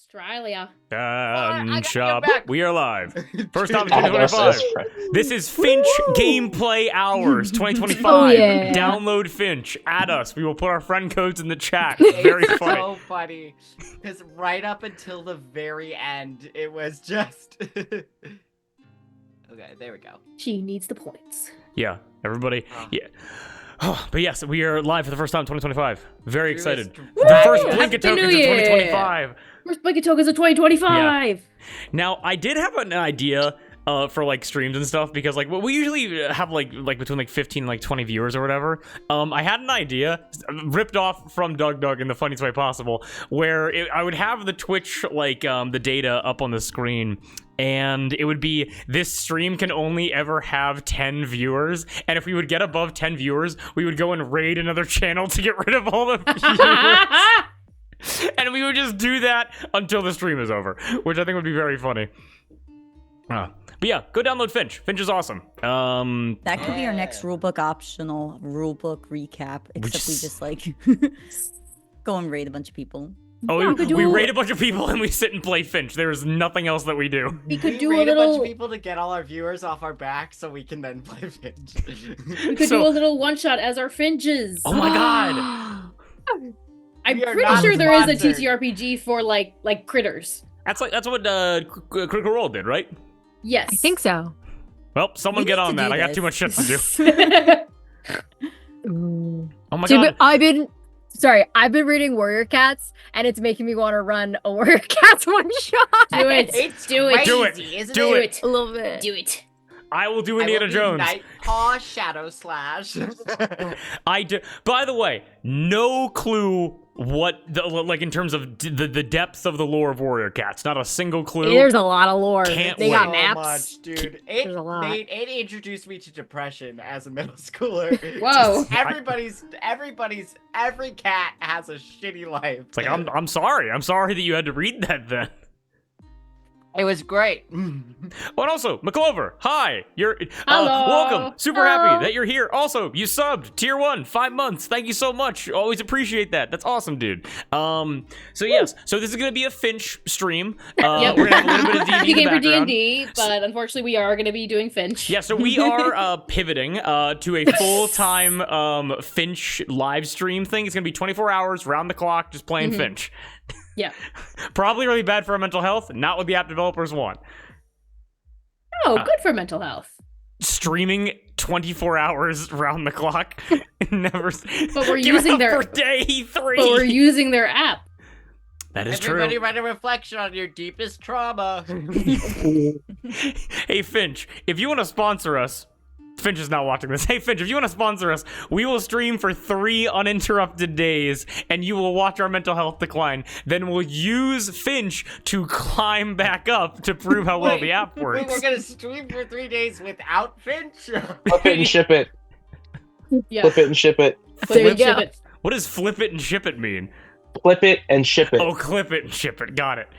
Australia. Shop. We are live. First time in 2025. This is Finch Gameplay Hours 2025. Oh, yeah. Download Finch. Add us. We will put our friend codes in the chat. Very It's funny. so funny. Because right up until the very end, it was just... Okay, there we go. She needs the points. Yeah, everybody. Yeah. But yes, we are live for the first time in 2025 . Very excited. The first Blinket tokens of 2025. First Blinket tokens of 2025. Yeah. Now, I did have an idea for like streams and stuff because like we usually have like between like 15 and like 20 viewers or whatever. I had an idea ripped off from Doug in the funniest way possible where I would have the Twitch like the data up on the screen. And it would be, this stream can only ever have 10 viewers. And if we would get above 10 viewers, we would go and raid another channel to get rid of all the viewers. And we would just do that until the stream is over, which I think would be very funny. But yeah, go download Finch. Finch is awesome. That could be our next rulebook optional rulebook recap, except we just like go and raid a bunch of people. Oh, we raid a bunch of people and we sit and play Finch. There is nothing else that we do. We could do raid a little... bunch of people to get all our viewers off our back so we can then play Finch. We could do a little one-shot as our Finches. Oh my god! I'm pretty sure there is a TTRPG for like critters. That's what Critical Role did, right? Yes. I think so. Well, someone get on that. I got too much shit to do. Oh my god! I've been reading Warrior Cats, and it's making me want to run a Warrior Cats one shot. Do it. Do it. Do it. Do it. A little bit. Do it. I will do Indiana Jones. Nightpaw Shadow Slash. I do. By the way, no clue what like in terms of the depth of the lore of Warrior Cats. Not a single clue. There's a lot of lore. Can't They got wait. maps. Much, dude. There's a lot. It introduced me to depression as a middle schooler. Whoa. Every cat has a shitty life. It's like I'm sorry. I'm sorry that you had to read that then. It was great. Oh, and also, McClover, hi. You're Hello. welcome. Super Hello. happy that you're here. Also, you subbed tier 1, 5 months. Thank you so much. Always appreciate that. That's awesome, dude. So yes, so this is gonna be a Finch stream. Yep. We're gonna have a little bit of D&D in the Game for background. D&D, but unfortunately we are going to be doing Finch. Yeah, so we are pivoting to a full-time Finch live stream thing. It's gonna be 24 hours, round the clock, just playing Finch. Yeah. Probably really bad for our mental health, not what the app developers want. Oh, good for mental health. Streaming 24 hours round the clock. Never. But we're Give it using up their for day 3. But we're using their app. That is Everybody true. write a reflection on your deepest trauma. Hey Finch, if you want to sponsor us, Finch is not watching this. Hey Finch, if you want to sponsor us, we will stream for 3 uninterrupted days, and you will watch our mental health decline. Then we'll use Finch to climb back up to prove how well the app works. We're gonna stream for 3 days without Finch. Flip it and ship it. Yeah. Flip it and ship it. There you go. go. What does flip it and ship it mean? Flip it and ship it. Oh, clip it and ship it. Got it.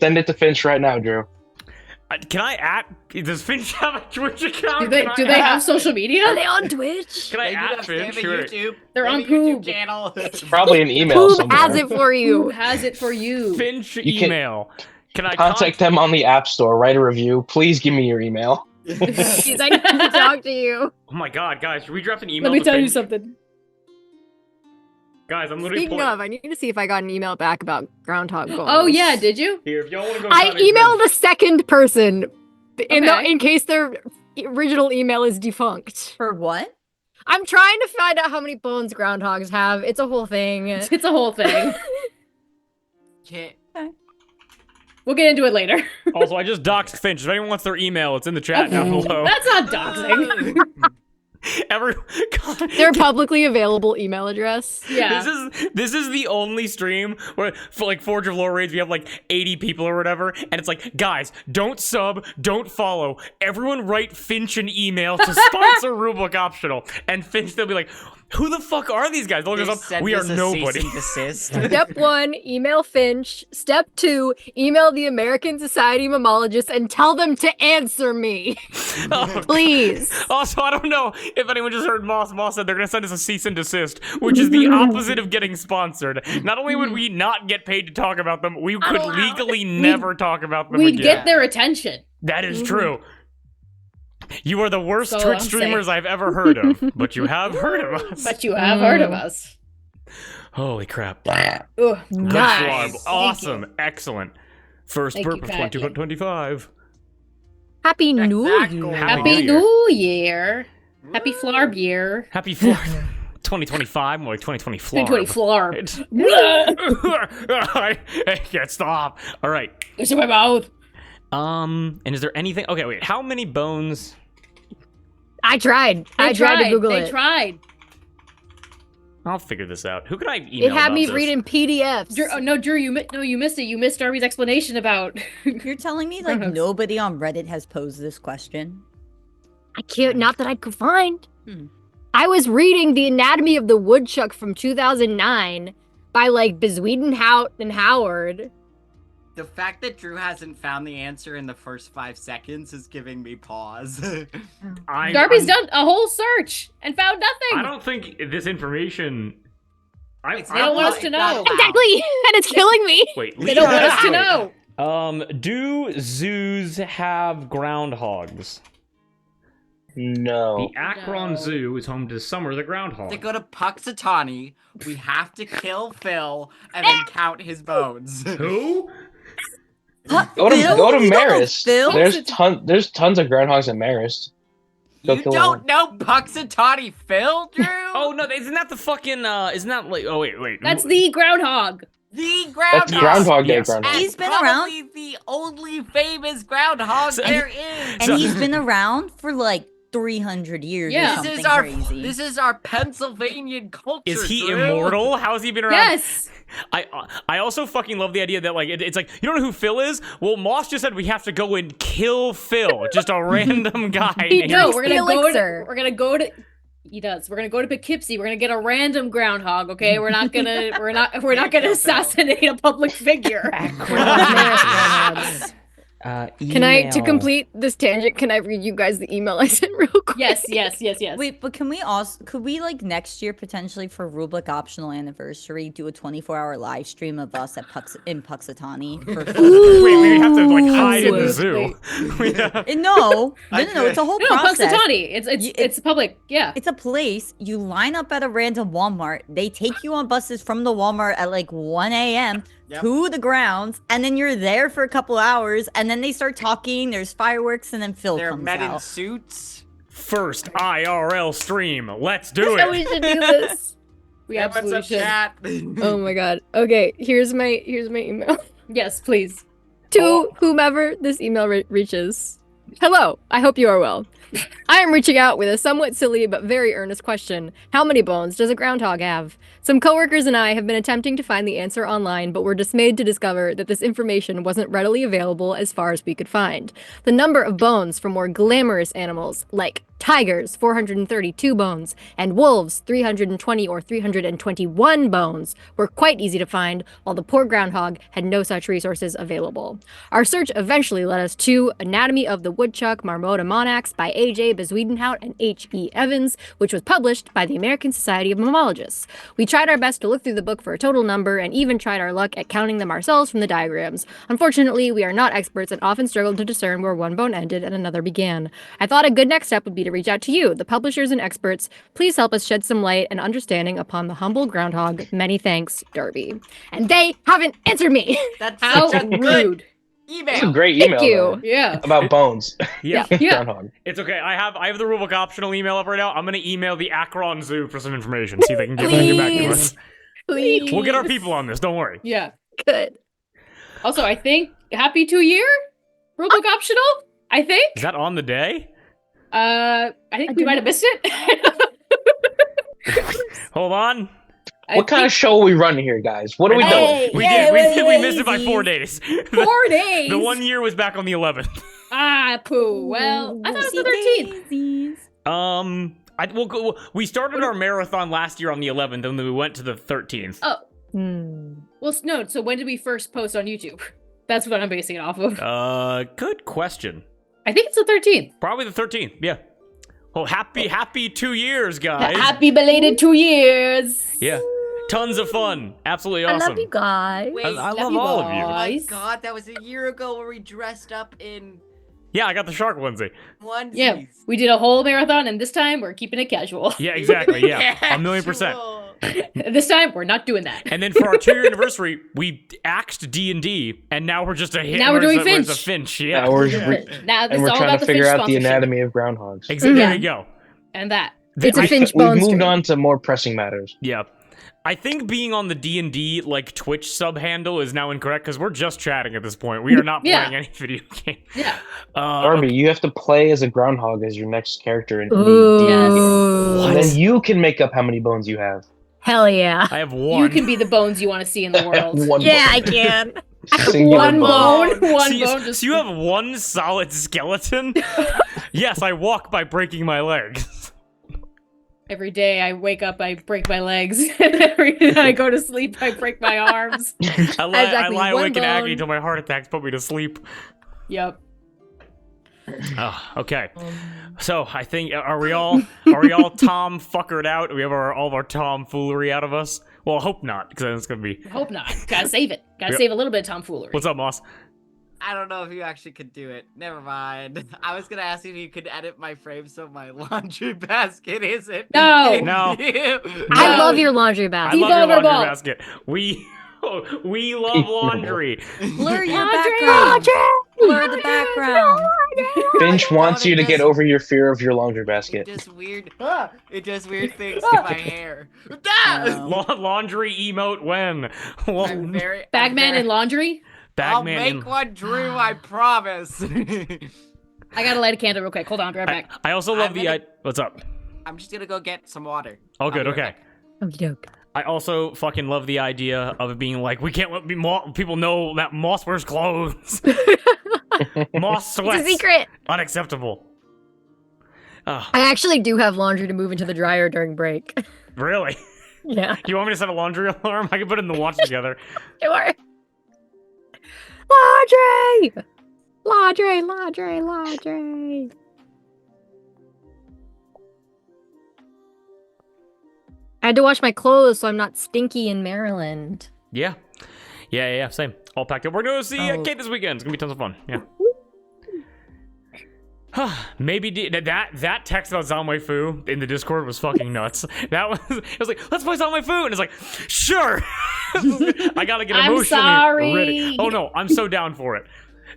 Send it to Finch right now, Drew. Can I does Finch have a Twitch account? Do they have social media? Are they on Twitch? Can I They do at have- they have Finch? a Sure. YouTube. They're They on have a YouTube Poob. channel. Probably an email Who somewhere. has it for Who you? has it for you? Finch You can email. Can I Contact them on the App Store. Write a review. Please give me your email. Jeez, I need to talk to you. Oh my god, guys, should we draft an email Let me to tell you Finch? something. Guys, I'm literally Speaking of, I need to see if I got an email back about Groundhog Goals. Oh yeah, did you? Here, if y'all want to go I contact emailed Finch- the second person Okay. in case their original email is defunct. For what? I'm trying to find out how many bones groundhogs have. It's a whole thing. It's a whole thing. Can't. We'll get into it later. Also, I just doxed Finch. If anyone wants their email, it's in the chat down below. That's not doxing. God. Their publicly available email address. Yeah. This is the only stream where for like Forge of Lore raids we have like 80 people or whatever, and it's like, guys, don't sub, don't follow. Everyone write Finch an email to sponsor Rulebook Optional, and Finch they'll be like, Who the fuck are these guys? Look us up. Send We are us a nobody. cease and desist. Step 1, email Finch. Step 2, email the American Society of Mammalogists and tell them to answer me. Oh, Please. Also, I don't know if anyone just heard Moss. Moss said they're going to send us a cease and desist, which is the opposite of getting sponsored. Not only would we not get paid to talk about them, we could legally never talk about them We'd again. get their attention. That is true. You are the worst So Twitch I'm streamers saying. I've ever heard of, but you have heard of us. But you have heard of us. Holy crap. Ugh. Good Nice. Flarb. Awesome. Excellent. First Thank burp you, of Patty. 2025. Happy New Exactly. Year. Happy New New Year. Happy Flarb year. Happy Flarb. 2025, more like 2020 Flarb. 2020 Flarb. I can't stop. All right. It's in my mouth. And is there anything? Okay, wait. How many bones? I tried. I tried to Google They it. tried. I'll figure this out. Who can I email It had about me this? reading PDFs. Drew, oh, no, Drew, you missed it. You missed Darby's explanation about. You're telling me like nobody on Reddit has posed this question? I can't. Not that I could find. Hmm. I was reading The Anatomy of the Woodchuck from 2009 by like Bezwedenhout and Howard. The fact that Drew hasn't found the answer in the first 5 seconds is giving me pause. Darby's done a whole search and found nothing. I don't think this information. They don't want us to know. Exactly, and it's killing me. Wait. They don't want us to know. Do zoos have groundhogs? No. The Akron No. Zoo is home to Summer the groundhog. To go to Puxatawny, we have to kill Phil and then count his bones. Who? Go to Phil? go to You don't know Marist. Phil? There's tons of groundhogs in Marist. Go You kill don't know Puxatawny Phil, Drew? Oh no, isn't that the fucking? Isn't that like? Oh wait. That's the groundhog. The groundhog. That's Groundhog Day. Yes. Groundhog. And He's been probably the only famous groundhog So- there is. And he's been around for like 300 years Yeah. or This something is our crazy. Pennsylvanian culture. Is he Drew. immortal? How has he been around? Yes. I also fucking love the idea that like it's like you don't know who Phil is. Well, Moss just said we have to go and kill Phil, just a random guy. named- No, we're gonna go. Elixir. We're gonna go to. He does. We're gonna go to Poughkeepsie. We're gonna get a random groundhog. Okay, we're not gonna. We're not gonna kill Phil. assassinate a public figure. Can I, to complete this tangent, can I read you guys the email I sent real quick? Yes. Wait, but could we like next year potentially for Rulebook optional anniversary do a 24-hour live stream of us at in Puxatawny? Wait, we have to like hide in the zoo. We have- No, it's a whole No, process. Puxatawny. It's public. Yeah. It's a place. You line up at a random Walmart. They take you on buses from the Walmart at like 1 a.m. Yep. to the grounds, and then you're there for a couple hours, and then they start talking. There's fireworks, and then Phil They're comes men in out. suits. First IRL stream. Let's do So we it. should do this. We Hey, what's absolutely up, should. chat? Oh my god. Okay, here's my email. Yes, please. To whomever this email reaches. Hello, I hope you are well. I am reaching out with a somewhat silly but very earnest question. How many bones does a groundhog have? Some coworkers and I have been attempting to find the answer online, but were dismayed to discover that this information wasn't readily available as far as we could find. The number of bones for more glamorous animals, like tigers, 432 bones, and wolves, 320 or 321 bones, were quite easy to find, while the poor groundhog had no such resources available. Our search eventually led us to Anatomy of the Woodchuck, Marmota Monax by A.J. Bezwedenhout and H.E. Evans, which was published by the American Society of Mammalogists. We tried our best to look through the book for a total number and even tried our luck at counting them ourselves from the diagrams. Unfortunately, we are not experts and often struggled to discern where one bone ended and another began. I thought a good next step would be to reach out to you, the publishers and experts. Please help us shed some light and understanding upon the humble groundhog. Many thanks, Darby. And they haven't answered me. That's How such a good rude. That's a email. great Thank email. you. though, Yeah. About bones. Yeah. Yeah. Groundhog. It's okay. I have the rulebook optional email up right now. I'm gonna email the Akron Zoo for some information. See if they can get back to us. Please. We'll get our people on this. Don't worry. Yeah. Good. Also, I think Happy 2 Year rulebook optional. I think. Is that on the day? I think we might have missed it. Hold on. What kind of show are we running here, guys? What are we Hey. doing? We missed it by 4 days. 4 days. The 1 year was back on the 11th. Ah, poo. Well, I thought it was the 13th. Daisies. We started our marathon last year on the 11th, and then we went to the 13th. Oh, Hmm. well, no. So when did we first post on YouTube? That's what I'm basing it off of. Good question. I think it's the 13th. Probably the 13th. Yeah. Well, happy 2 years, guys. Happy belated 2 years. Yeah. Tons of fun. Absolutely I awesome. love you guys. Wait, I Love love you all of you. oh my guys. god, that was a year ago where we dressed up in Yeah, I got the shark onesie. onesies. Yeah, we did a whole marathon, and this time we're keeping it casual. Yeah, exactly. Yeah, 1,000,000%. Casual. This time we're not doing that. And then for our 2-year anniversary, we axed D&D, and now we're just a hit. Now we're doing Finch. Finch. Finch. Yeah. Now we're Now this and is we're all trying about to the figure Finch out the sponsorship. anatomy of groundhogs. Exactly. Yeah. There you go. And that. It's a I- Finch We've bone moved stream. on to more pressing matters. Yeah. I think being on the D&D like Twitch sub handle is now incorrect because we're just chatting at this point. We are not Yeah. playing any video game. Yeah. Darby, you have to play as a groundhog as your next character in Ooh. D&D. What? And then you can make up how many bones you have. Hell yeah. I have one. You can be the bones you want to see in the world. One Yeah, bone. I can. Singular One bone. bone. One so, bone. Just so you have one solid skeleton? Yes, I walk by breaking my legs. every day I wake up, I break my legs. And every day I go to sleep, I break my arms. I lie Exactly, one awake in agony bone. until my heart attacks put me to sleep. Yep. Oh, okay. So I think are we all Tom fuckered out? Do we have all of our tomfoolery out of us? Well, I hope not, because then it's gonna be. Hope not. Gotta save it. Gotta Yep. save a little bit of tomfoolery. What's up, Moss? I don't know if you actually could do it. Never mind. I was gonna ask if you could edit my frame so my laundry basket isn't. No. in No. view. I No. love your laundry I basket. love your laundry Devolvable. basket. We love laundry. Blur your Laundry! background. Blur the background. Finch wants No, you to it get doesn't. over your fear of your laundry It basket. does weird. It does weird things to my hair. Ah! Laundry emote when? I'm very. I'm Bagman very- and laundry. I'll Bagman make in- one, Drew. I promise. I gotta light a candle real quick. Hold on, I'll be right back. I also love I'm the. gonna- What's up? I'm just gonna go get some water. Oh, good. I'll be Okay. right Okey doke. I also fucking love the idea of it being like we can't let people know that Moss wears clothes. Moss It's sweats. a secret. Unacceptable. Oh, I actually do have laundry to move into the dryer during break. really? Yeah, You want me to set a laundry alarm? I can put it in the watch together. sure. Laundry! Laundry, laundry, laundry. I had to wash my clothes so I'm not stinky in Maryland. Yeah. Yeah, same. All packed up. We're going to see Oh. Kate this weekend. It's going to be tons of fun. Yeah. Maybe that text about Zanwei Fu in the Discord was fucking nuts. That was it was like, let's play Zanwei Fu, and it's like, sure. I gotta get I'm emotionally sorry. ready. Oh no, I'm so down for it.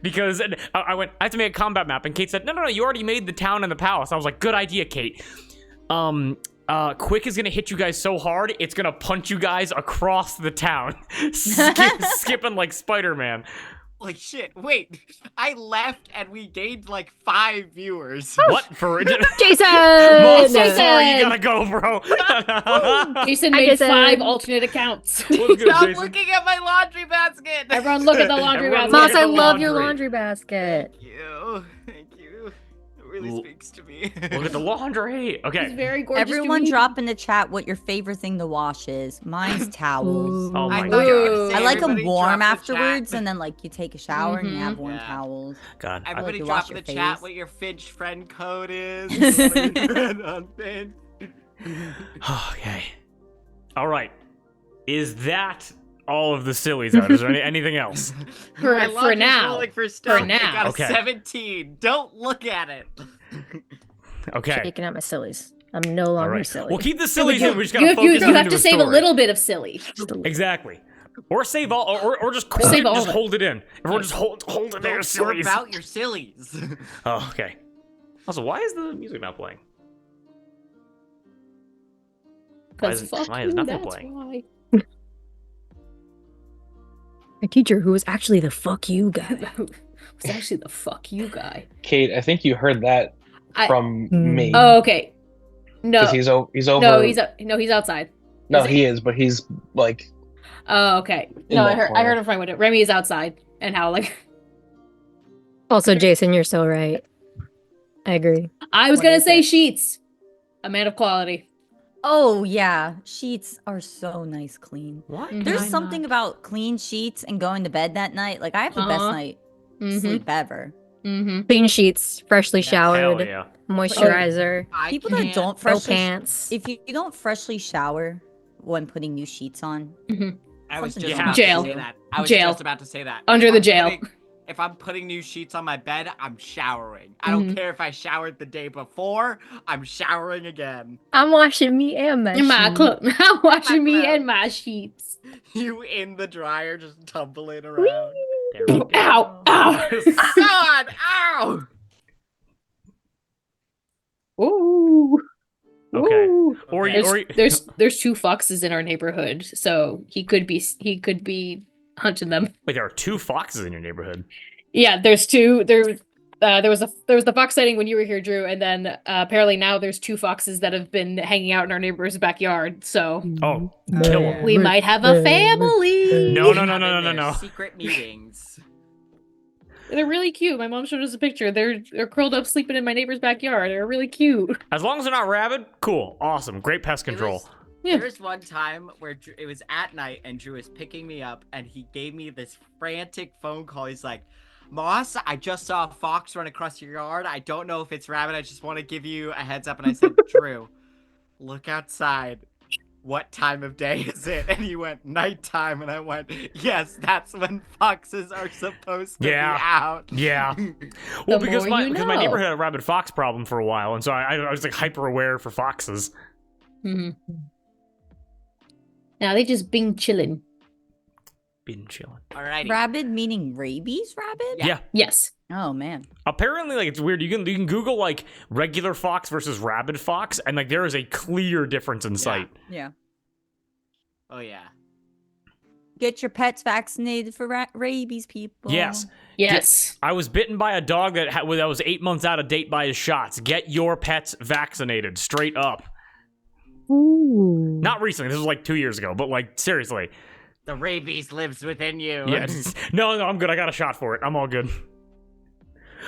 Because I went, I have to make a combat map, and Kate said, no, you already made the town and the palace. I was like, good idea, Kate. Quick is gonna hit you guys so hard, it's gonna punch you guys across the town. Skipping like Spider-Man. Like shit. Wait, I left and we gained like 5 viewers. What? For Jason! Moss, I'm Jason! sorry, you gotta go, bro. Jason Hi, made Jason. 5 alternate accounts. What's good, Stop Jason? looking at my laundry basket. Everyone look at the laundry Everyone basket. look Moss, at I the love your laundry. laundry basket. Thank you. Thank you. It really L- speaks to me. Look at the laundry. It's Okay. very gorgeous. to Everyone me. drop in the chat what your favorite thing to wash is. Mine's towels. Oh my I god. thought you were gonna Ooh. say I like them everybody warm drop in the afterwards, chat. and then like you take a shower and you have warm Yeah. towels. God. I- Everybody you drop wash in the your chat face. what your Finch friend code is. Friend on Finch. Okay. All right. Is that all of the sillies out? Is there anything else? For- My for laundry's now. rolling for stuff. now. I got a Okay. 17. Don't look at it. Okay. Shaking out my sillies. I'm no All longer right. silly. We'll keep the sillies You, in. We just gotta you, focus you them have into to a save a story. little bit of silly. Just a little. Exactly. Or save all, or just hold Save it, all just of it. hold it in. Everyone just hold it there, We're sillies. about your sillies. Oh, okay. Also, why is the music not playing? Why Because is- fuck why you, is nothing that's playing? why. My teacher, who was actually the fuck you guy. It's actually the fuck you guy. Kate, I think you heard that I- from Hmm. me. Oh, okay. No, 'Cause he's over. no, he's outside. No, is it- he is, but he's like. Oh, okay. In No, that I heard corner. him from my window. Remy is outside and howling. Also, Jason, you're so right. I agree. I was What gonna is say it? sheets. A man of quality. Oh yeah, sheets are so nice clean. What? Mhm. There's Why something not? about clean sheets and going to bed that night. Like I have the best Uh-huh. night Mm-hmm. sleep ever. Mm-hmm. Clean sheets, freshly That's- Hell Hell showered, yeah. moisturizer, I People that can't- don't no freshly pants. if you don't freshly shower when putting new sheets on, I was Something just you about have to Jail. say that. I was Jail. just about to say that. Under If the I'm jail. if I'm putting new sheets on my bed, I'm showering. I don't Mhm. care if I showered the day before. I'm showering again. I'm washing me and my In my sheets. clothes. I'm washing me clothes. and my sheets. You in the dryer, just tumbling around. There we go. Ow! Ow! God! Ow! Ooh. Okay. Ooh. Or Okay. you, There's 2 foxes in our neighborhood, so he could be hunting them. wait, there are 2 foxes in your neighborhood. Yeah, there's 2. There was the fox sighting when you were here, Drew, and then apparently now there's 2 foxes that have been hanging out in our neighbor's backyard. So Oh, kill them. we might have a family. No, no, no, no, Having no, no, their no. Secret meetings. They're really cute. My mom showed us a picture. They're curled up sleeping in my neighbor's backyard. They're really cute. As long as they're not rabid, cool, awesome, great pest control. Yeah. There was one time where it was at night and Drew was picking me up and he gave me this frantic phone call. He's like, Moss, I just saw a fox run across your yard. I don't know if it's rabbit. I just want to give you a heads up. And I said, Drew, look outside. What time of day is it? And he went, nighttime. And I went, yes, that's when foxes are supposed to Yeah. be out. Yeah. Well, The because more my you because my know. neighborhood had a rabid fox problem for a while, and so I was like hyper aware for foxes. Mm-hmm. Now they just been chilling. Been chilling. Alrighty. rabid meaning rabies rabid? Yeah. Yes. Oh man. Apparently, like it's weird. You can Google like regular fox versus rabid fox, and like there is a clear difference in sight. Yeah. Oh, yeah. Get your pets vaccinated for rabies, people. Yes. Yes. I was bitten by a dog that was 8 months out of date by his shots. Get your pets vaccinated, straight up. Ooh. Not recently. This was like 2 years ago, but like seriously. The rabies lives within you. Yeah. No, I'm good. I got a shot for it. I'm all good.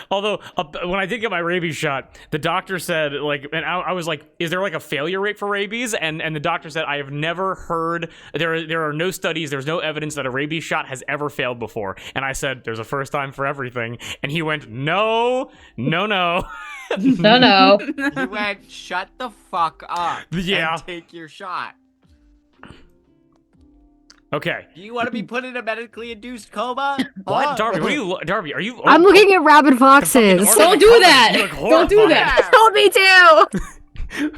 Although when I did get my rabies shot, the doctor said like, and I was like, "Is there like a failure rate for rabies?" And the doctor said, "I have never heard there are no studies. There's no evidence that a rabies shot has ever failed before." And I said, "There's a first time for everything." And he went, "No, no, no." No. You went, shut the fuck up. Yeah. And take your shot. Okay. Do you want to be put in a medically induced coma? What, Huh? Darby? What are you, Darby? Are you? I'm looking at rabid foxes. fucking Don't do You're, that. like, Don't do that. Told me to.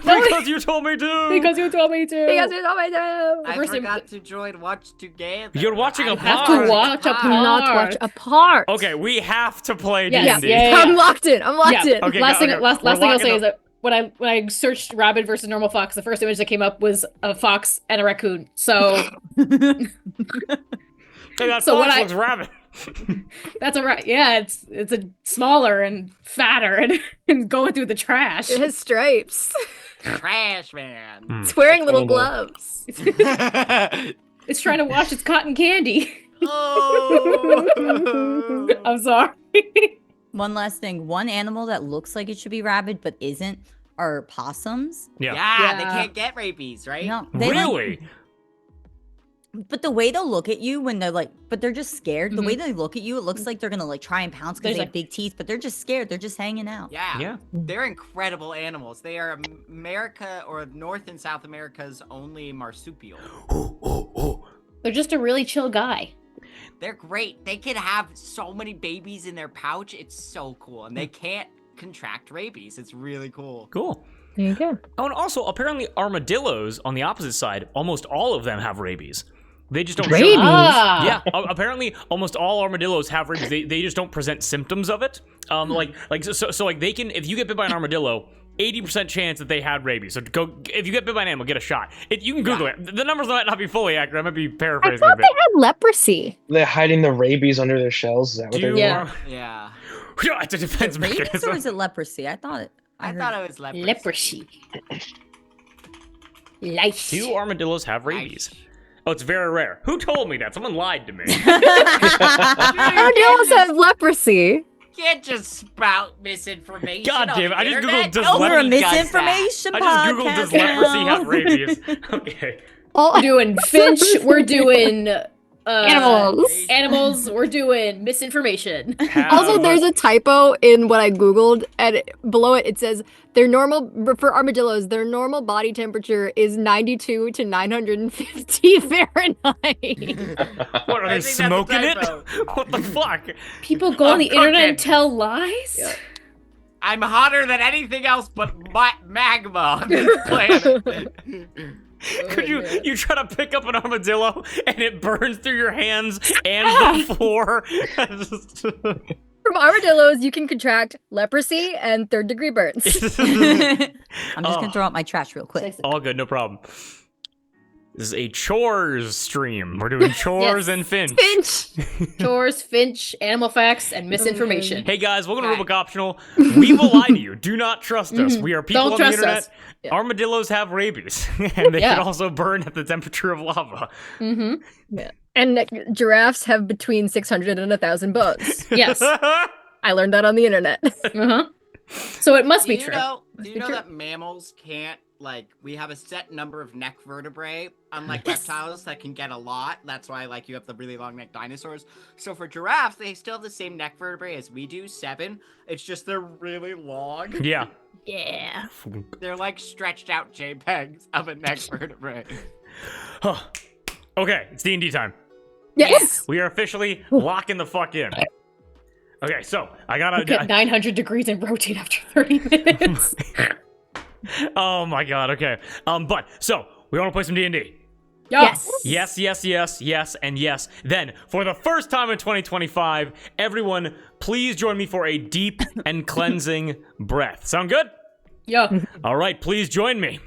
Because you told me to. Because you told me to. Because you told me to. I First thing- forgot to join Watch Together. You're watching a I have pod. to watch a Do not part. watch apart. Okay, we have to play Yes, D&D. yeah. I'm locked in. I'm locked in. Okay, last thing okay. last We're thing I'll locking say up- is that when I searched rabid versus normal fox, the first image that came up was a fox and a raccoon. So Hey, that So fox what I- looks rabid. that's a right. Yeah, it's a smaller and fatter and going through the trash. It has stripes. Trash man. It's wearing little Kinda. gloves. It's trying to wash its cotton candy. Oh. I'm sorry. One last thing. One animal that looks like it should be rabid but isn't are possums. Yeah. Yeah, they Yeah. can't get rabies, right? No, they like- Really? but the way they'll look at you when they're like, but they're just scared. The way they look at you, it looks like they're gonna like try and pounce because There's, they have like- big teeth, but they're just scared. They're just hanging out. Yeah. Yeah. They're incredible animals. They are America or North and South America's only marsupial. They're just a really chill guy. They're great. They can have so many babies in their pouch. It's so cool. And they can't contract rabies. It's really cool. Cool. There you go. Oh, and also, apparently armadillos, on the opposite side, almost all of them have rabies. They just don't show Rabies? Ah. Yeah, apparently almost all armadillos have rabies. They just don't present symptoms of it. So like they can, if you get bit by an armadillo, 80% chance that they had rabies. So go, if you get bit by an animal, get a shot. You can Google it. The numbers might not be fully accurate. I might be I paraphrasing a thought bit. they had leprosy. They're hiding the rabies under their shells. Is that what Do they're you, doing? Yeah. Yeah. Yeah, it's a defense Rabies or mechanism. is it leprosy? I thought it. I heard- thought it was leprosy. Leprosy. Lice. Do armadillos have rabies? Oh, it's very rare. Who told me that? Someone lied to me. Armadillos have leprosy. can't just spout misinformation. God on damn it, the I just internet. googled does Oh, we're a Nobody does that. misinformation I just googled podcast does leprosy now. have rabies? Okay. We're doing Finch. We're doing Animals. Animals. We're doing misinformation. Also, Have- there's a typo in what I googled, and below it says for armadillos, their normal body temperature is 92 to 950 Fahrenheit. What are I they think that's a smoking it? typo. What the fuck? People go on I'm the internet and cooking. tell lies. Yeah. I'm hotter than anything else but magma on this planet. Could you try to pick up an armadillo and it burns through your hands and the floor? From armadillos, you can contract leprosy and third-degree burns. I'm just Oh. gonna throw out my trash real quick. All good, no problem. This is a chores stream. We're doing chores Yes. and Finch. Finch. Chores, Finch, animal facts, and misinformation. Hey guys, welcome to Hi. Rubik Optional. We will lie to you. Do not trust us. We are people Don't on the trust internet. us. Yeah. Armadillos have rabies, and they Yeah. can also burn at the temperature of lava. Mm-hmm. And giraffes have between 600 and 1,000 bones. Yes. I learned that on the internet. Uh-huh. So it must Do be you true. know, Must do you be know true. that mammals can't, like, we have a set number of neck vertebrae, unlike Yes. reptiles that can get a lot. That's why, like, you have the really long neck dinosaurs. So for giraffes, they still have the same neck vertebrae as we do, 7. It's just they're really long. Yeah. Yeah. They're like stretched out JPEGs of a neck vertebrae. Huh. Okay, it's D&D time. Yes. We are officially locking the fuck in. Okay, so I gotta. Get 900 degrees and rotate after 30 minutes. Oh my god. Okay. But so we want to play some D&D. Yes. Yes, yes, yes, yes, and yes. Then, for the first time in 2025, everyone, please join me for a deep and cleansing breath. Sound good? Yeah. All right, please join me.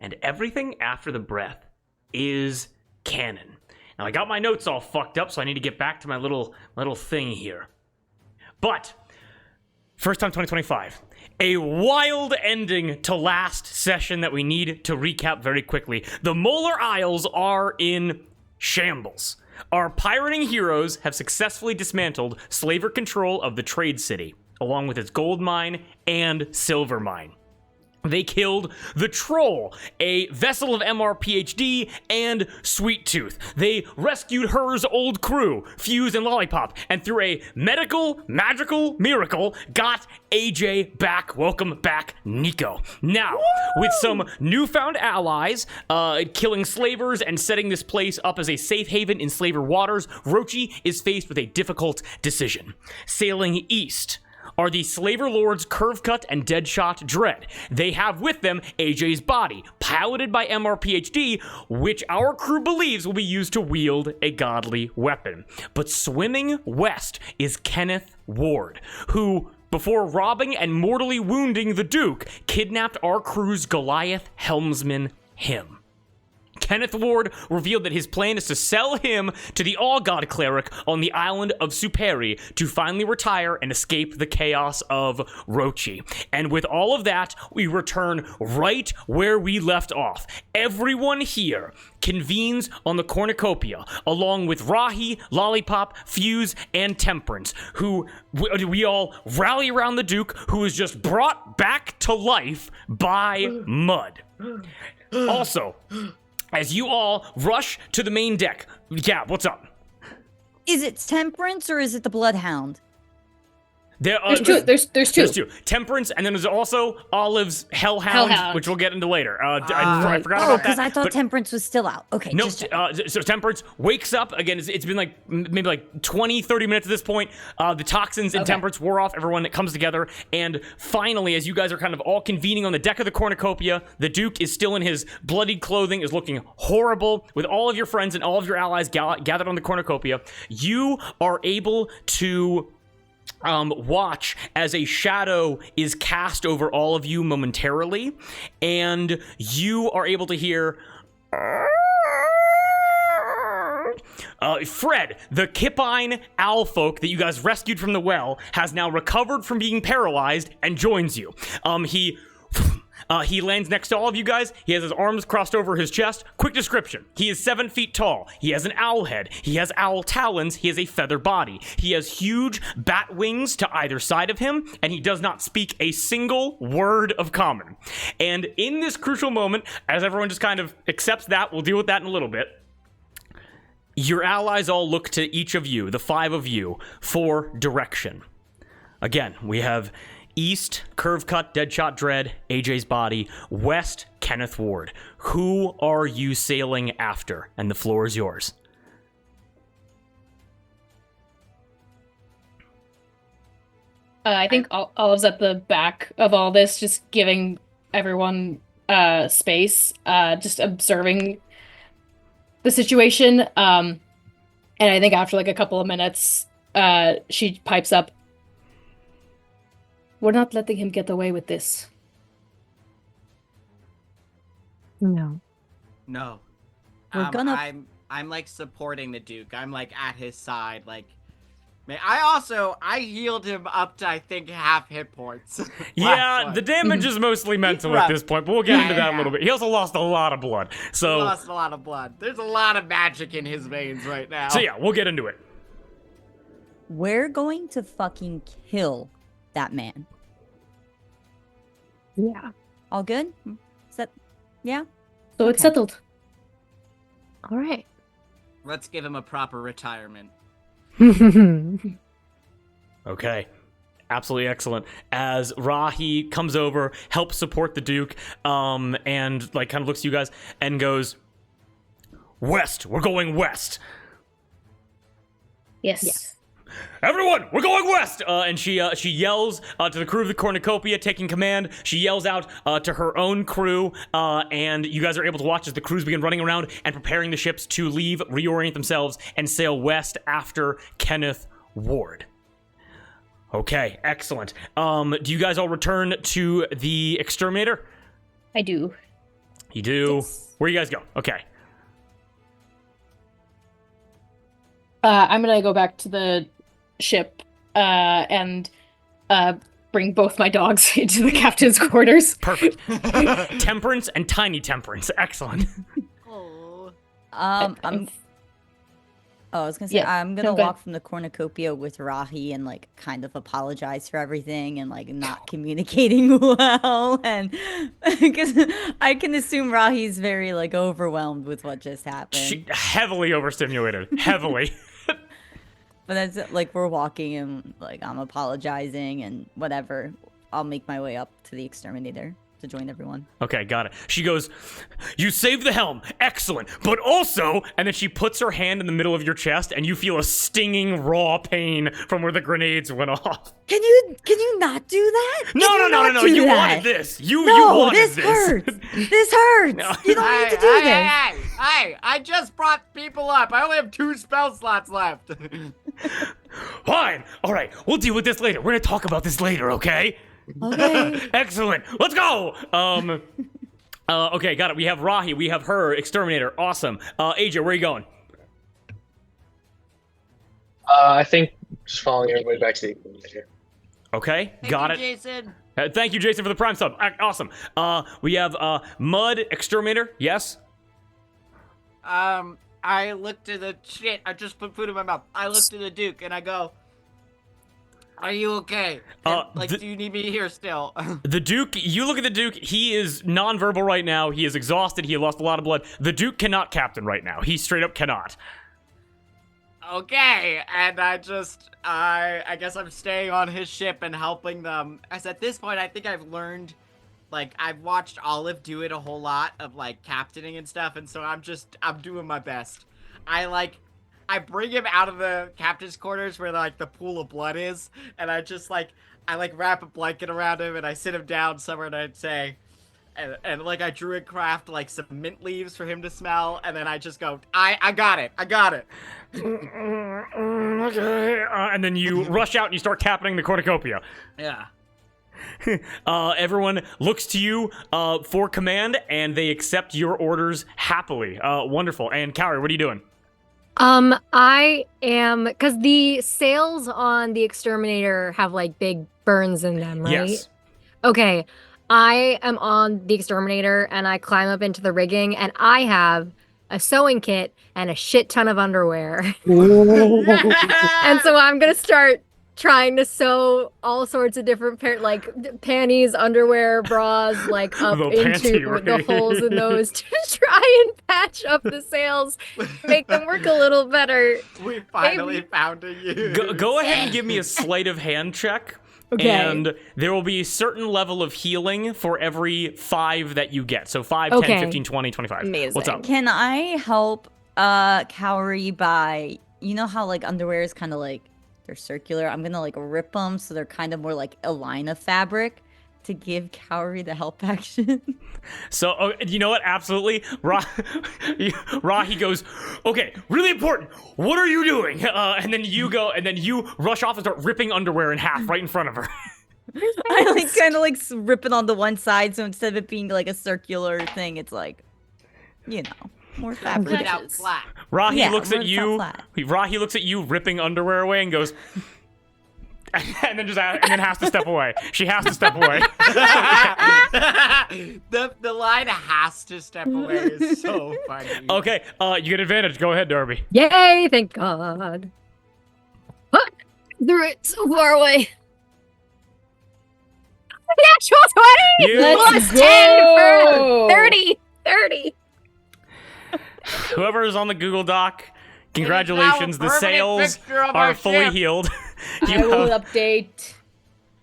And everything after the breath is canon. Now, I got my notes all fucked up, so I need to get back to my little thing here. But, first time 2025. A wild ending to last session that we need to recap very quickly. The Molar Isles are in shambles. Our pirating heroes have successfully dismantled slaver control of the trade city, along with its gold mine and silver mine. They killed the Troll, a vessel of MRPHD, and Sweet Tooth. They rescued her's old crew, Fuse and Lollipop, and through a magical miracle, got AJ back. Welcome back, Nico. Now, with some newfound allies, killing slavers and setting this place up as a safe haven in slaver waters, Rochi is faced with a difficult decision. Sailing east are the Slaver Lords Curvecut and Deadshot Dread. They have with them AJ's body, piloted by MRPHD, which our crew believes will be used to wield a godly weapon. But swimming west is Kenneth Ward, who, before robbing and mortally wounding the Duke, kidnapped our crew's Goliath helmsman, him. Kenneth Ward revealed that his plan is to sell him to the All-God Cleric on the island of Superi to finally retire and escape the chaos of Rochi. And with all of that, we return right where we left off. Everyone here convenes on the cornucopia, along with Rahi, Lollipop, Fuse, and Temperance, who we all rally around the Duke, who is just brought back to life by mud. Also, as you all rush to the main deck, Gab, what's up? Is it Temperance or is it the Bloodhound? There's two. There's two. There's two. Temperance, and then there's also Olive's Hellhound, Hellhound. which we'll get into later. I forgot Oh, about because that. I thought but- Temperance was still out. Okay. No, just- so Temperance wakes up. Again, it's been like maybe like 20, 30 minutes at this point. The toxins in Okay. Temperance wore off. Everyone comes together. And finally, as you guys are kind of all convening on the deck of the cornucopia, the Duke is still in his bloodied clothing, is looking horrible, with all of your friends and all of your allies gathered on the cornucopia. You are able to watch as a shadow is cast over all of you momentarily, and you are able to hear Fred, the Kippine owl folk that you guys rescued from the well, has now recovered from being paralyzed and joins you. He He lands next to all of you guys. He has his arms crossed over his chest. Quick description. He is 7 feet tall. He has an owl head. He has owl talons. He has a feather body. He has huge bat wings to either side of him, and he does not speak a single word of common. And in this crucial moment, as everyone just kind of accepts that, we'll deal with that in a little bit, your allies all look to each of you, the 5 of you, for direction. Again, we have east, Curve Cut, Deadshot Dread, AJ's body. West, Kenneth Ward. Who are you sailing after? And the floor is yours. I think Olive's at the back of all this, just giving everyone space, just observing the situation. And I think after like a couple of minutes, she pipes up, "We're not letting him get away with this." No. No. We're gonna- I'm like supporting the Duke. I'm like at his side. Like, man, I healed him up to I think half hit points. Yeah, the damage is mostly mental at this point, but we'll get into that a little bit. He also lost a lot of blood. So He lost a lot of blood. There's a lot of magic in his veins right now. So yeah, we'll get into it. We're going to fucking kill that man. Yeah. All good? Is that... Yeah? So it's Okay. settled. All right. Let's give him a proper retirement. Okay. Absolutely excellent. As Rahi comes over, helps support the Duke, and like kind of looks at you guys and goes, "West, we're going west. Yes. Everyone, we're going west!" And she yells to the crew of the Cornucopia, taking command. She yells out to her own crew, and you guys are able to watch as the crews begin running around and preparing the ships to leave, reorient themselves, and sail west after Kenneth Ward. Okay, excellent. Do you guys all return to the Exterminator? I do. You do. Yes. Where you guys go? Okay. I'm gonna go back to the ship and bring both my dogs into the captain's quarters. Perfect. Temperance and tiny temperance. Excellent. Oh. I was gonna say, Yeah, I'm gonna no, go walk from the cornucopia with Rahi and like kind of apologize for everything and like not communicating well, and because I can assume Rahi's very like overwhelmed with what just happened. She heavily overstimulated. Heavily. But that's it, like we're walking and like I'm apologizing and whatever. I'll make my way up to the exterminator to join everyone. Okay, got it. She goes, "You saved the helm. Excellent. But also," and then she puts her hand in the middle of your chest and you feel a stinging raw pain from where the grenades went off. Can you not do that? No. You wanted this. You No, wanted this hurts. This hurts. No. You don't need to do this. Hey, I just brought people up. I only have 2 spell slots left. Fine. All right. We'll deal with this later. We're going to talk about this later, okay? Okay. Excellent. Let's go. Okay, got it. We have Rahi. We have her. Exterminator. Awesome. AJ, where are you going? I think just following everybody back to the exterminator. Okay, got it. Jason. Thank you, Jason, for the Prime sub. Awesome. We have Mud Exterminator. Yes. I looked at the shit. I just put food in my mouth. I looked at the Duke and I go, "Are you okay? Do you need me here still?" The Duke, you look at the Duke, he is nonverbal right now. He is exhausted. He lost a lot of blood. The Duke cannot captain right now. He straight up cannot. Okay, and I guess I'm staying on his ship and helping them. As at this point, I think I've learned, like, I've watched Olive do it a whole lot of, like, captaining and stuff, and so I'm doing my best. I bring him out of the captain's quarters where, like, the pool of blood is, and I wrap a blanket around him, and I sit him down somewhere, and I'd say, and like, I druid craft, like, some mint leaves for him to smell, and then I just go, I got it. Okay. And then you rush out and you start captaining the cornucopia. Yeah. Everyone looks to you for command, and they accept your orders happily. Wonderful. And Kauri, what are you doing? I am, because the sails on the exterminator have like big burns in them, right? Yes. Okay. I am on the exterminator and I climb up into the rigging and I have a sewing kit and a shit ton of underwear. And so I'm gonna start trying to sew all sorts of different panties, underwear, bras, like up The into panty the rig. holes in those to try and patch up the sails, make them work a little better. We finally Maybe. found a use. Go ahead and give me a sleight of hand check. Okay. And there will be a certain level of healing for every 5 that you get. So 5, 10, Okay. 15, 20, 25. Amazing. What's up? Can I help Cowrie by, you know how like underwear is kind of like they're circular? I'm gonna like rip them so they're kind of more like a line of fabric to give Cowrie the help action. So, you know what? Absolutely. Rahi goes, okay, really important. What are you doing? And then you go, and then you rush off and start ripping underwear in half right in front of her. I like kind of like rip it on the one side, so instead of it being like a circular thing, it's like, you know, more fabric. Put it out flat. Rahi Yeah, looks where at it's not you. flat. Rahi looks at you ripping underwear away and goes, and then has to step away. She has to step away. The line has to step away is so funny. Okay, you get advantage. Go ahead, Darby. Yay, thank God. Fuck! Threw it so far away. Natural 20! You- Plus 10 for 30! 30! Whoever is on the Google Doc, congratulations. The permanent sails fixture of are our fully ship. healed. I will update.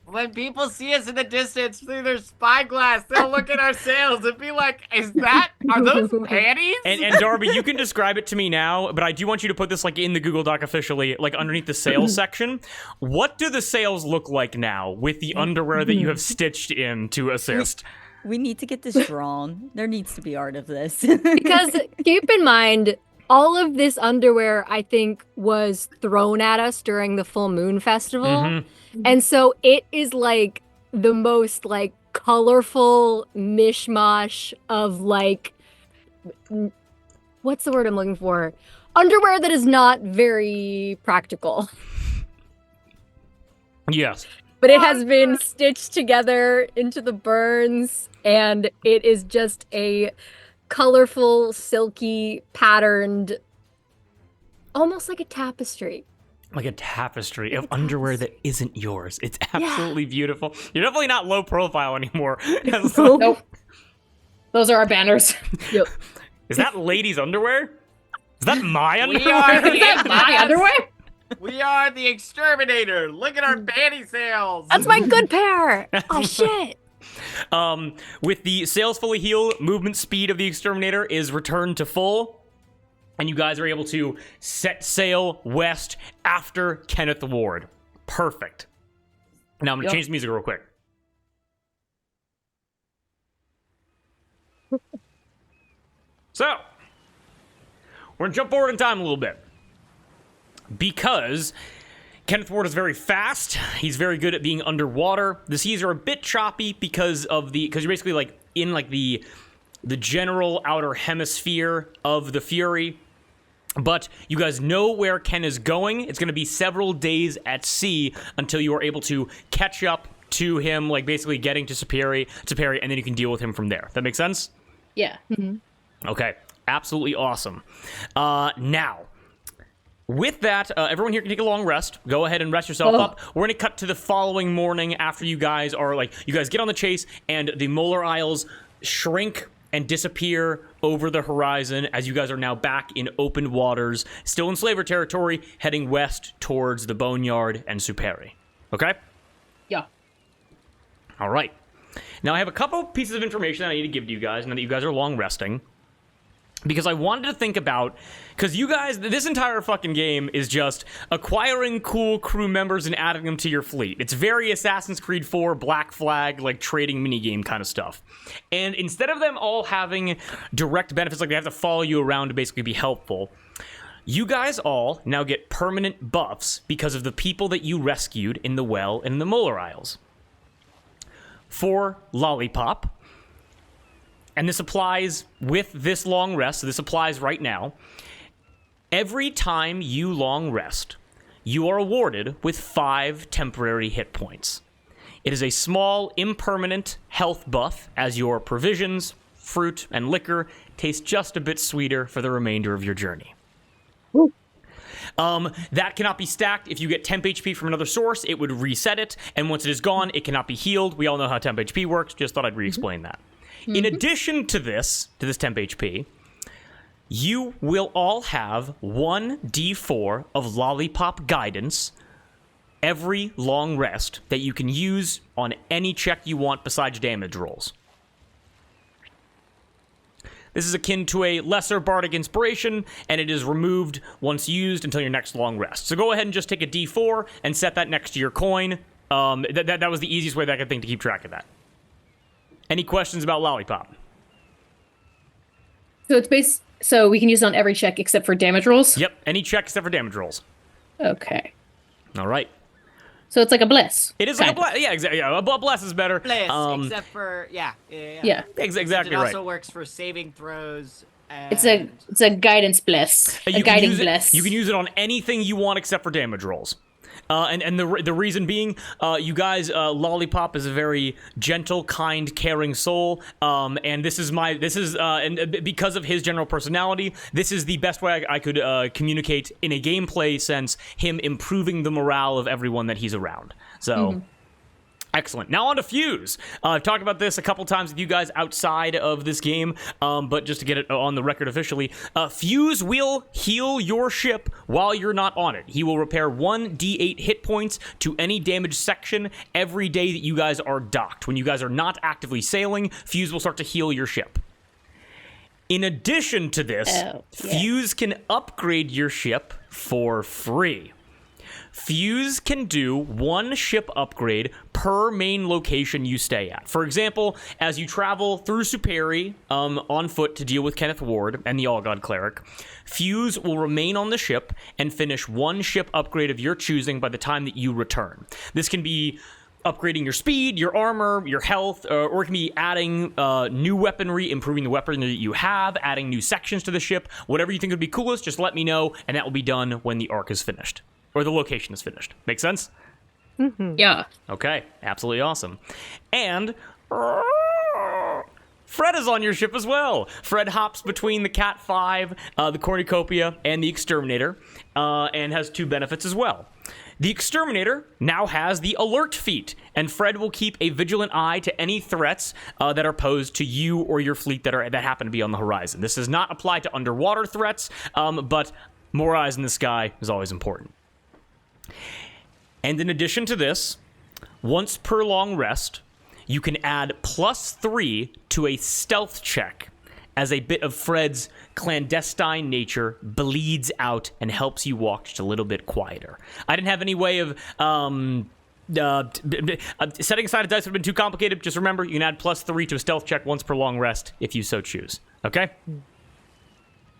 When people see us in the distance through their spyglass, they'll look at our sails and be like, are those panties? And Darby, you can describe it to me now, but I do want you to put this like in the Google Doc officially, like underneath the sales section. What do the sails look like now with the underwear that you have stitched in to assist? We need to get this drawn. There needs to be art of this. Because keep in mind, all of this underwear, I think, was thrown at us during the Full Moon Festival. Mhm. And so it is like the most like colorful mishmash of like, what's the word I'm looking for? Underwear that is not very practical. Yes. But it has been stitched together into the burns, and it is just a colorful, silky, patterned, almost like a tapestry. Like a tapestry of underwear that isn't yours. It's absolutely beautiful. You're definitely not low profile anymore. Nope. Those are our banners. Yep. Is that ladies' underwear? Is that my We underwear? are the Is that my underwear? We are the exterminator. Look at our panty sails. That's my good pair! Oh, shit! With the sails fully healed, movement speed of the exterminator is returned to full. And you guys are able to set sail west after Kenneth Ward. Perfect. Now I'm going to change the music real quick. So, we're going to jump forward in time a little bit. Because Kenneth Ward is very fast. He's very good at being underwater. The seas are a bit choppy because you're basically like in like the general outer hemisphere of the Fury. But you guys know where Ken is going. It's going to be several days at sea until you are able to catch up to him, like basically getting to Perry, and then you can deal with him from there. That makes sense? Yeah. Okay. Absolutely awesome. Now, with that, everyone here can take a long rest. Go ahead and rest yourself up. We're going to cut to the following morning after you guys get on the chase and the Molar Isles shrink and disappear over the horizon as you guys are now back in open waters, still in slaver territory, heading west towards the Boneyard and Superi. Okay? Yeah. All right. Now, I have a couple pieces of information that I need to give to you guys now that you guys are long resting. Because I wanted to think about, because you guys, this entire fucking game is just acquiring cool crew members and adding them to your fleet. It's very Assassin's Creed 4, Black Flag, like trading minigame kind of stuff. And instead of them all having direct benefits, like they have to follow you around to basically be helpful, you guys all now get permanent buffs because of the people that you rescued in the well in the Molar Isles. For Lollipop, and this applies with this long rest, so this applies right now. Every time you long rest, you are awarded with 5 temporary hit points. It is a small, impermanent health buff as your provisions, fruit, and liquor taste just a bit sweeter for the remainder of your journey. That cannot be stacked. If you get temp HP from another source, it would reset it, and once it is gone, it cannot be healed. We all know how temp HP works, just thought I'd re-explain that. In addition to this temp HP, you will all have 1d4 of Lollipop Guidance every long rest that you can use on any check you want besides damage rolls. This is akin to a lesser bardic inspiration, and it is removed once used until your next long rest. So go ahead and just take a d4 and set that next to your coin. That was the easiest way that I could think to keep track of that. Any questions about Lollipop? So it's so we can use it on every check except for damage rolls? Yep, any check except for damage rolls. Okay. All right. So it's like a bliss. It is like a bless. Yeah, exactly. Yeah, a bless is better. Bliss, except for Yeah. Exactly it right. also works for saving throws. And... It's a guidance bliss. A guiding bliss. You can use it on anything you want except for damage rolls. And the reason being, you guys, Lollipop is a very gentle, kind, caring soul. And and because of his general personality, this is the best way I could communicate in a gameplay sense, him improving the morale of everyone that he's around. So. Excellent. Now on to Fuse. I've talked about this a couple times with you guys outside of this game, but just to get it on the record officially, Fuse will heal your ship while you're not on it. He will repair 1d8 hit points to any damaged section every day that you guys are docked. When you guys are not actively sailing, Fuse will start to heal your ship. In addition to this, Fuse can upgrade your ship for free. Fuse can do one ship upgrade per main location you stay at. For example, as you travel through Superi on foot to deal with Kenneth Ward and the All-God Cleric, Fuse will remain on the ship and finish one ship upgrade of your choosing by the time that you return. This can be upgrading your speed, your armor, your health, or it can be adding new weaponry, improving the weaponry that you have, adding new sections to the ship. Whatever you think would be coolest, just let me know, and that will be done when the arc is finished. Or the location is finished. Make sense? Mm-hmm. Yeah. Okay, absolutely awesome. And Fred is on your ship as well. Fred hops between the Cat 5, the Cornucopia, and the Exterminator, and has two benefits as well. The Exterminator now has the Alert feat, and Fred will keep a vigilant eye to any threats that are posed to you or your fleet that happen to be on the horizon. This does not apply to underwater threats, but more eyes in the sky is always important. And in addition to this, once per long rest, you can add +3 to a stealth check as a bit of Fred's clandestine nature bleeds out and helps you walk just a little bit quieter. I didn't have any way of setting aside a dice would have been too complicated. Just remember, you can add +3 to a stealth check once per long rest if you so choose. Okay?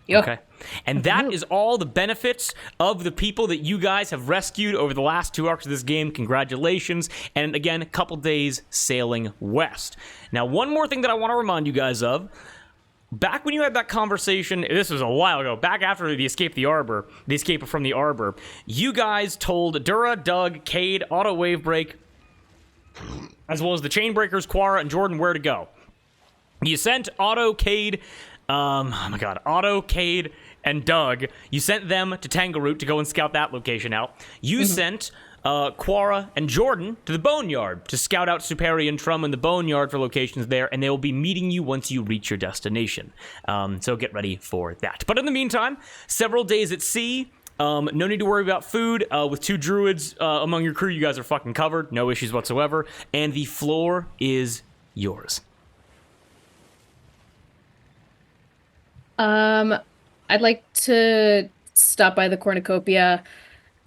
Yep. Okay. And that is all the benefits of the people that you guys have rescued over the last 2 arcs of this game. Congratulations. And again, a couple days sailing west. Now, one more thing that I want to remind you guys of. Back when you had that conversation, this was a while ago, back after the escape from the Arbor, you guys told Dura, Doug, Cade, Auto Wave Break, as well as the Chainbreakers, Quara, and Jordan where to go. You sent Auto, Cade, and Doug, you sent them to Tangaroot to go and scout that location out. You sent Quara and Jordan to the Boneyard to scout out Superi and Trum and the Boneyard for locations there, and they will be meeting you once you reach your destination. So get ready for that. But in the meantime, several days at sea. No need to worry about food. With 2 druids among your crew, you guys are fucking covered. No issues whatsoever. And the floor is yours. I'd like to stop by the Cornucopia.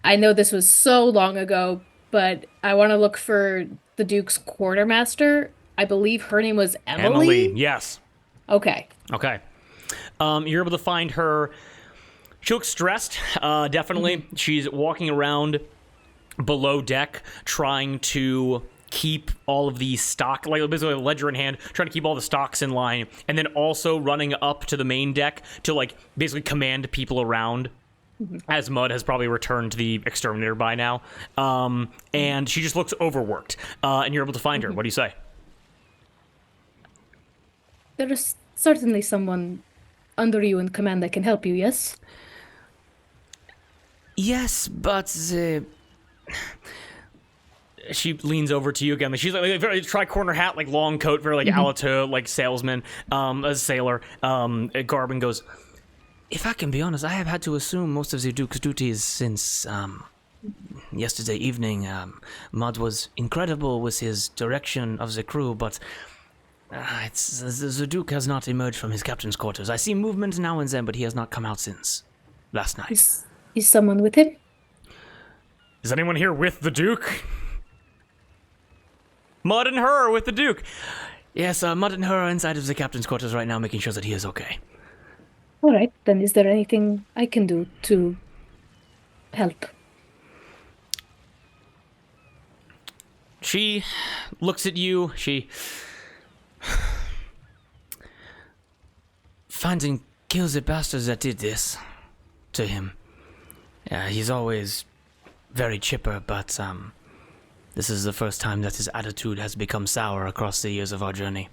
I know this was so long ago, but I want to look for the Duke's quartermaster. I believe her name was Emily. Yes. Okay. You're able to find her. She looks stressed, definitely. She's walking around below deck trying to keep all of the stock, like basically a ledger in hand, trying to keep all the stocks in line, and then also running up to the main deck to like basically command people around as Mud has probably returned to the exterminator by now. And she just looks overworked. And you're able to find her. What do you say? There is certainly someone under you in command that can help you, yes? Yes, but she leans over to you again. Like she's like a very tri-corner hat, like long coat, very like Alato, like salesman, a sailor. Garb goes, if I can be honest, I have had to assume most of the Duke's duties since yesterday evening. Mud was incredible with his direction of the crew, but the Duke has not emerged from his captain's quarters. I see movement now and then, but he has not come out since last night. Is someone with him? Is anyone here with the Duke? Mud and her are with the Duke. Yes, Mud and her are inside of the captain's quarters right now, making sure that he is okay. All right, then is there anything I can do to help? She looks at you. She finds and kills the bastards that did this to him. He's always very chipper, but this is the first time that his attitude has become sour across the years of our journey.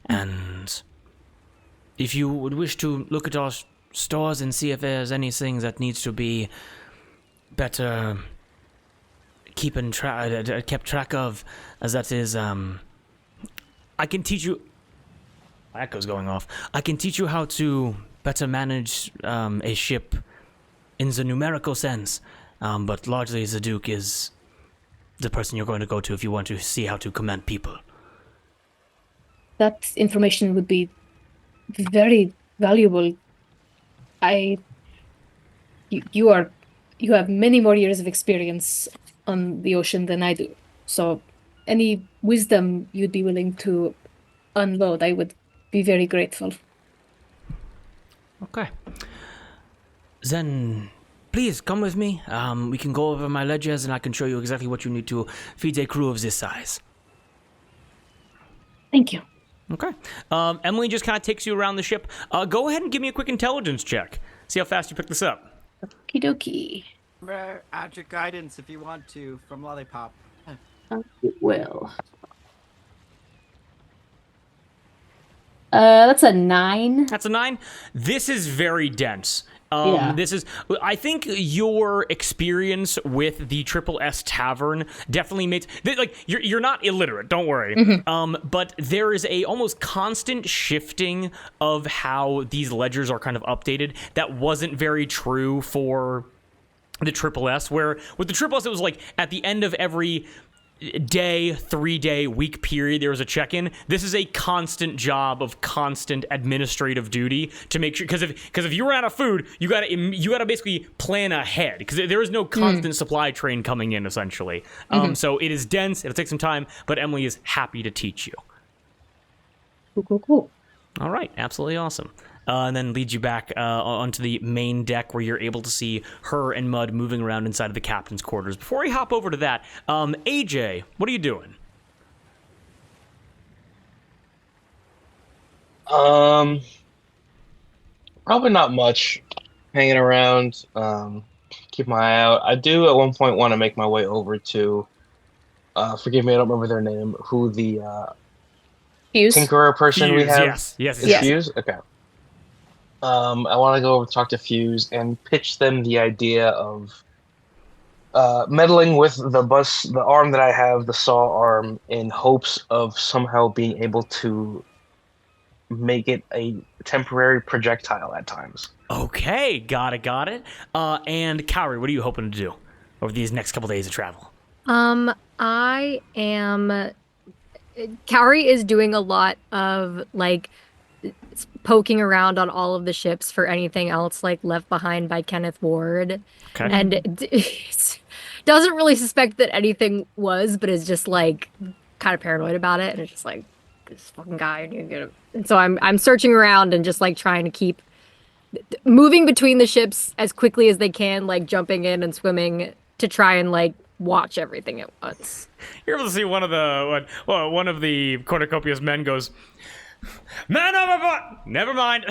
And if you would wish to look at our stores and see if there's anything that needs to be better kept track of, as that is, I can teach you. Echo's going off. I can teach you how to better manage a ship in the numerical sense, but largely the Duke is the person you're going to go to if you want to see how to command people. That information would be very valuable. You have many more years of experience on the ocean than I do. So any wisdom you'd be willing to unload, I would be very grateful. Okay. Then please come with me. We can go over my ledgers and I can show you exactly what you need to feed a crew of this size. Thank you. Okay. Emily just kind of takes you around the ship. Go ahead and give me a quick intelligence check. See how fast you pick this up. Okie dokie. Add your guidance if you want to from Lollipop. Well. That's a 9. That's a 9. This is very dense. Yeah. This is, I think your experience with the Triple S Tavern definitely makes, like, you're not illiterate, don't worry. But there is a almost constant shifting of how these ledgers are kind of updated that wasn't very true for the Triple S, where with the Triple S, it was like at the end of every day, 3-day, week period, there was a check-in. This is a constant job of constant administrative duty to make sure, because if you run out of food, you gotta basically plan ahead, because there is no constant supply train coming in, essentially. So it is dense, it'll take some time, but Emily is happy to teach you. Cool. All right, absolutely awesome. And then leads you back onto the main deck where you're able to see her and Mud moving around inside of the captain's quarters. Before we hop over to that, AJ, what are you doing? Probably not much. Hanging around, keep my eye out. I do at one point want to make my way over to, forgive me, I don't remember their name, who the Fuse? Tinkerer person we Fuse, have. yes. Is Fuse? Okay. I want to go over and talk to Fuse and pitch them the idea of meddling with the arm that I have, the saw arm, in hopes of somehow being able to make it a temporary projectile at times. Okay, got it. And Kaori, what are you hoping to do over these next couple days of travel? I am. Kaori is doing a lot of like poking around on all of the ships for anything else like left behind by Kenneth Ward. Okay. And doesn't really suspect that anything was, but is just like kind of paranoid about it. And it's just like, this fucking guy. And so I'm searching around and just like trying to keep moving between the ships as quickly as they can, like jumping in and swimming to try and like watch everything at once. You're able to see one of the cornucopia's men goes, "Man overboard!" Never mind.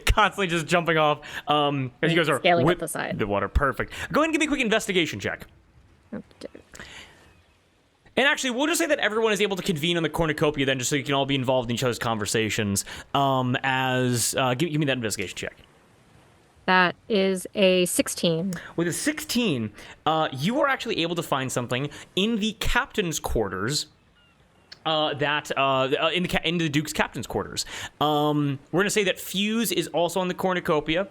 constantly just jumping off. As you guys are Scaling with up the side. the water. Perfect. Go ahead and give me a quick investigation check. And actually, we'll just say that everyone is able to convene on the cornucopia then, just so you can all be involved in each other's conversations. Give me that investigation check. That is a 16. With a 16, you are actually able to find something in the captain's quarters. In the Duke's captain's quarters. We're gonna say that Fuse is also on the cornucopia.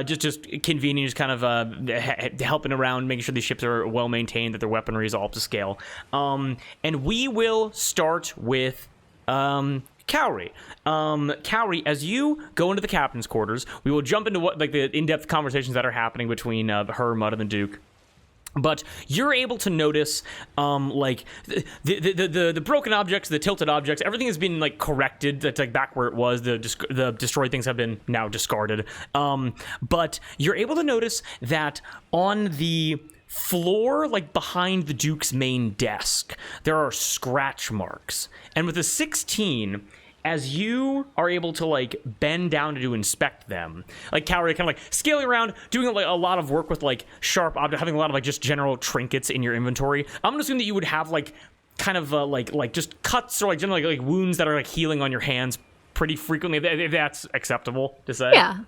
Just convening, just kind of helping around, making sure these ships are well maintained, that their weaponry is all up to scale. And we will start with Cowrie. Cowrie, as you go into the captain's quarters, we will jump into what the in-depth conversations that are happening between her, Mud, and the Duke. But you're able to notice, the broken objects, the tilted objects, everything has been corrected. That's back where it was. The destroyed things have been now discarded. But you're able to notice that on the floor, behind the Duke's main desk, there are scratch marks. And with a 16, as you are able to bend down to inspect them, Cowrie kind of scaling around, doing a lot of work with sharp objects, having a lot of just general trinkets in your inventory. I'm gonna assume that you would have kind of just cuts or generally wounds that are healing on your hands pretty frequently, if that's acceptable to say. Yeah.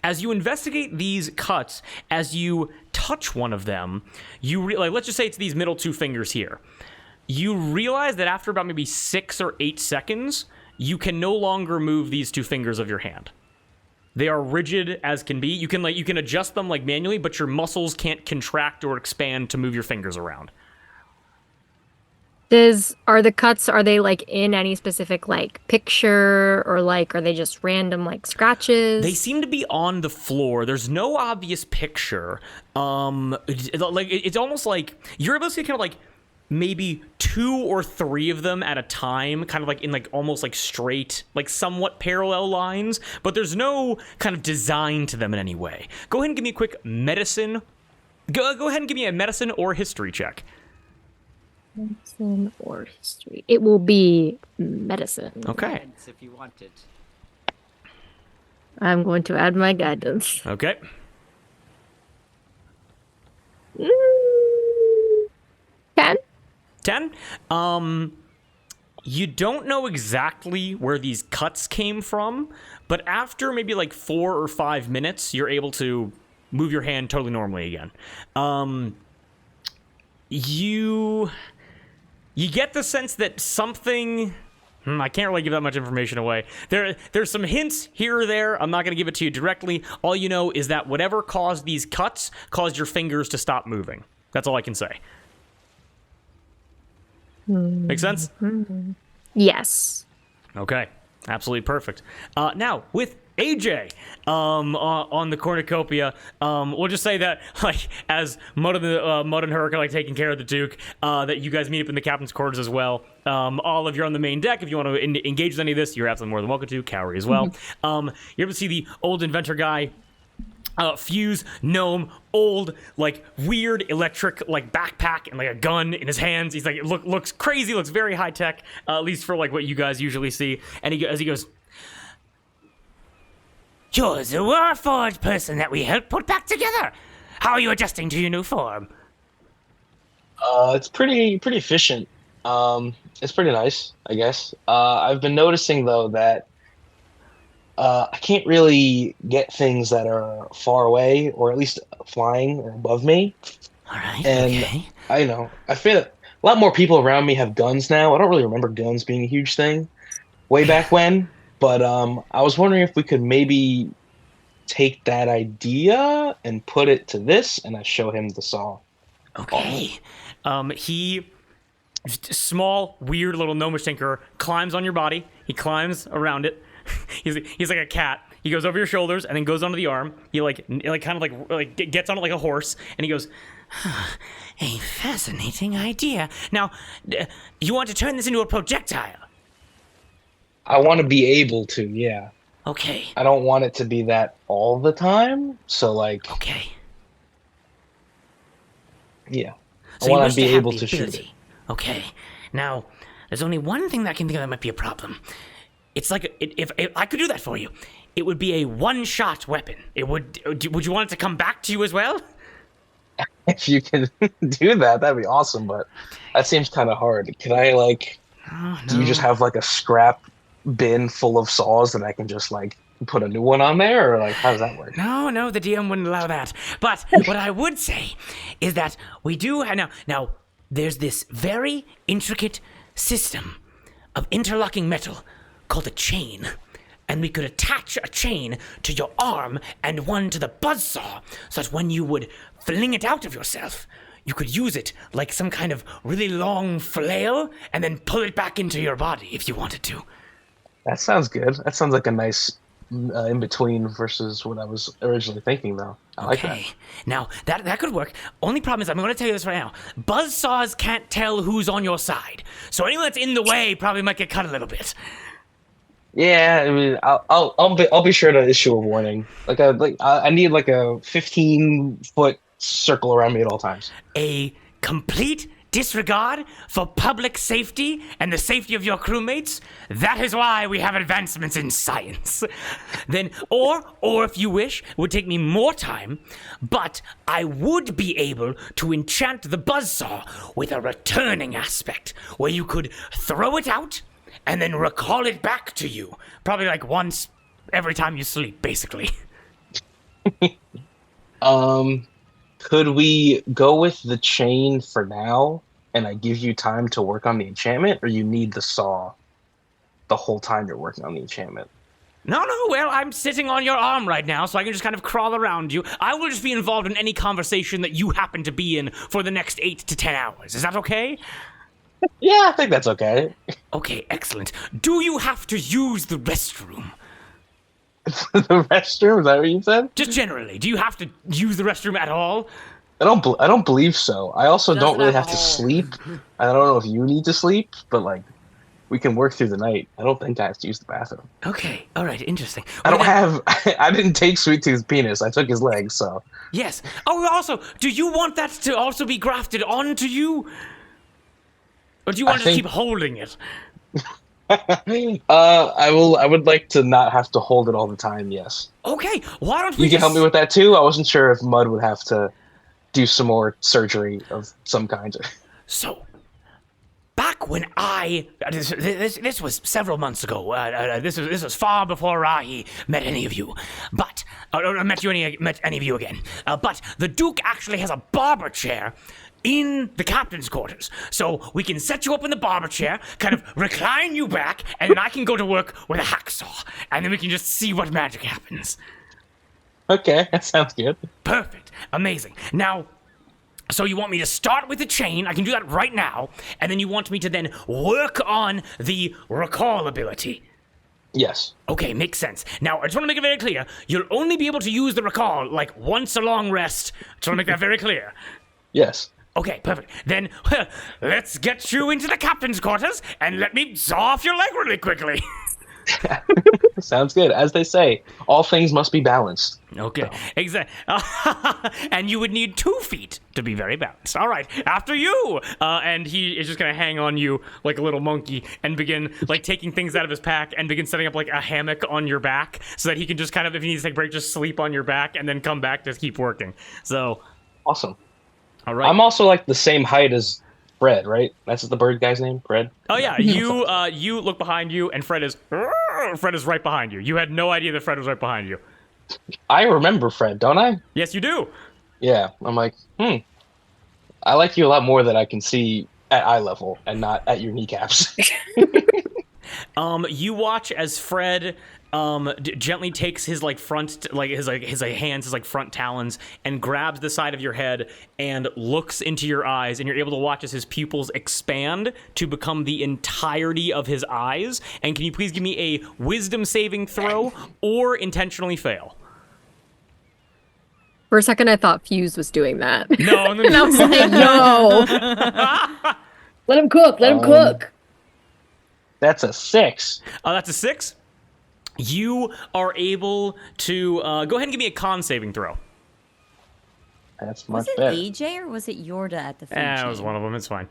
As you investigate these cuts, as you touch one of them, you let's just say it's these middle two fingers here. You realize that after about maybe 6 or 8 seconds, you can no longer move these two fingers of your hand. They are rigid as can be. You can adjust them manually, but your muscles can't contract or expand to move your fingers around. Are the cuts, are they in any specific picture, or are they just random scratches? They seem to be on the floor. There's no obvious picture. It's almost you're able to see kind of maybe 2 or 3 of them at a time, kind of in almost straight, somewhat parallel lines, but there's no kind of design to them in any way. Go ahead and give me a quick medicine. Go ahead and give me a medicine or history check. Medicine or history. It will be medicine. Okay. If you want it. I'm going to add my guidance. Okay. 10? 10? You don't know exactly where these cuts came from, but after maybe 4 or 5 minutes, you're able to move your hand totally normally again. You get the sense that something... I can't really give that much information away. There's some hints here or there. I'm not going to give it to you directly. All you know is that whatever caused these cuts caused your fingers to stop moving. That's all I can say. Make sense? Yes. Okay. Absolutely perfect. Now, with AJ on the cornucopia, we'll just say that, as Mud and her are taking care of the Duke, that you guys meet up in the captain's quarters as well. All of you are on the main deck. If you want to engage with any of this, you're absolutely more than welcome to. Cowrie as well. You're able to see the old inventor guy, Fuse, gnome, old, weird electric, backpack and a gun in his hands. He's looks crazy, looks very high tech, at least for what you guys usually see. And he goes, "You're the Warforged person that we helped put back together. How are you adjusting to your new form?" It's pretty efficient. It's pretty nice, I guess. I've been noticing though that I can't really get things that are far away, or at least flying or above me. All right. And okay. I feel that a lot more people around me have guns now. I don't really remember guns being a huge thing way back when, but I was wondering if we could maybe take that idea and put it to this, and I show him the saw. Okay. He, small, weird little gnomish tinker, climbs on your body. He climbs around it. He's like a cat. He goes over your shoulders and then goes onto the arm. He gets on it like a horse, and he goes, "A fascinating idea. Now, you want to turn this into a projectile?" I want to be able to, yeah. Okay. I don't want it to be that all the time. So Okay. Yeah. So I you want wish to be have able the to shoot it. ability. Okay. Now, there's only one thing that I can think of that might be a problem. It's like if I could do that for you, it would be a one-shot weapon. It would. Would you want it to come back to you as well? If you can do that, that'd be awesome. But that seems kind of hard. Can I like? Oh, Do you just have like a scrap bin full of saws that I can just like put a new one on there, or like how does that work? No, the DM wouldn't allow that. But what I would say is that we do have now there's this very intricate system of interlocking metal called a chain. And we could attach a chain to your arm and one to the buzzsaw, so that when you would fling it out of yourself, you could use it like some kind of really long flail and then pull it back into your body if you wanted to. That sounds good. That sounds like a nice in between versus what I was originally thinking, though. I like that. Now, that could work. Only problem is, I'm going to tell you this right now. Buzzsaws can't tell who's on your side. So anyone that's in the way probably might get cut a little bit. Yeah, I mean, I'll be sure to issue a warning. I need like a 15-foot circle around me at all times. A complete disregard for public safety and the safety of your crewmates? That is why we have advancements in science. Then, or if you wish, it would take me more time, but I would be able to enchant the buzzsaw with a returning aspect, where you could throw it out and then recall it back to you. Probably like once every time you sleep, basically. Could we go with the chain for now, and I give you time to work on the enchantment, or you need the saw the whole time you're working on the enchantment? No, well, I'm sitting on your arm right now, so I can just kind of crawl around you. I will just be involved in any conversation that you happen to be in for the next 8 to 10 hours. Is that okay? Yeah, I think that's okay. Okay, excellent. Do you have to use the restroom? The restroom? Is that what you said? Just generally, do you have to use the restroom at all? I don't believe so. I also Doesn't don't really have have a to hole. sleep. I don't know if you need to sleep, but like, we can work through the night. I don't think I have to use the bathroom. Okay, all right, interesting. I Well, don't then- have. I didn't take Sweet Tooth's penis. I took his legs. So. Yes. Oh, also, do you want that to also be grafted onto you? Or do you want to think- keep holding it? I will. I would like to not have to hold it all the time. Yes. Okay, why don't we You can help just- me with that too. I wasn't sure if Mud would have to do some more surgery of some kind. So, back when this was several months ago. This was far before Rahi met any of you, but met any of you again. But the Duke actually has a barber chair in the captain's quarters, so we can set you up in the barber chair, kind of recline you back, and then I can go to work with a hacksaw, and then we can just see what magic happens. Okay, that sounds good. Perfect. Amazing. Now, so you want me to start with the chain? I can do that right now. And then you want me to then work on the recall ability. Yes. Okay, makes sense. Now, I just want to make it very clear. You'll only be able to use the recall, like, once a long rest. Just want to make that very clear. Yes. Okay, perfect. Then, let's get you into the captain's quarters, and let me saw off your leg really quickly. Sounds good. As they say, all things must be balanced. Okay, exactly. And you would need 2 feet to be very balanced. All right, after you. And he is just gonna hang on you like a little monkey and begin like taking things out of his pack and begin setting up like a hammock on your back so that he can just kind of, if he needs to take a break, just sleep on your back and then come back to keep working. So, Awesome. all right. I'm also like the same height as Fred, right? That's the bird guy's name, Fred. Oh yeah, you look behind you, and Fred is right behind you. You had no idea that Fred was right behind you. I remember Fred, don't I? Yes, you do. Yeah. I'm like, I like you a lot more than I can see at eye level and not at your kneecaps. You watch as Fred gently takes his like front, his hands, his like front talons, and grabs the side of your head and looks into your eyes, and you're able to watch as his pupils expand to become the entirety of his eyes. And can you please give me a wisdom saving throw or intentionally fail? For a second, I thought Fuse was doing that. No, And I was like, no. Let him cook. Let him cook. That's a 6. That's a 6. You are able to go ahead and give me a con saving throw. That's Was much it better. AJ or was it Yorda at the food It chain? was one of them. It's fine.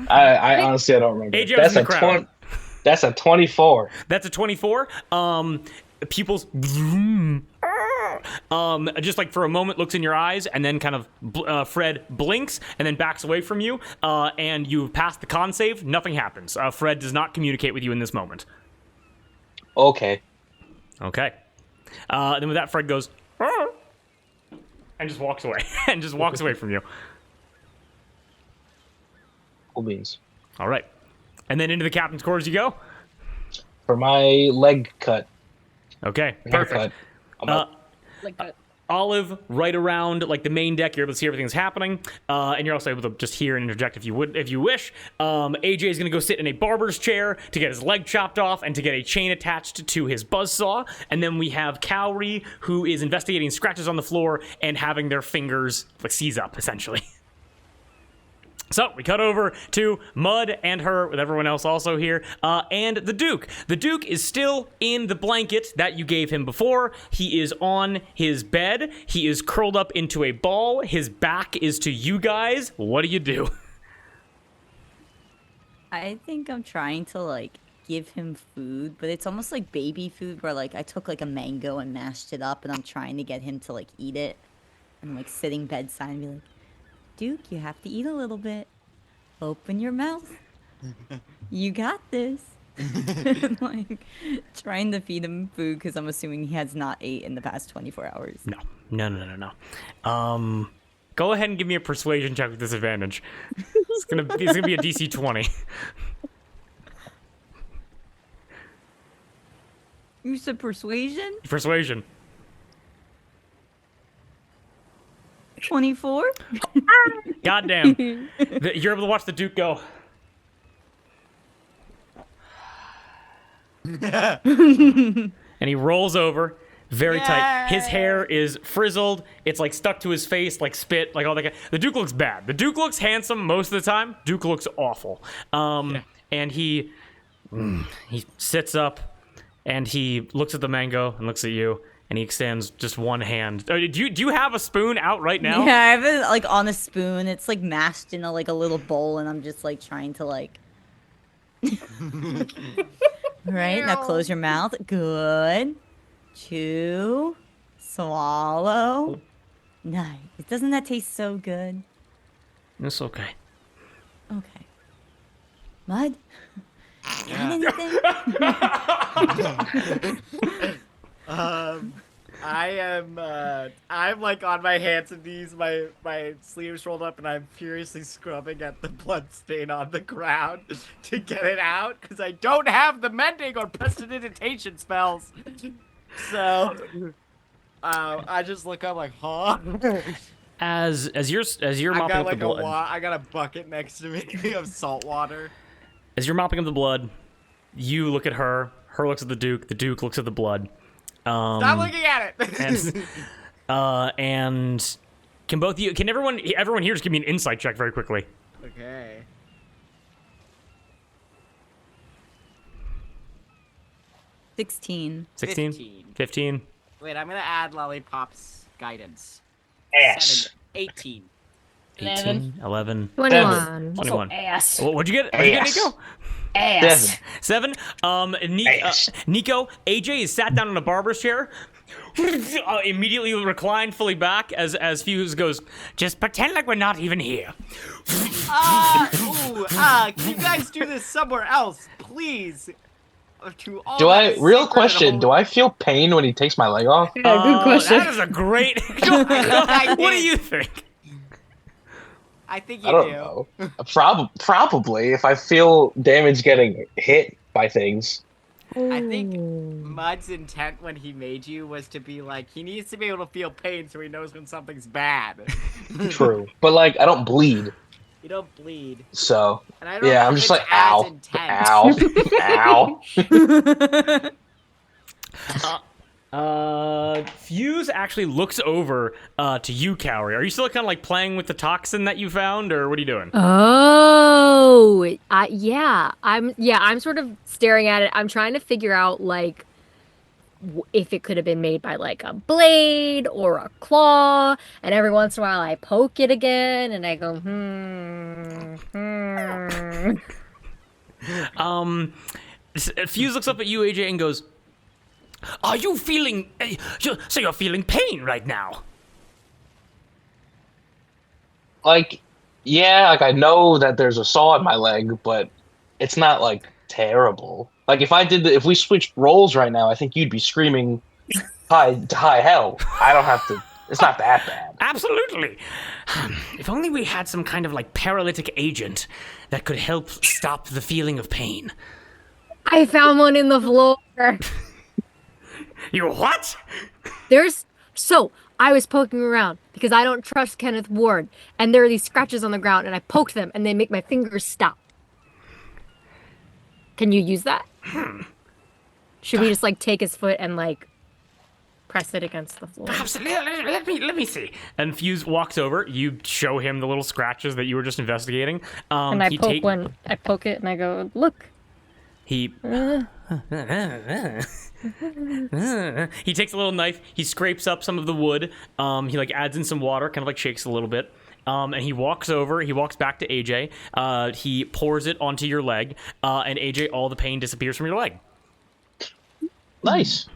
I honestly I don't remember. AJ was That's in a the crowd. That's a 24. That's a 24. Pupils just like for a moment looks in your eyes, and then kind of Fred blinks and then backs away from you, and you've passed the con save. Nothing happens. Fred does not communicate with you in this moment. Okay. Okay. Then with that, Fred goes and just walks away and just walks away from you. Cool beans. All right. And then into the captain's quarters you go. For my leg cut. Okay, Haircut. perfect. I'm up. Like that. Olive, right around like the main deck, you're able to see everything that's happening, and you're also able to just hear and interject if you wish. AJ is gonna go sit in a barber's chair to get his leg chopped off and to get a chain attached to his buzzsaw. And then we have Cowrie, who is investigating scratches on the floor and having their fingers like seize up, essentially. So we cut over to Mud and her, with everyone else also here, and the Duke. The Duke is still in the blanket that you gave him before. He is on his bed. He is curled up into a ball. His back is to you guys. What do you do? I think I'm trying to like give him food, but it's almost like baby food where like I took like a mango and mashed it up and I'm trying to get him to like eat it. I'm like sitting bedside and be like, Duke, you have to eat a little bit. Open your mouth. You got this. Like trying to feed him food because I'm assuming he has not ate in the past 24 hours. No. Go ahead and give me a persuasion check with disadvantage. It's gonna be a DC 20. You said persuasion? Persuasion. 24? Goddamn. You're able to watch the Duke go. And he rolls over very tight. His hair is frizzled. It's like stuck to his face, like spit, like all that. The Duke looks bad. The Duke looks handsome most of the time. Duke looks awful. And he sits up and he looks at the mango and looks at you. And he extends just one hand. Do you have a spoon out right now? Yeah, I have it like on a spoon. It's like mashed in a little bowl, and I'm just like trying to like. Right now, close your mouth. Good. Chew. Swallow. Nice. Doesn't that taste so good? It's okay. Okay. Mud. Got anything? I'm like on my hands and knees, my sleeves rolled up, and I'm furiously scrubbing at the blood stain on the ground to get it out because I don't have the mending or prestidigitation spells. So, I just look up like, huh? As you're mopping up the blood. I got a bucket next to me of salt water. As you're mopping up the blood, you look at her. Her looks at the Duke looks at the blood. Stop looking at it. And can everyone here just give me an insight check very quickly? Okay. 16. 16? 15? Wait, I'm gonna add Lollipop's guidance. Ass. 18. 18, 11, 21. 21. Ass. What'd you get, Nico? Ass. 7. Nico, AJ is sat down in a barber's chair, immediately reclined fully back as Fuse goes, just pretend like we're not even here. Can you guys do this somewhere else, please? Real question, do I feel pain when he takes my leg off? Yeah, good question. That is a great... What do you think? I think you I don't know. Probably, if I feel damage getting hit by things. I think Mud's intent when he made you was to be like, he needs to be able to feel pain so he knows when something's bad. True. But, like, I don't bleed. You don't bleed. So, And I don't yeah, know I'm if just it's like, as ow. intense. Ow. Fuse actually looks over to you, Cowrie. Are you still kind of like playing with the toxin that you found, or what are you doing? Oh, I'm sort of staring at it. I'm trying to figure out like if it could have been made by like a blade or a claw, and every once in a while I poke it again and I go Fuse looks up at you, AJ, and goes, "Are you feeling? So you're feeling pain right now?" Like, yeah, like I know that there's a saw in my leg, but it's not like terrible. Like if we switched roles right now, I think you'd be screaming high hell. I don't have to. It's not that bad. Absolutely. If only we had some kind of like paralytic agent that could help stop the feeling of pain. I found one in the floor. You what? I was poking around because I don't trust Kenneth Ward, and there are these scratches on the ground, and I poked them, and they make my fingers stop. Can you use that? Should we just like take his foot and like press it against the floor? Let me see. And Fuse walks over. You show him the little scratches that you were just investigating. And I poke it, and I go, look. He he takes a little knife. He scrapes up some of the wood. He like adds in some water, kind of like shakes a little bit. And he walks over. He walks back to AJ. He pours it onto your leg. And AJ, all the pain disappears from your leg. Nice.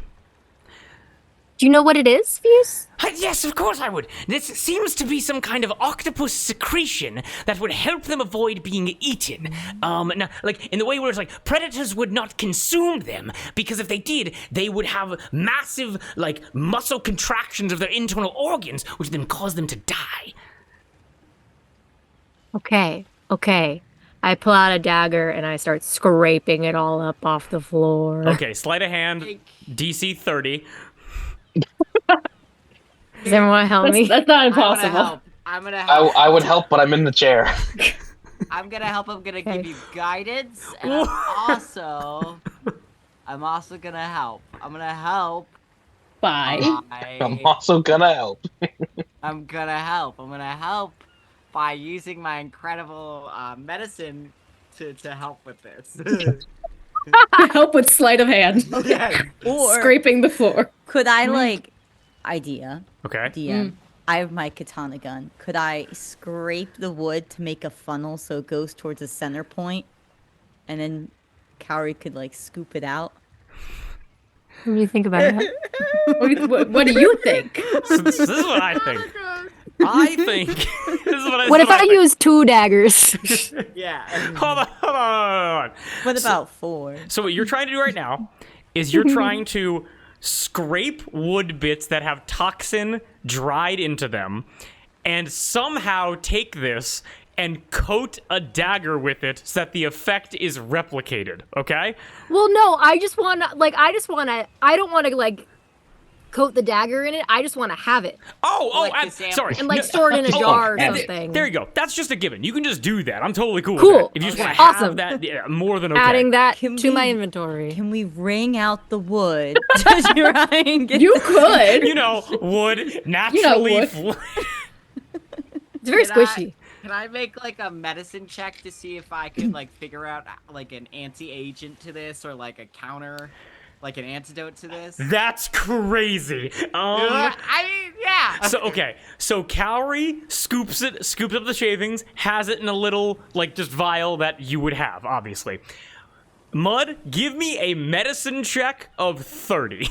Do you know what it is, Fuse? Yes, of course I would. This seems to be some kind of octopus secretion that would help them avoid being eaten. Now, like in the way where it's like predators would not consume them, because if they did, they would have massive like muscle contractions of their internal organs, which then cause them to die. Okay. I pull out a dagger and I start scraping it all up off the floor. Okay, sleight of hand, DC 30. Does everyone help me? That's not impossible. I'm gonna help. I would help, but I'm in the chair. I'm gonna help. I'm gonna Okay. give you guidance, and I'm also gonna help. I'm gonna help. Bye. I'm also gonna help. I'm gonna help. I'm gonna help by using my incredible medicine to help with this. Help with sleight of hand. Okay. Or Scraping the floor. could I like idea? Okay. DM. I have my katana gun. Could I scrape the wood to make a funnel so it goes towards a center point, and then Kaori could like scoop it out? What do you think about that? What do you think? So this is what I think. I think. This is What if I think. use 2 daggers? Yeah. Hold on. What about 4? So what you're trying to do right now is you're trying to scrape wood bits that have toxin dried into them and somehow take this and coat a dagger with it so that the effect is replicated, okay? Well, no, I don't want to like coat the dagger in it. I just want to have it Sorry. and like store it in a jar or something. There you go. That's just a given. You can just do that. I'm totally cool Cool. with that. If you just want to Awesome. have that, yeah, more than okay. Adding that Can to my we- inventory. Can we wring out the wood to try and get? You could. You know, wood naturally... wood. It's very Can I- squishy. Can I make like a medicine check to see if I could like figure out like an anti-agent to this or like a counter, like an antidote to this? That's crazy. Yeah. So Kaori scoops up the shavings, has it in a little, like, just vial that you would have, obviously. Mud, give me a medicine check of 30.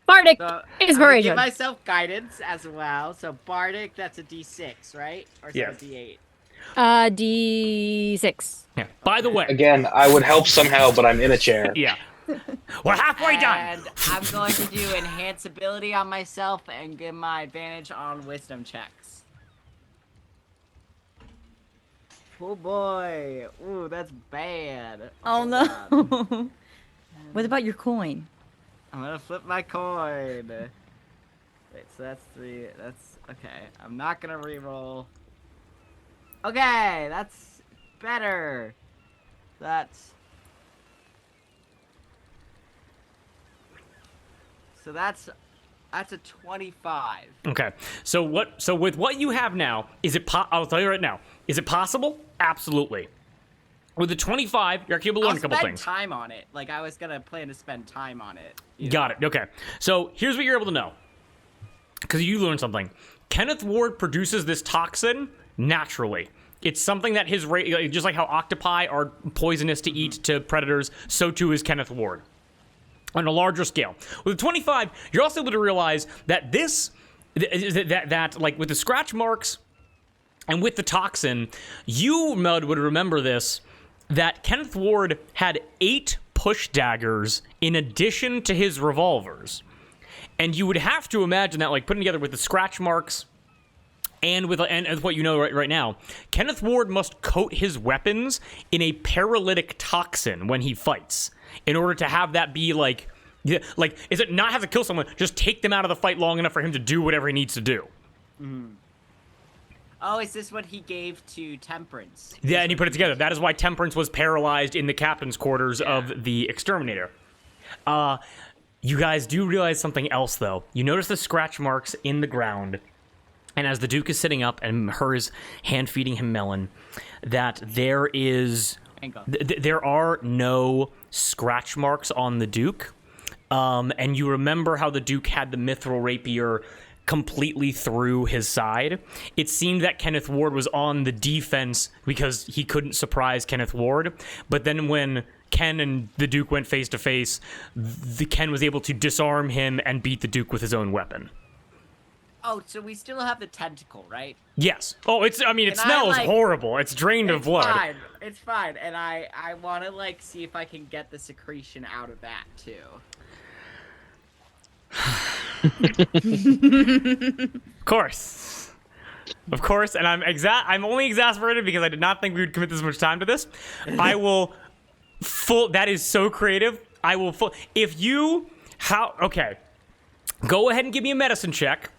Bardic, So, I'm gonna inspiration. give myself guidance as well. So Bardic, that's a D6, right? Or is Yeah. that a D8? D6. Yeah. By the way, Again, I would help somehow, but I'm in a chair. yeah. We're halfway done. And I'm going to do enhance ability on myself and give my advantage on wisdom checks. Oh boy. Ooh, that's bad. Oh God. no! What about your coin? I'm gonna flip my coin. Wait, so that's okay. I'm not gonna reroll. Okay, that's better. That's a 25. Okay. So with what you have now, I'll tell you right now, is it possible? Absolutely. With the 25, you're able to learn a couple spend things. time on it. Like I was gonna plan to spend time on it. Got it. Okay. So here's what you're able to know. Because you learned something. Kenneth Ward produces this toxin naturally. It's something that just like how octopi are poisonous to eat to predators, so too is Kenneth Ward. On a larger scale. With 25, you're also able to realize that that like with the scratch marks and with the toxin, you, Mud, would remember this, that Kenneth Ward had 8 push daggers in addition to his revolvers. And you would have to imagine that, like, putting together with the scratch marks and with what you know right now, Kenneth Ward must coat his weapons in a paralytic toxin when he fights, in order to have that be like, is it not have to kill someone, just take them out of the fight long enough for him to do whatever he needs to do. Oh, is this what he gave to Temperance? Yeah, and he put it together. That is why Temperance was paralyzed in the captain's quarters of the Exterminator. You guys do realize something else, though. You notice the scratch marks in the ground, and as the Duke is sitting up and her is hand-feeding him melon, that there is... there are no scratch marks on the Duke. And you remember how the Duke had the mithril rapier completely through his side. It seemed that Kenneth Ward was on the defense because he couldn't surprise Kenneth Ward. But then when Ken and the Duke went face to face, Ken was able to disarm him and beat the Duke with his own weapon. Oh, so we still have the tentacle, right? Yes. Oh, it smells horrible. It's drained of blood. Fine. It's fine. And I want to, like, see if I can get the secretion out of that, too. Of course, and I'm only exasperated because I did not think we would commit this much time to this. I will that is so creative. I will okay. Go ahead and give me a medicine check.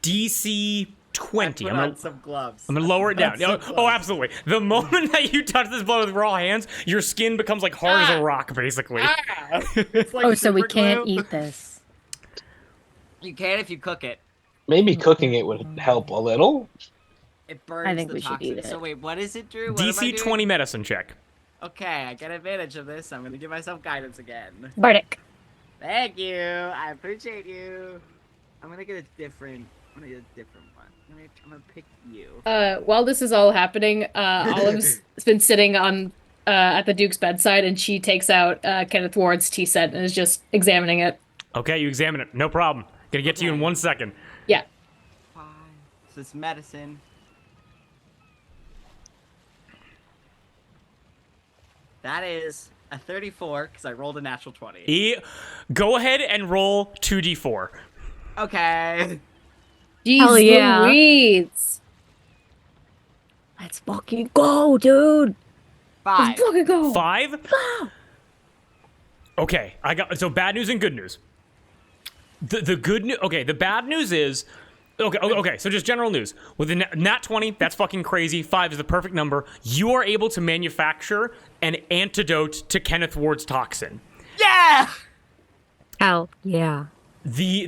DC 20. I'm gonna some gloves. I'm gonna lower it down. Oh, absolutely. The moment that you touch this blood with raw hands, your skin becomes like hard as a rock, basically. It's like so we can't glue. eat this. You can if you cook it. Maybe cooking it would help a little. It burns I think the we should toxin. eat it. So wait, what is it, Drew? What am I DC doing? 20 medicine check. Okay, I get advantage of this. I'm gonna give myself guidance again. Bardic. Thank you. I appreciate you. I'm gonna get a different one. I'm gonna pick you. While this is all happening, Olive's been sitting on at the Duke's bedside, and she takes out Kenneth Ward's tea set and is just examining it. Okay, you examine it. No problem. Gonna get to you in 1 second. Yeah. Fine. So it's medicine. That is a 34 because I rolled a natural 20. Go ahead and roll 2d4. Okay. Jeez Hell yeah. Louise. Let's fucking go, dude. 5. Let's fucking go. 5? Okay, so bad news and good news. The good news. Okay, the bad news is. Okay, so just general news. With a nat 20, that's fucking crazy. 5 is the perfect number. You are able to manufacture an antidote to Kenneth Ward's toxin. Yeah. Hell yeah. The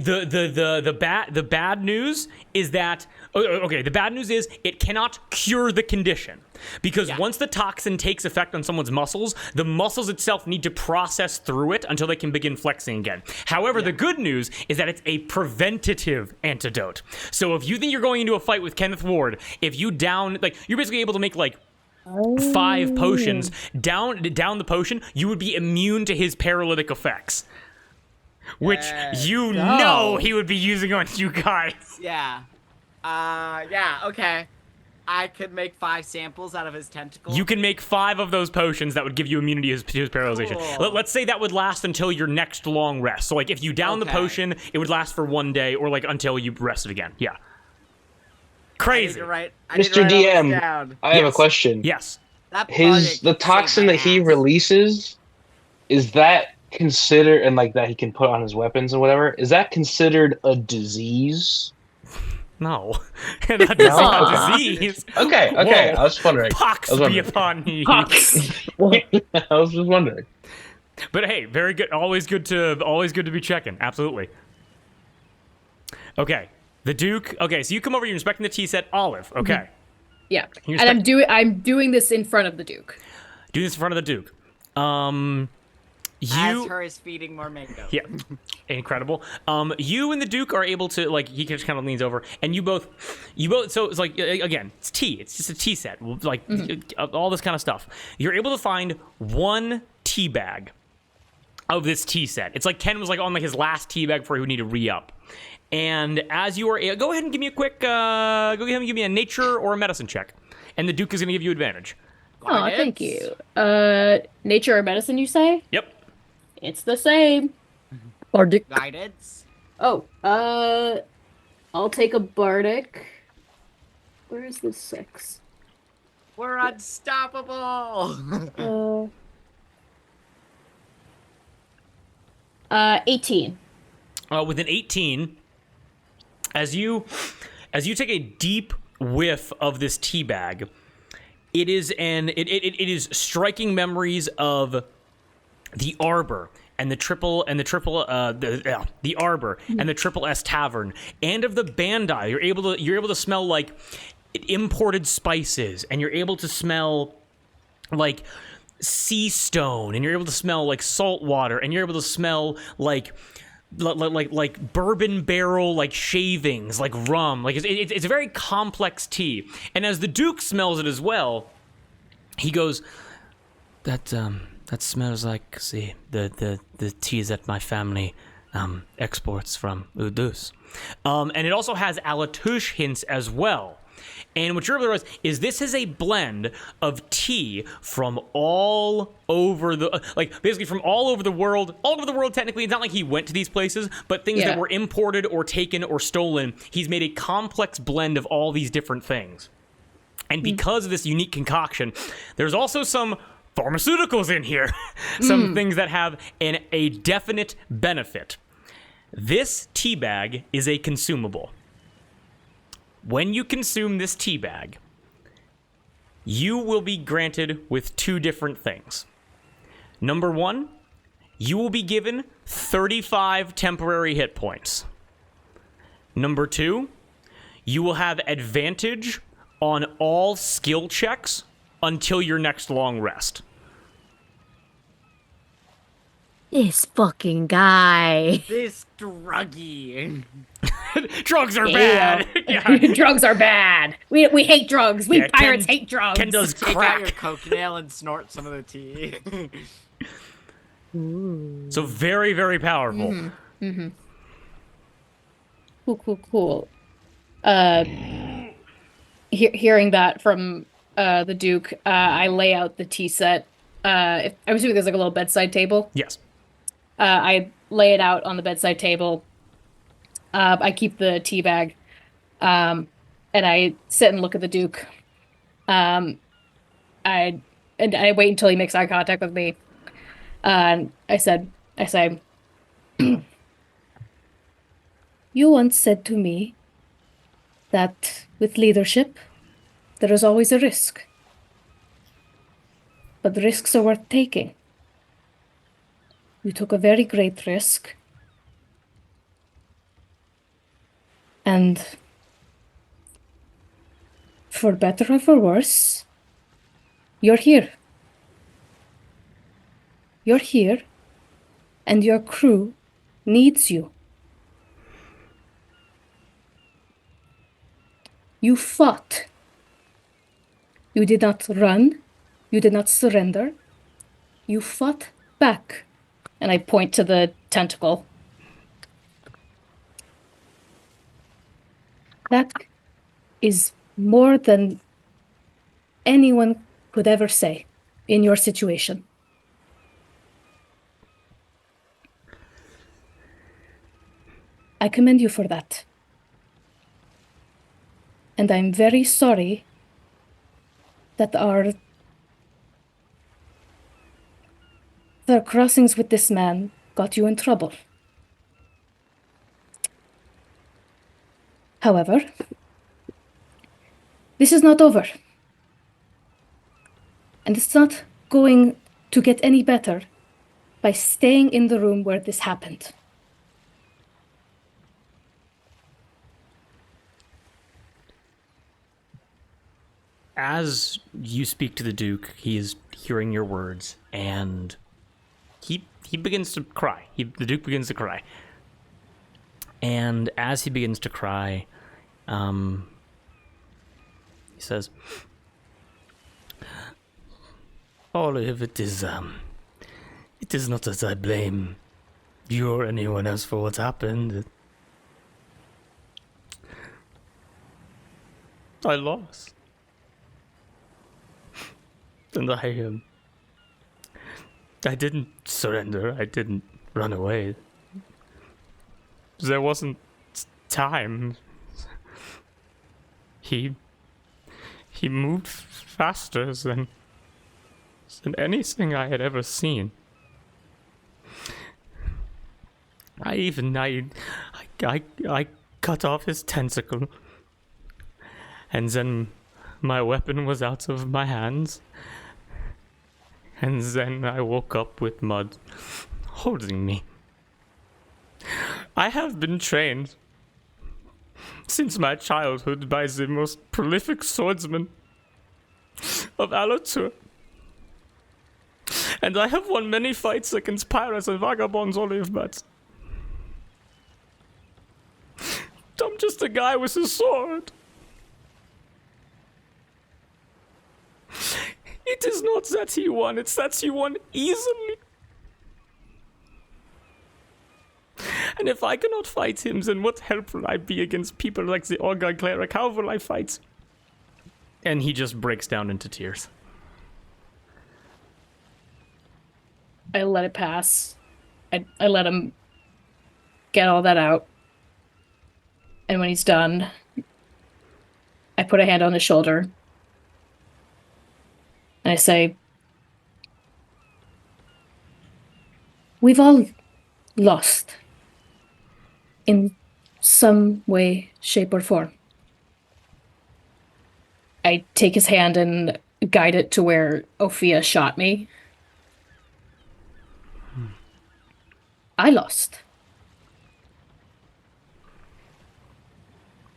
bad news is that the bad news is it cannot cure the condition, because once the toxin takes effect on someone's muscles, the muscles itself need to process through it until they can begin flexing again. However, the good news is that it's a preventative antidote. So if you think you're going into a fight with Kenneth Ward, if you down, like, you're basically able to make like 5 potions, down the potion, you would be immune to his paralytic effects. Which know he would be using on you guys. Yeah. Okay. I could make 5 samples out of his tentacle. You can make 5 of those potions that would give you immunity to his paralyzation. Cool. Let's say that would last until your next long rest. So, like, if you down the potion, it would last for 1 day, or, like, until you rested again. Yeah. Crazy. Mr. DM, I have a question. Yes. The toxin that he releases, is that considered, and like that he can put on his weapons and whatever, is that considered a disease? No. That is not a disease. Okay. Whoa. I was just wondering. Pox be upon me. I was just wondering. But hey, very good. Always good to be checking. Absolutely. Okay. The Duke. Okay, so you come over, you're inspecting the tea set. Olive. Okay. Mm-hmm. Yeah. And I'm doing this in front of the Duke. Do this in front of the Duke. As her is feeding more mango. Yeah, incredible. You and the Duke are able to, like, he just kind of leans over, and you both. So it's like, again, it's tea. It's just a tea set, like all this kind of stuff. You're able to find one tea bag of this tea set. It's like Ken was like on like his last tea bag before he would need to re-up. And as you are, go ahead and give me a quick, go ahead and give me a nature or a medicine check, and the Duke is going to give you advantage. Oh, thank you. Nature or medicine, you say? Yep. It's the same. Bardic. Guidance. Oh, I'll take a bardic. Where is this 6? We're unstoppable. 18. With an 18, as you take a deep whiff of this tea bag, it is striking memories of the Arbor and the Arbor and the Triple S Tavern and of the Bandai. You're able to smell like imported spices, and you're able to smell like sea stone, and you're able to smell like salt water, and you're able to smell like bourbon barrel, like shavings, like rum. Like it's a very complex tea. And as the Duke smells it as well, he goes, that smells like the teas that my family exports from Udus. And it also has Alatouche hints as well. And what you're able to realize is this is a blend of tea from all over the, basically from all over the world. All over the world, technically. It's not like he went to these places, but things that were imported or taken or stolen. He's made a complex blend of all these different things. And because of this unique concoction, there's also some pharmaceuticals in here. Some things that have a definite benefit. This tea bag is a consumable. When you consume this tea bag, you will be granted with 2 different things. Number 1, you will be given 35 temporary hit points. Number 2, you will have advantage on all skill checks until your next long rest. This fucking guy. This druggy. Drugs are bad. Drugs are bad. We hate drugs. We pirates hate drugs. Ken does Take out your crack. coke nail and snort some of the tea. So very, very powerful. Cool. Hearing that from the Duke, I lay out the tea set. I'm assuming there's like a little bedside table. Yes. I lay it out on the bedside table. I keep the tea bag, and I sit and look at the Duke. I wait until he makes eye contact with me. And I say, you once said to me that with leadership, there is always a risk. But risks are worth taking. You took a very great risk. And for better or for worse, you're here. You're here, and your crew needs you. You fought. You did not run. You did not surrender. You fought back. And I point to the tentacle. That is more than anyone could ever say in your situation. I commend you for that. And I'm very sorry that our crossings with this man got you in trouble. However, this is not over. And it's not going to get any better by staying in the room where this happened. As you speak to the Duke, he is hearing your words, and he he begins to cry. The Duke begins to cry. And as he begins to cry, he says, Olive, it is not that I blame you or anyone else for what's happened. I lost. And I didn't surrender. I didn't run away. There wasn't time. He moved faster than anything I had ever seen. I cut off his tentacle, and then my weapon was out of my hands, and then I woke up with Mud holding me. I have been trained since my childhood by the most prolific swordsman of Alatur. And I have won many fights against pirates and vagabonds, Olive, but I'm just a guy with a sword. It is not that he won, it's that he won easily. And if I cannot fight him, then what help will I be against people like the Orga cleric? How will I fight? And he just breaks down into tears. I let it pass. I let him get all that out. And when he's done, I put a hand on his shoulder. And I say, we've all lost. In some way, shape, or form. I take his hand and guide it to where Ophia shot me. I lost.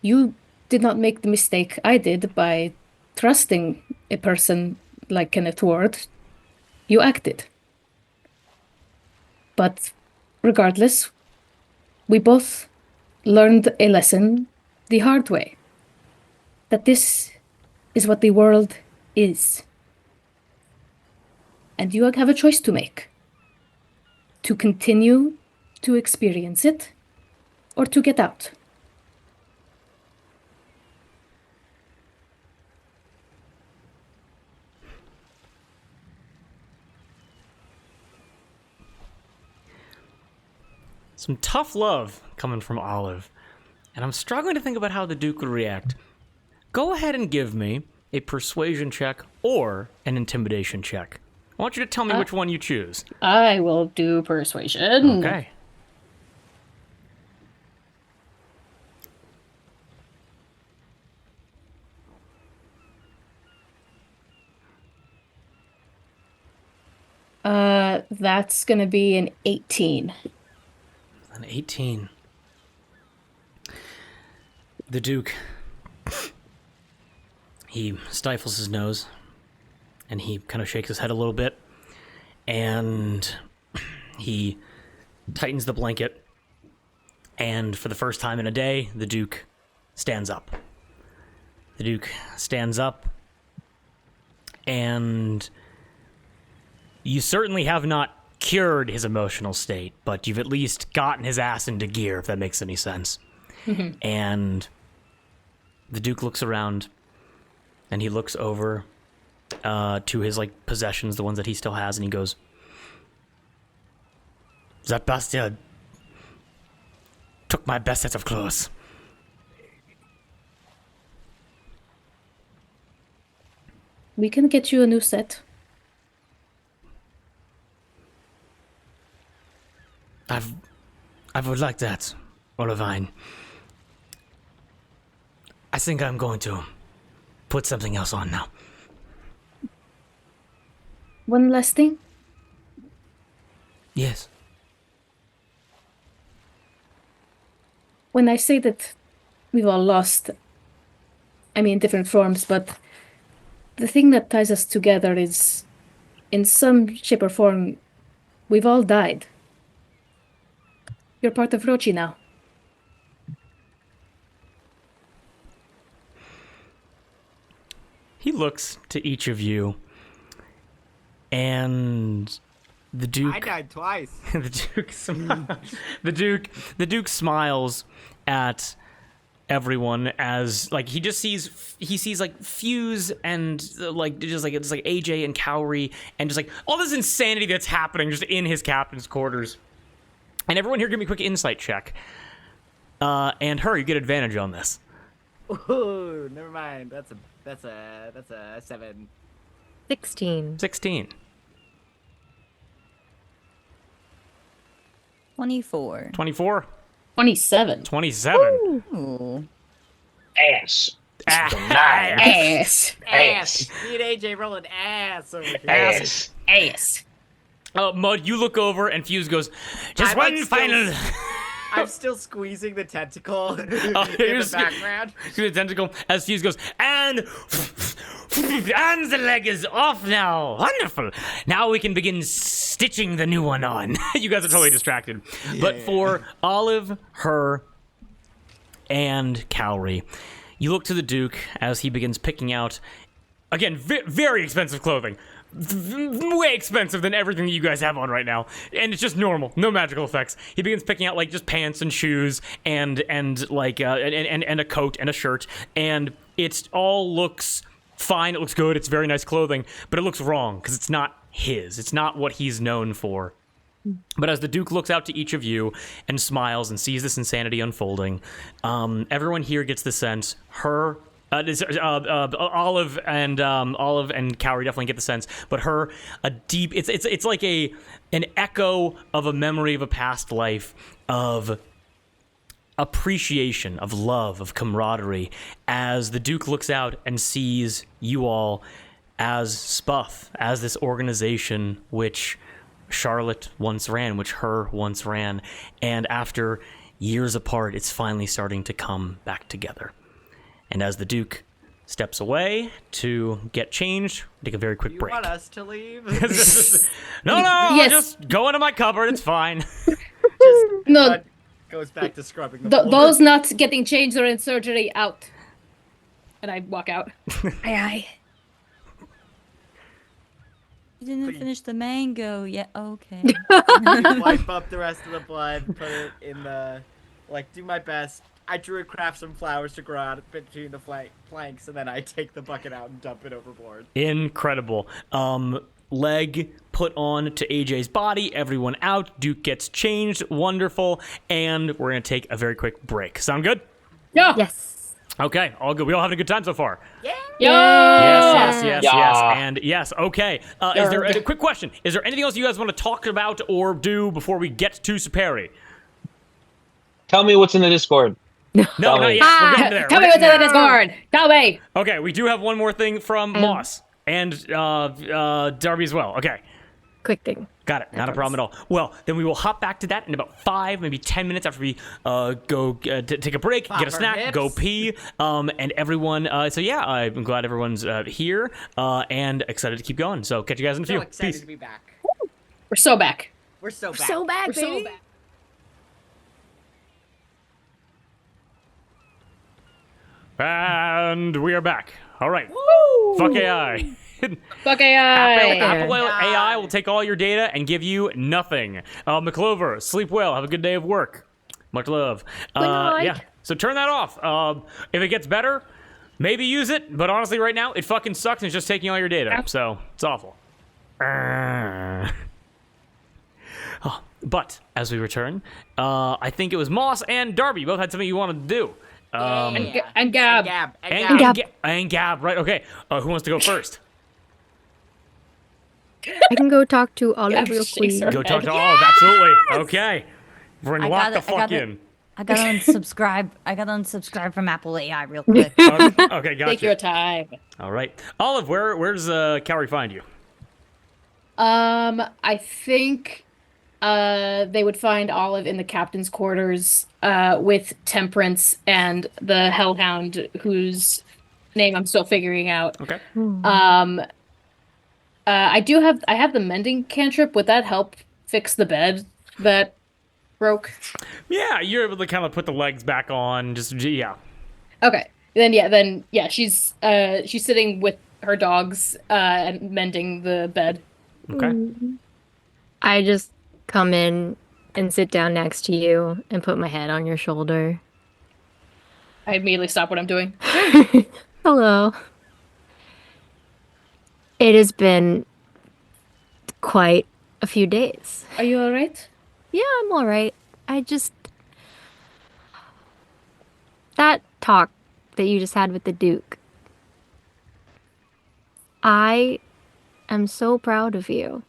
You did not make the mistake I did by trusting a person like Kenneth Ward. You acted. But regardless, we both learned a lesson the hard way. That this is what the world is. And you have a choice to make. To continue to experience it, or to get out. Some tough love coming from Olive, and I'm struggling to think about how the Duke would react. Go ahead and give me a persuasion check or an intimidation check. I want you to tell me which one you choose. I will do persuasion. Okay. That's gonna be an 18. An 18. The Duke, he stifles his nose, and he kind of shakes his head a little bit, and he tightens the blanket, and for the first time in a day, the Duke stands up. The Duke stands up, and you certainly have not cured his emotional state, but you've at least gotten his ass into gear, if that makes any sense. Mm-hmm. And the Duke looks around, and he looks over to his possessions, the ones that he still has, and he goes, "That bastard took my best set of clothes." We can get you a new set. I would like that, Olivine. I think I'm going to put something else on now. One last thing. Yes. When I say that we've all lost, I mean different forms, but the thing that ties us together is, in some shape or form, We've all died. You're part of Rochi now. He looks to each of you, and the Duke. I died twice. the Duke smiles at everyone as like he sees like Fuse and like just like it's like AJ and Cowrie and just like all this insanity that's happening just in his captain's quarters. And everyone here, give me a quick insight check. And her, you get advantage on this. Ooh, never mind. That's a 7. 16. 16. 24. 24. 27. 27. Ooh. Ass. Ah, Ass. Ass. Me and AJ rolling ass over here. Ass. Ass. Mud, you look over and Fuse goes, just I'm, one like, still- final. I'm still squeezing the tentacle in you're the background. The tentacle as Fuse goes, and the leg is off now. Wonderful. Now we can begin stitching the new one on. You guys are totally distracted. But for Olive, her, and Cowrie, you look to the Duke as he begins picking out, again, very expensive clothing. Way expensive than everything that you guys have on right now, and it's just normal, no magical effects. He begins picking out like just pants and shoes and like and a coat and a shirt, and it all looks fine. It looks good. It's very nice clothing, but it looks wrong because it's not his. It's not what he's known for. But as the Duke looks out to each of you and smiles and sees this insanity unfolding, everyone here gets the sense Olive and Cowrie definitely get the sense, but her a deep. It's like an echo of a memory of a past life of appreciation, of love, of camaraderie. As the Duke looks out and sees you all as Spuff, as this organization which Charlotte once ran, which her once ran, and after years apart, it's finally starting to come back together. And as the Duke steps away to get changed, take a very quick You break. want us to leave? No, Yes. just go into my cupboard. It's fine. No, Bud goes back to scrubbing the floor. those not getting changed or in surgery, out. And I walk out. Aye. You didn't finish the mango yet. Okay. Wipe up the rest of the blood, put it in the, do my best. I craft some flowers to grow out between the planks, and then I take the bucket out and dump it overboard. Incredible. Leg put on to AJ's body. Everyone out. Duke gets changed. Wonderful. And we're going to take a very quick break. Sound good? Yeah. Yes. Okay. All good. We all having a good time so far. Yo! Yes. Yeah. And yes. Okay. Is there a quick question? Is there anything else you guys want to talk about or do before we get to Superi? Tell me what's in the Discord. No, Tell not me. yet. We're getting there. Tell We're me what's getting in the there. Discord. Tell me. Okay, we do have one more thing from Moss and Darby as well. Okay, Quick thing. got it. Not a problem at all. Well, then we will hop back to that in about 5, maybe 10 minutes after we go take a break, get a Pop our snack, hips. go pee, and everyone. So yeah, I'm glad everyone's here and excited to keep going. So catch you guys in a So few. excited Peace. to be back. We're so back. We're so back. So back, We're so baby. back. And we are back. All right. Fuck AI. Fuck AI. Apple AI will take all your data and give you nothing. McClover, sleep well. Have a good day of work. Much love. night. Yeah. So turn that off. If it gets better, maybe use it. But honestly, right now, it fucking sucks and it's just taking all your data. So it's awful. But as we return, I think it was Moss and Darby. You both had something you wanted to do. And Gab. And Gab, right? Okay. Who wants to go first? I can go talk to Olive Gab real shakes quick. her Go talk to head. Olive. Absolutely. Okay. We're gonna I lock gotta- the I fuck gotta- in. I gotta unsubscribe. I gotta unsubscribe from Apple AI real quick. Okay, gotcha. Take your time. All right, Olive. Where's Cowrie find you? I think they would find Olive in the captain's quarters with Temperance and the Hellhound, whose name I'm still figuring out. Okay. I have the mending cantrip. Would that help fix the bed that broke? Yeah, you're able to kind of put the legs back on. Just yeah. Okay. Then yeah, she's sitting with her dogs and mending the bed. Okay. I just come in and sit down next to you and put my head on your shoulder. I immediately stop what I'm doing. Hello. It has been quite a few days. Are you all right? Yeah, I'm all right. I just that talk that you just had with the Duke. I am so proud of you.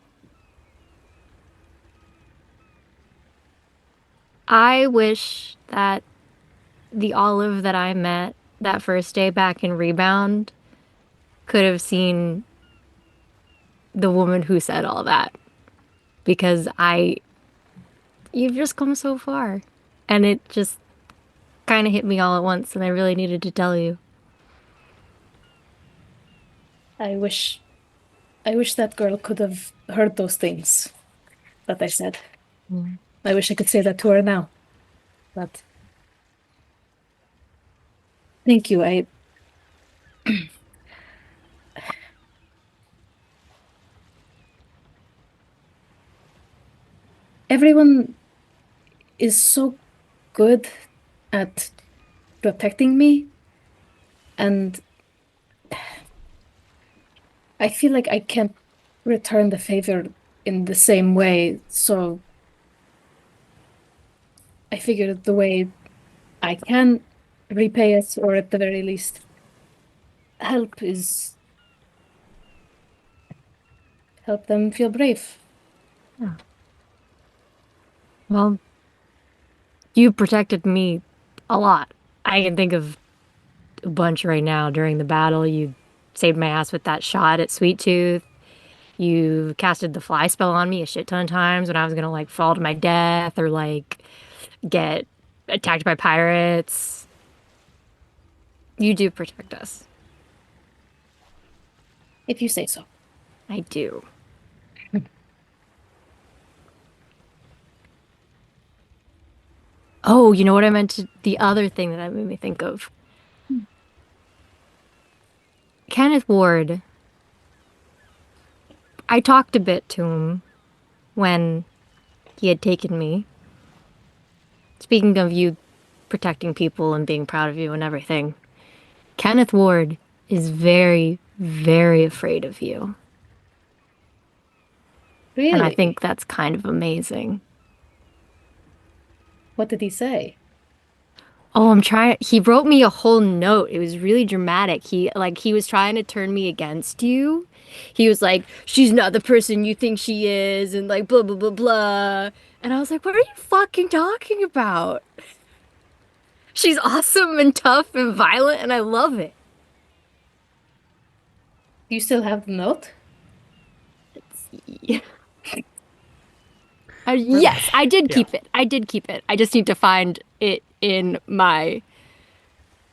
I wish that the Olive that I met that first day back in Rebound could have seen the woman who said all that because you've just come so far and it just kind of hit me all at once and I really needed to tell you. I wish I wish that girl could have heard those things that I said. Mm. I wish I could say that to her now. But thank you. I everyone is so good at protecting me, and I feel like I can't return the favor in the same way, so I figured the way I can repay it, or at the very least help, is help them feel brave. Well, you protected me a lot. I can think of a bunch right now during the battle. You saved my ass with that shot at Sweet Tooth. You casted the fly spell on me a shit ton of times when I was gonna like fall to my death or like get attacked by pirates. You do protect us. If you say so. I do. Oh, you know what I meant to, the other thing that made me think of. Kenneth Ward. I talked a bit to him when he had taken me. Speaking of you protecting people and being proud of you and everything, Kenneth Ward is very, very afraid of you. And I Really? think that's kind of amazing. What did he say? Oh, I'm trying. He wrote me a whole note. It was really dramatic. He was trying to turn me against you. He was like, "She's not the person you think she is," and like blah blah blah blah. And I was like, "What are you fucking talking about? She's awesome and tough and violent, and I love it." Do you still have the note? Yeah. Yes, I did Yeah. keep it. I did keep it. I just need to find it in my.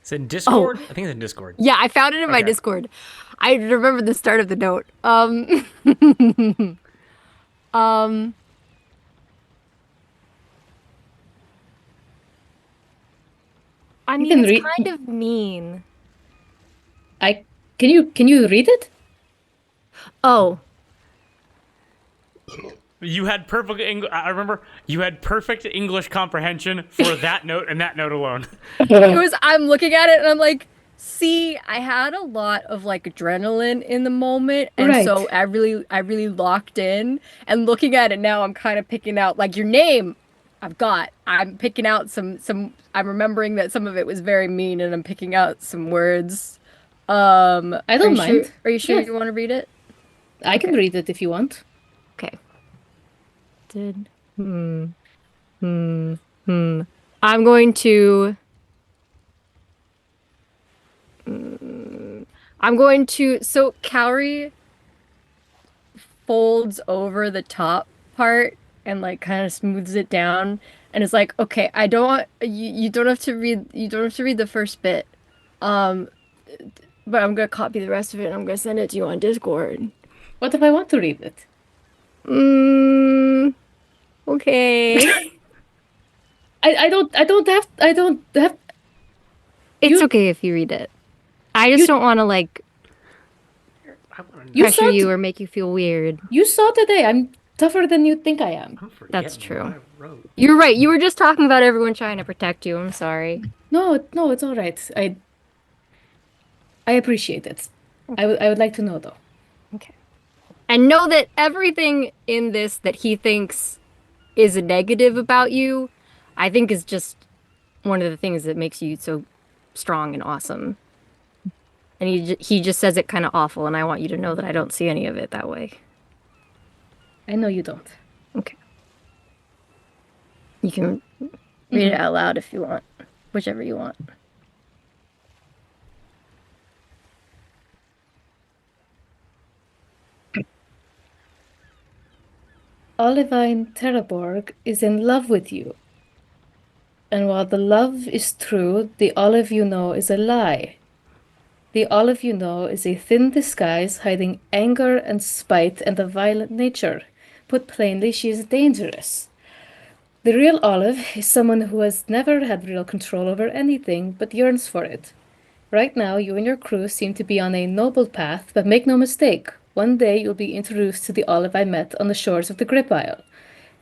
It's in Discord. Oh. I think it's in Discord. Yeah, I found it in my Okay. Discord. I remember the start of the note. Um, I You mean, can it's read. kind of mean. I can you read it? Oh, You had perfect I remember you had perfect English comprehension for that note and that note alone. it was. I'm looking at it and I'm like, see, I had a lot of like adrenaline in the moment, and Right. so I really locked in. And looking at it now, I'm kind of picking out like your name. I'm picking out some. I'm remembering that some of it was very mean, and I'm picking out some words. I don't mind. Are you sure Yes. you want to read it? I can Okay. read it if you want. Okay. Did hmm hmm hmm. I'm going to. I'm going to. So Cowrie folds over the top part and like kind of smooths it down, and it's like, okay, I don't want you. You don't have to read. You don't have to read the first bit. Um, but I'm gonna copy the rest of it and I'm gonna send it to you on Discord. What if I want to read it? Mm, Okay. I don't have. It's You okay if you read it. I just you don't want to like I want to you know. pressure saw you t or make you feel weird. you saw today. I'm tougher than you think I am. I'm That's forgetting what true. I wrote. You're right. You were just talking about everyone trying to protect you. I'm sorry. No, no, it's all right. I appreciate it. I would like to know though. Okay. And know that everything in this that he thinks is a negative about you, I think is just one of the things that makes you so strong and awesome. And he just says it kind of awful, and I want you to know that I don't see any of it that way. I know you don't. Okay. You can read it Mhm. out loud if you want, whichever you want. Olivine Terraborg is in love with you. And while the love is true, the Olive you know is a lie. The Olive you know is a thin disguise hiding anger and spite and a violent nature. Put plainly, she is dangerous. The real Olive is someone who has never had real control over anything but yearns for it. Right now, you and your crew seem to be on a noble path, but make no mistake, one day you'll be introduced to the Olive I met on the shores of the Grip Isle.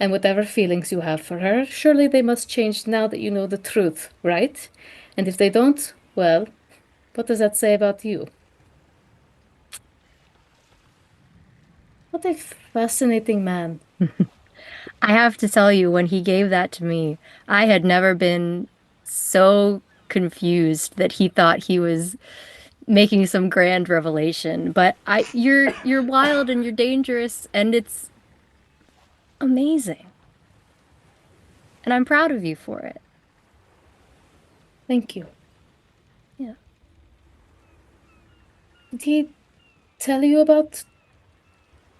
And whatever feelings you have for her, surely they must change now that you know the truth, right? And if they don't, well, what does that say about you? What a fascinating man. I have to tell you, when he gave that to me, I had never been so confused that he thought he was making some grand revelation. But you're wild and you're dangerous and it's amazing. And I'm proud of you for it. Thank you. Yeah. Did he tell you about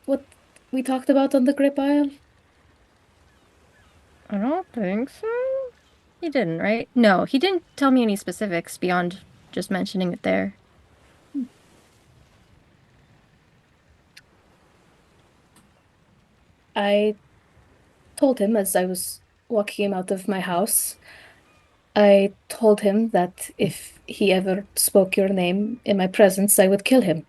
what we talked about on the Grip Isle? I don't think so. He didn't, right? No, he didn't tell me any specifics beyond just mentioning it there. I told him as I was walking him out of my house. I told him that if he ever spoke your name in my presence, I would kill him.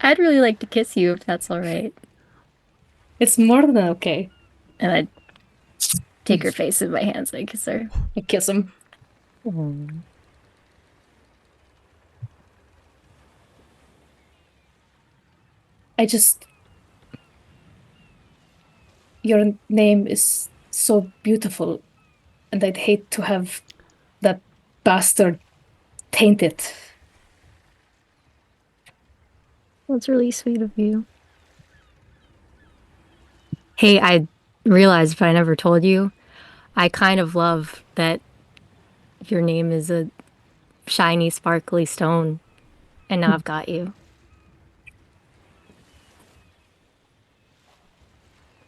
I'd really like to kiss you if that's all right. It's more than okay. And I'd take her face in my hands and kiss her. I kiss him. I just, your name is so beautiful, and I'd hate to have that bastard taint it. That's really sweet of you. Hey, I realized, but I never told you, I kind of love that your name is a shiny, sparkly stone, and now I've got you.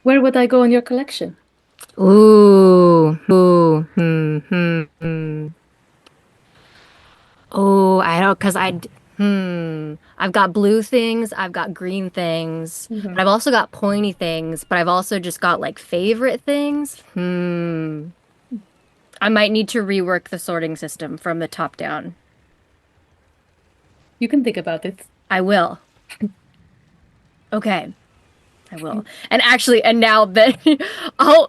Where would I go in your collection? Hmm. Oh, I don't, because I've got blue things, I've got green things, Mhm. but I've also got pointy things, but I've also just got like favorite things. I might need to rework the sorting system from the top down. You can think about it. I will. Okay, I will. And actually, and now that I'll,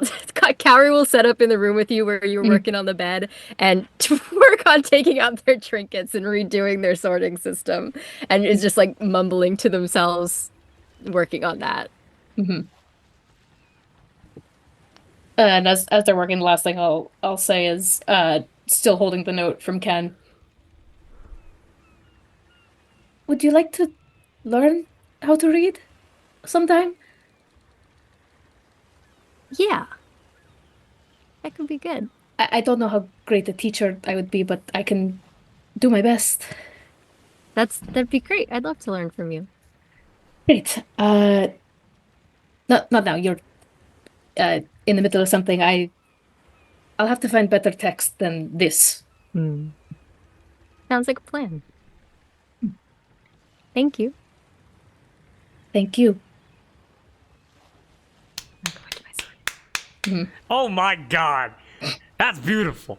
Carrie will set up in the room with you where you're Mhm. working on the bed and to work on taking out their trinkets and redoing their sorting system. And is just like mumbling to themselves, working on that. Mhm. And as they're working, the last thing I'll say is still holding the note from Ken. Would you like to learn how to read sometime? Yeah, that could be good. I don't know how great a teacher I would be, but I can do my best. That'd be great. I'd love to learn from you. Great. Not now. You're in the middle of something. I'll have to find better text than this. Sounds like a plan. Thank you. Thank you. Oh my god. That's beautiful.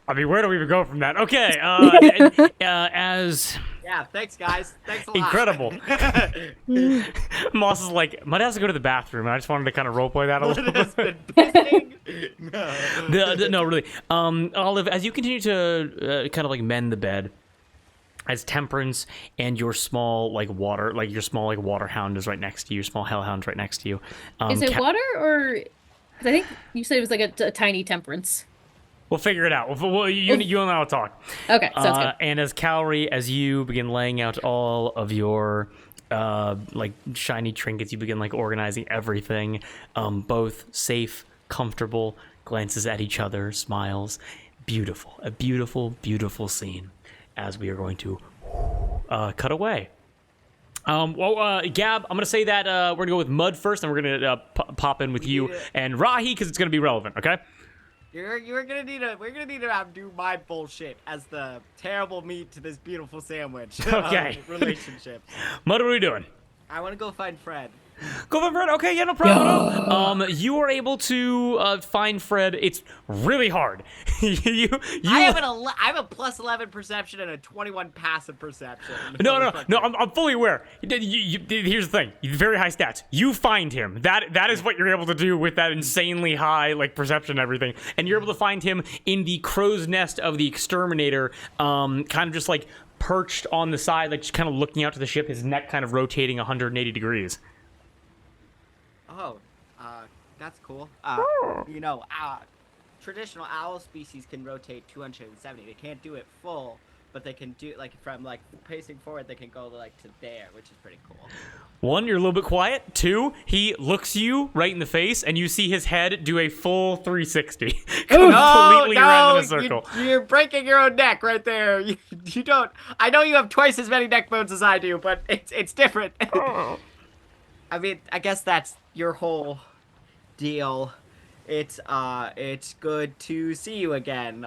I mean, where do we even go from that? Okay, as Yeah, thanks guys. Thanks a lot. incredible. Moss is like, might have to go to the bathroom. I just wanted to kind of roleplay that a little Has bit. been pissing. No. No, really. Olive, as you continue to kind of like mend the bed, as Temperance and your small like water hound is right next to you, small hellhound right next to you. Is it water or? Because I think you said it was like a tiny Temperance. We'll figure it out. You and I will talk. Okay, sounds good. And as Calorie, as you begin laying out all of your like shiny trinkets, you begin like organizing everything, both safe, comfortable, glances at each other, smiles. Beautiful. A beautiful, beautiful scene as we are going to cut away. Gab, I'm going to say that we're going to go with Mud first, and we're going to pop in with you and Rahi because it's going to be relevant, okay? We're gonna need to outdo my bullshit as the terrible meat to this beautiful sandwich. Okay. Relationship. Mud, what are we doing? I want to go find Fred. Go find Fred? Okay, yeah, no problem. You are able to find Fred. It's really hard. I have a plus 11 perception and a 21 passive perception. No, I'm fully aware. Here's the thing. Very high stats. You find him. That is what you're able to do with that insanely high like perception and everything. And you're able to find him in the crow's nest of the exterminator, kind of just like perched on the side, like just kind of looking out to the ship, his neck kind of rotating 180 degrees. Oh, that's cool. Traditional owl species can rotate 270. They can't do it full, but they can do like from like pacing forward. They can go like to there, which is pretty cool. 1, you're a little bit quiet. 2, he looks you right in the face, and you see his head do a full 360, completely around in a circle. You're breaking your own neck right there. You don't. I know you have twice as many neck bones as I do, but it's different. I mean, I guess that's your whole deal. It's good to see you again.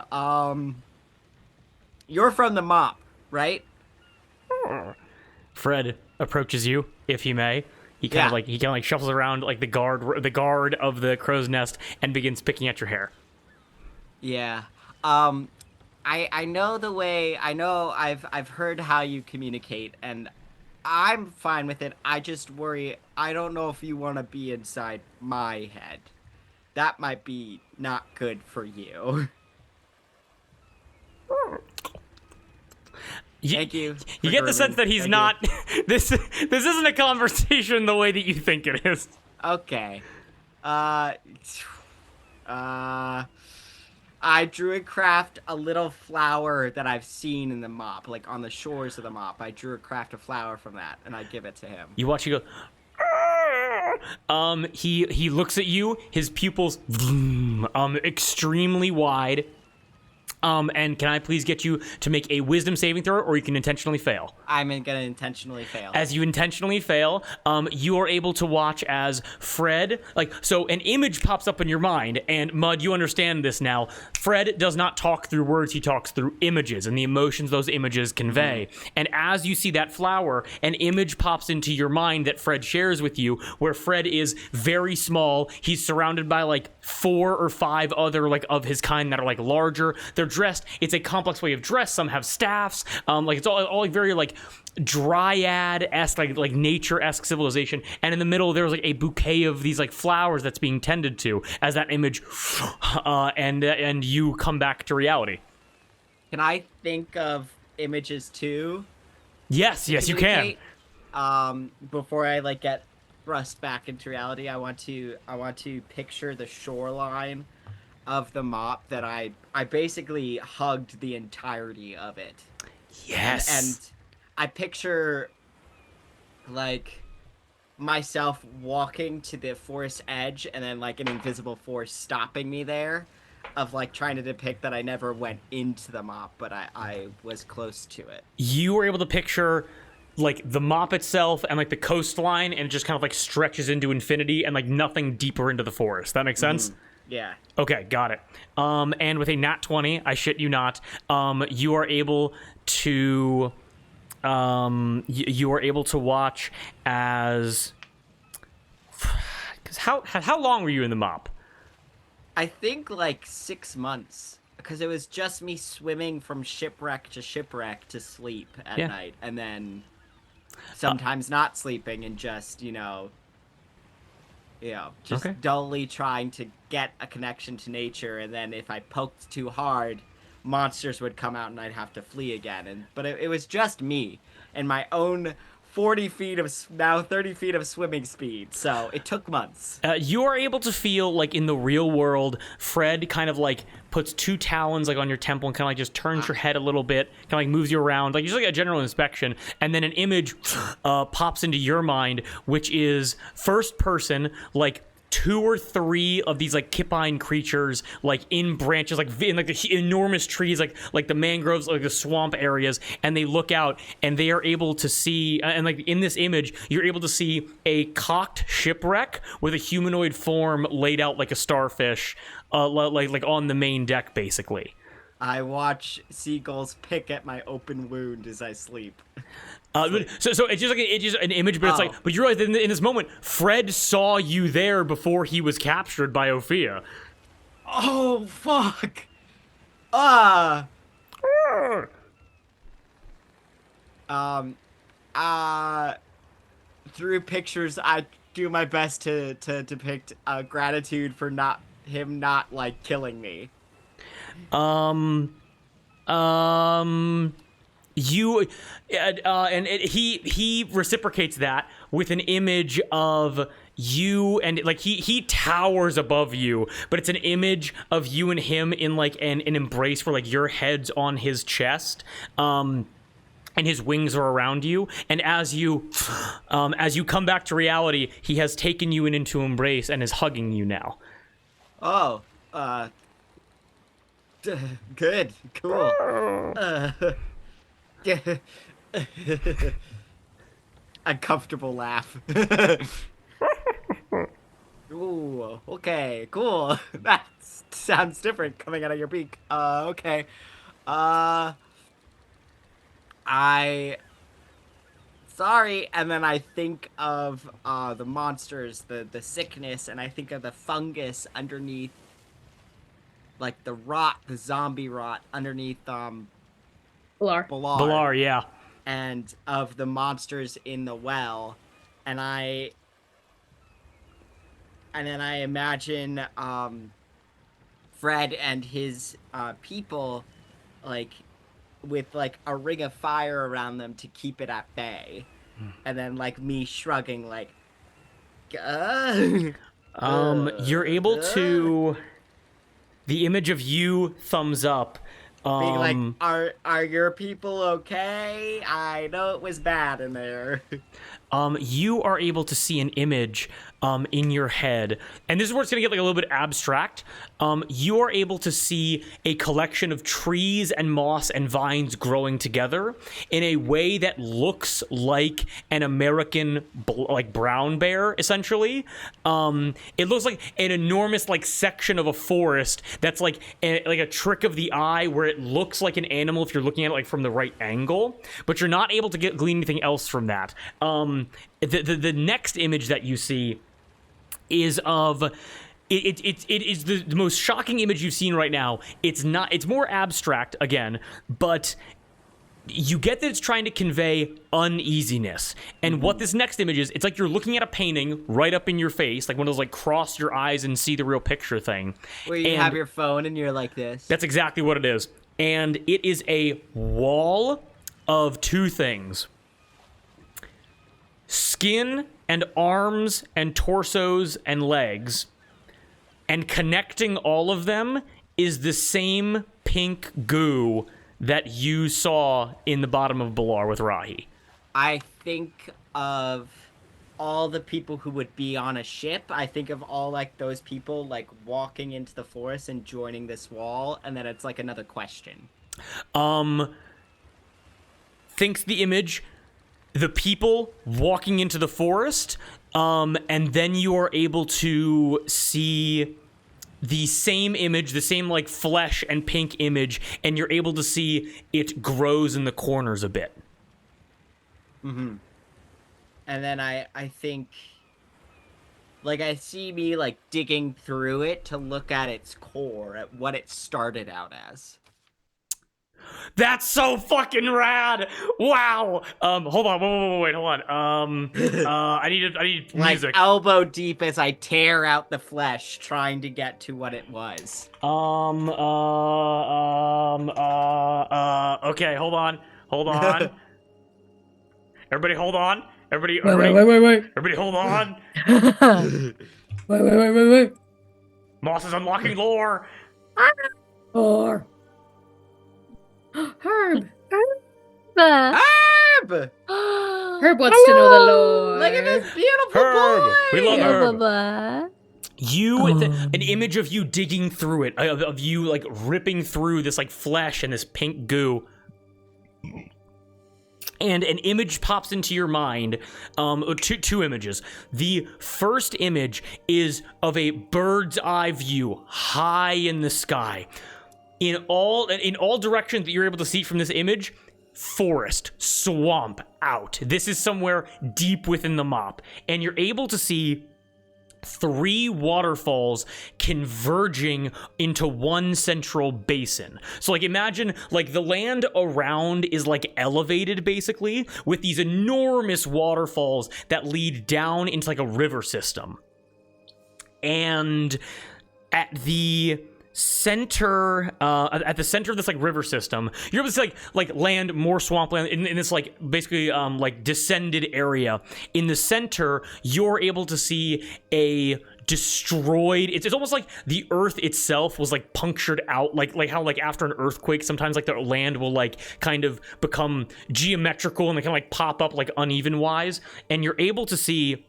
You're from the mop, right? Fred approaches you, if he may. He kind of shuffles around like the guard of the crow's nest and begins picking at your hair. Yeah. I know the way. I know I've heard how you communicate, and I'm fine with it. I just worry. I don't know if you want to be inside my head. That might be not good for you. Thank you. You get the sense that he's not. This isn't a conversation the way that you think it is. Okay. I drew and craft a little flower that I've seen in the mop, like on the shores of the mop. I drew and craft a flower from that, and I give it to him. You watch you go. He looks at you. His pupils, extremely wide. And can I please get you to make a wisdom saving throw, or you can intentionally fail? I'm gonna intentionally fail. As you intentionally fail, you are able to watch as Fred, so an image pops up in your mind, and Mud, you understand this now. Fred does not talk through words, he talks through images and the emotions those images convey. And as you see that flower, an image pops into your mind that Fred shares with you, where Fred is very small. He's surrounded by 4 or 5 other of his kind that are larger. They're dressed. It's a complex way of dress. Some have staffs. It's all very dryad-esque, like nature-esque civilization. And in the middle, there's a bouquet of these flowers that's being tended to as that image, and you come back to reality. Can I think of images too? Yes, you can. Before I get thrust back into reality, I want to picture the shoreline of the mop that I basically hugged the entirety of it. Yes. And I picture myself walking to the forest edge and then an invisible force stopping me there, of trying to depict that I never went into the mop, but I was close to it. You were able to picture the mop itself and the coastline, and it just kind of stretches into infinity and nothing deeper into the forest. That makes sense? Yeah. Okay, got it. And with a nat 20, I shit you not, you are able to watch as Because how long were you in the mop? I think like 6 months, because it was just me swimming from shipwreck to sleep at Yeah. night, and then sometimes not sleeping and just just Okay. dully trying to get a connection to nature, and then if I poked too hard, monsters would come out and I'd have to flee again. But it was just me and my own 40 feet of now 30 feet of swimming speed, so it took months. You are able to feel like in the real world, Fred kind of like puts 2 talons like on your temple and kind of like just turns your head a little bit, kind of like moves you around, like just like a general inspection, and then an image pops into your mind, which is first person, like 2 or 3 of these like Kipine creatures, like in branches, like in like the enormous trees, like the mangroves, like the swamp areas, and they look out and they are able to see, and like in this image, you're able to see a cocked shipwreck with a humanoid form laid out like a starfish, like on the main deck, basically. I watch seagulls pick at my open wound as I sleep. So it's just like it's just an image, but it's like, but you realize that in this moment, Fred saw you there before he was captured by Ophia. Oh fuck! Through pictures, I do my best to depict gratitude for him not like killing me. He reciprocates that with an image of you, and like he towers above you, but it's an image of you and him in like an embrace where like your head's on his chest, and his wings are around you, and as you come back to reality, he has taken you into embrace and is hugging you now. Oh, good, cool. Uncomfortable laugh. Ooh, okay, cool. That sounds different coming out of your beak. Okay. Sorry, and then I think of the monsters, the sickness, and I think of the fungus underneath, like the zombie rot underneath Pilar. Balar, yeah. And of the monsters in the well, and then I imagine Fred and his people, like with like a ring of fire around them to keep it at bay, and then like me shrugging like, you're able to, the image of you thumbs up. being like, are your people okay? I know it was bad in there. You are able to see an image in your head, and this is where it's gonna get like a little bit abstract. You are able to see a collection of trees and moss and vines growing together in a way that looks like an American like brown bear, essentially. It looks like an enormous like section of a forest that's like a trick of the eye, where it looks like an animal if you're looking at it like from the right angle, but you're not able to glean anything else from that. The next image that you see is of it is the most shocking image you've seen right now. It's more abstract again, but you get that it's trying to convey uneasiness. And what this next image is, it's like you're looking at a painting right up in your face, like one of those like cross your eyes and see the real picture thing. Where you have your phone and you're like this. That's exactly what it is. And it is a wall of 2 things: skin and arms and torsos and legs, and connecting all of them is the same pink goo that you saw in the bottom of Balar with Rahi. I think of all the people who would be on a ship. I think of all like those people like walking into the forest and joining this wall, and then it's like another question. Thinks the image, the people walking into the forest, and then you are able to see the same image, the same like flesh and pink image, and you're able to see it grows in the corners a bit. And then I think Like I see me like digging through it to look at its core, at what it started out as. That's so fucking rad! Wow. Hold on. Wait. Hold on. I need Like music. elbow deep as I tear out the flesh, trying to get to what it was. Okay. Hold on. Everybody, hold on. Everybody, Wait. everybody, hold on. Wait. Moss is unlocking lore. Or Herb. Herb! Herb wants to know the lore. Look at this beautiful Herb! boy! We love Herb. Blah. An image of you digging through it, of you like ripping through this like flesh and this pink goo. And an image pops into your mind, two images. The first image is of a bird's eye view high in the sky. In all directions that you're able to see from this image, forest, swamp, out. This is somewhere deep within the mop. And you're able to see 3 waterfalls converging into one central basin. So like imagine like the land around is like elevated basically with these enormous waterfalls that lead down into like a river system. And at the center of this like river system, you're able to see like land, more swampland in this like basically like descended area. In the center, you're able to see a destroyed, it's almost like the earth itself was like punctured out, like how like after an earthquake sometimes like the land will like kind of become geometrical and they can like pop up like uneven wise, and you're able to see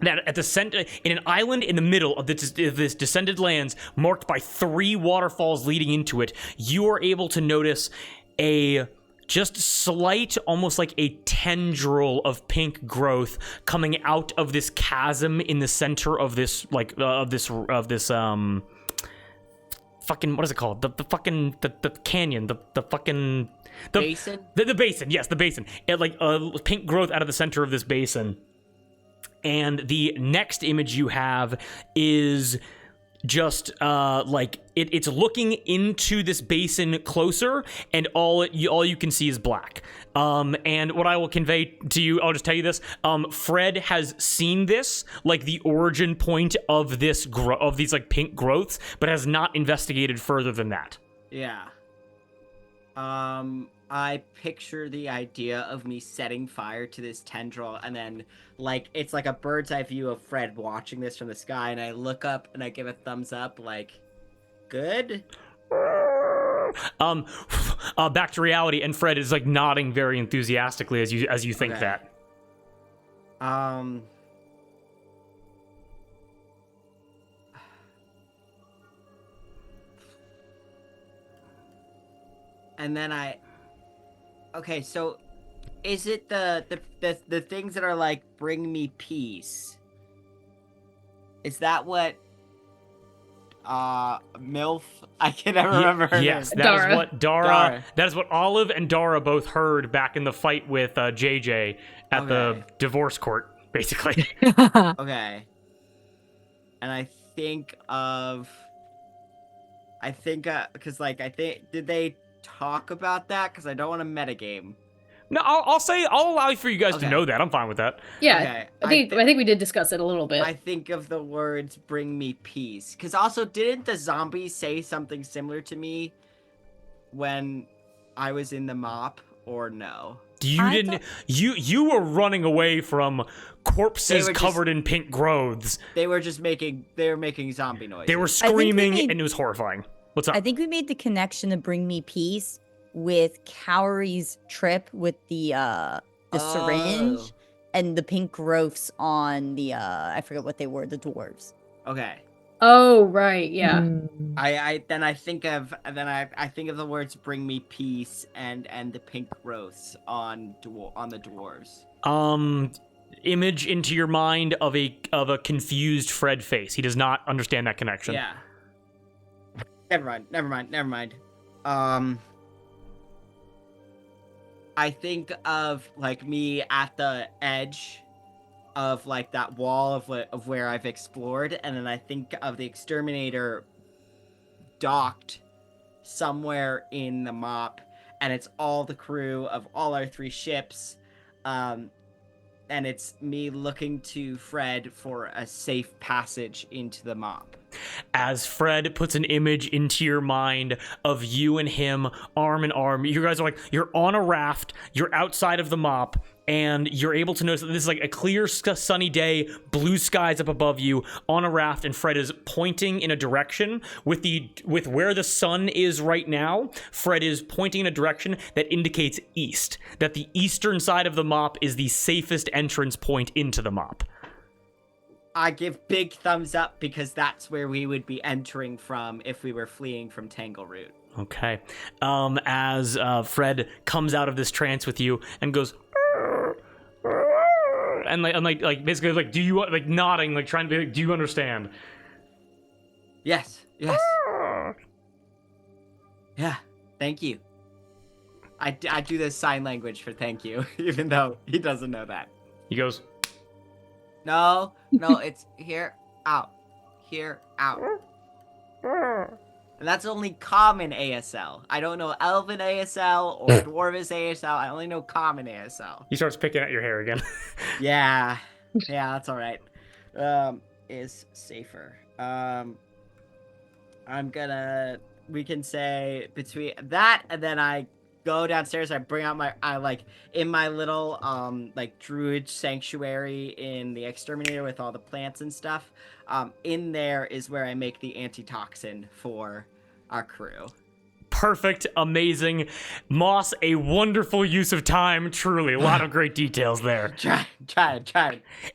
that at the center, in an island in the middle of this descended lands, marked by 3 waterfalls leading into it, you are able to notice a just slight, almost like a tendril of pink growth coming out of this chasm in the center of this, like, fucking, what is it called? The canyon, the fucking... Basin? The basin, yes, the basin. It, like, pink growth out of the center of this basin. And the next image you have is just like it's looking into this basin closer, and all you can see is black. And what I will convey to you, I'll just tell you this: Fred has seen this, like the origin point of this of these like pink growths, but has not investigated further than that. Yeah. I picture the idea of me setting fire to this tendril, and then, like, it's like a bird's eye view of Fred watching this from the sky, and I look up and I give a thumbs up, like, good? Back to reality, and Fred is, like, nodding very enthusiastically as you think Okay. that. And then okay, so is it the things that are like bring me peace? Is that what MILF? I can never remember her Yes, name. that is Dara. what Dara. That is what Olive and Dara both heard back in the fight with JJ at the Okay. divorce court, basically. Okay. And I think because like did they talk about that? Because I don't want to metagame. No, I'll allow for you guys to Okay. know that. I'm fine with that. Yeah, Okay, I think we did discuss it a little bit. I think of the words "bring me peace" because also didn't the zombies say something similar to me when I was in the mop, or no? You were running away from corpses They were covered in pink growths. They were making zombie noises. They were think we screaming, made- and it was horrifying. What's up? I think we made the connection to Bring Me Peace with Cowrie's trip with the syringe and the pink growths on the I forget what they were, the dwarves. Okay. Oh, right, yeah. I think of the words "bring me peace" and the pink growths on the dwarves. Image into your mind of a confused Fred face. He does not understand that connection. Yeah. Never mind. I think of like me at the edge of like that wall of where I've explored, and then I think of the exterminator docked somewhere in the mop, and it's all the crew of all our 3 ships, and it's me looking to Fred for a safe passage into the mop. As Fred puts an image into your mind of you and him arm in arm, you guys are like, you're on a raft, you're outside of the mop, and you're able to notice that this is like a clear sunny day, blue skies up above you on a raft, and Fred is pointing in a direction with where the sun is right now. Fred is pointing in a direction that indicates east, that the eastern side of the mop is the safest entrance point into the mop. I give big thumbs up because that's where we would be entering from if we were fleeing from Tangleroot. Okay. As Fred comes out of this trance with you and goes, and like basically like, do you like nodding, like trying to be like, do you understand? Yes. Yeah. Thank you. I do this sign language for thank you, even though he doesn't know that. He goes, No, it's here, out. Here, out. And that's only common ASL. I don't know Elven ASL or Dwarvish ASL. I only know common ASL. he starts picking at your hair again. Yeah, that's all right. Is safer. We can say between that and then I go downstairs. I bring out in my little like druid sanctuary in the exterminator with all the plants and stuff. In there is where I make the antitoxin for our crew. Perfect, amazing. Moss, a wonderful use of time, truly. A lot of great details there. Try.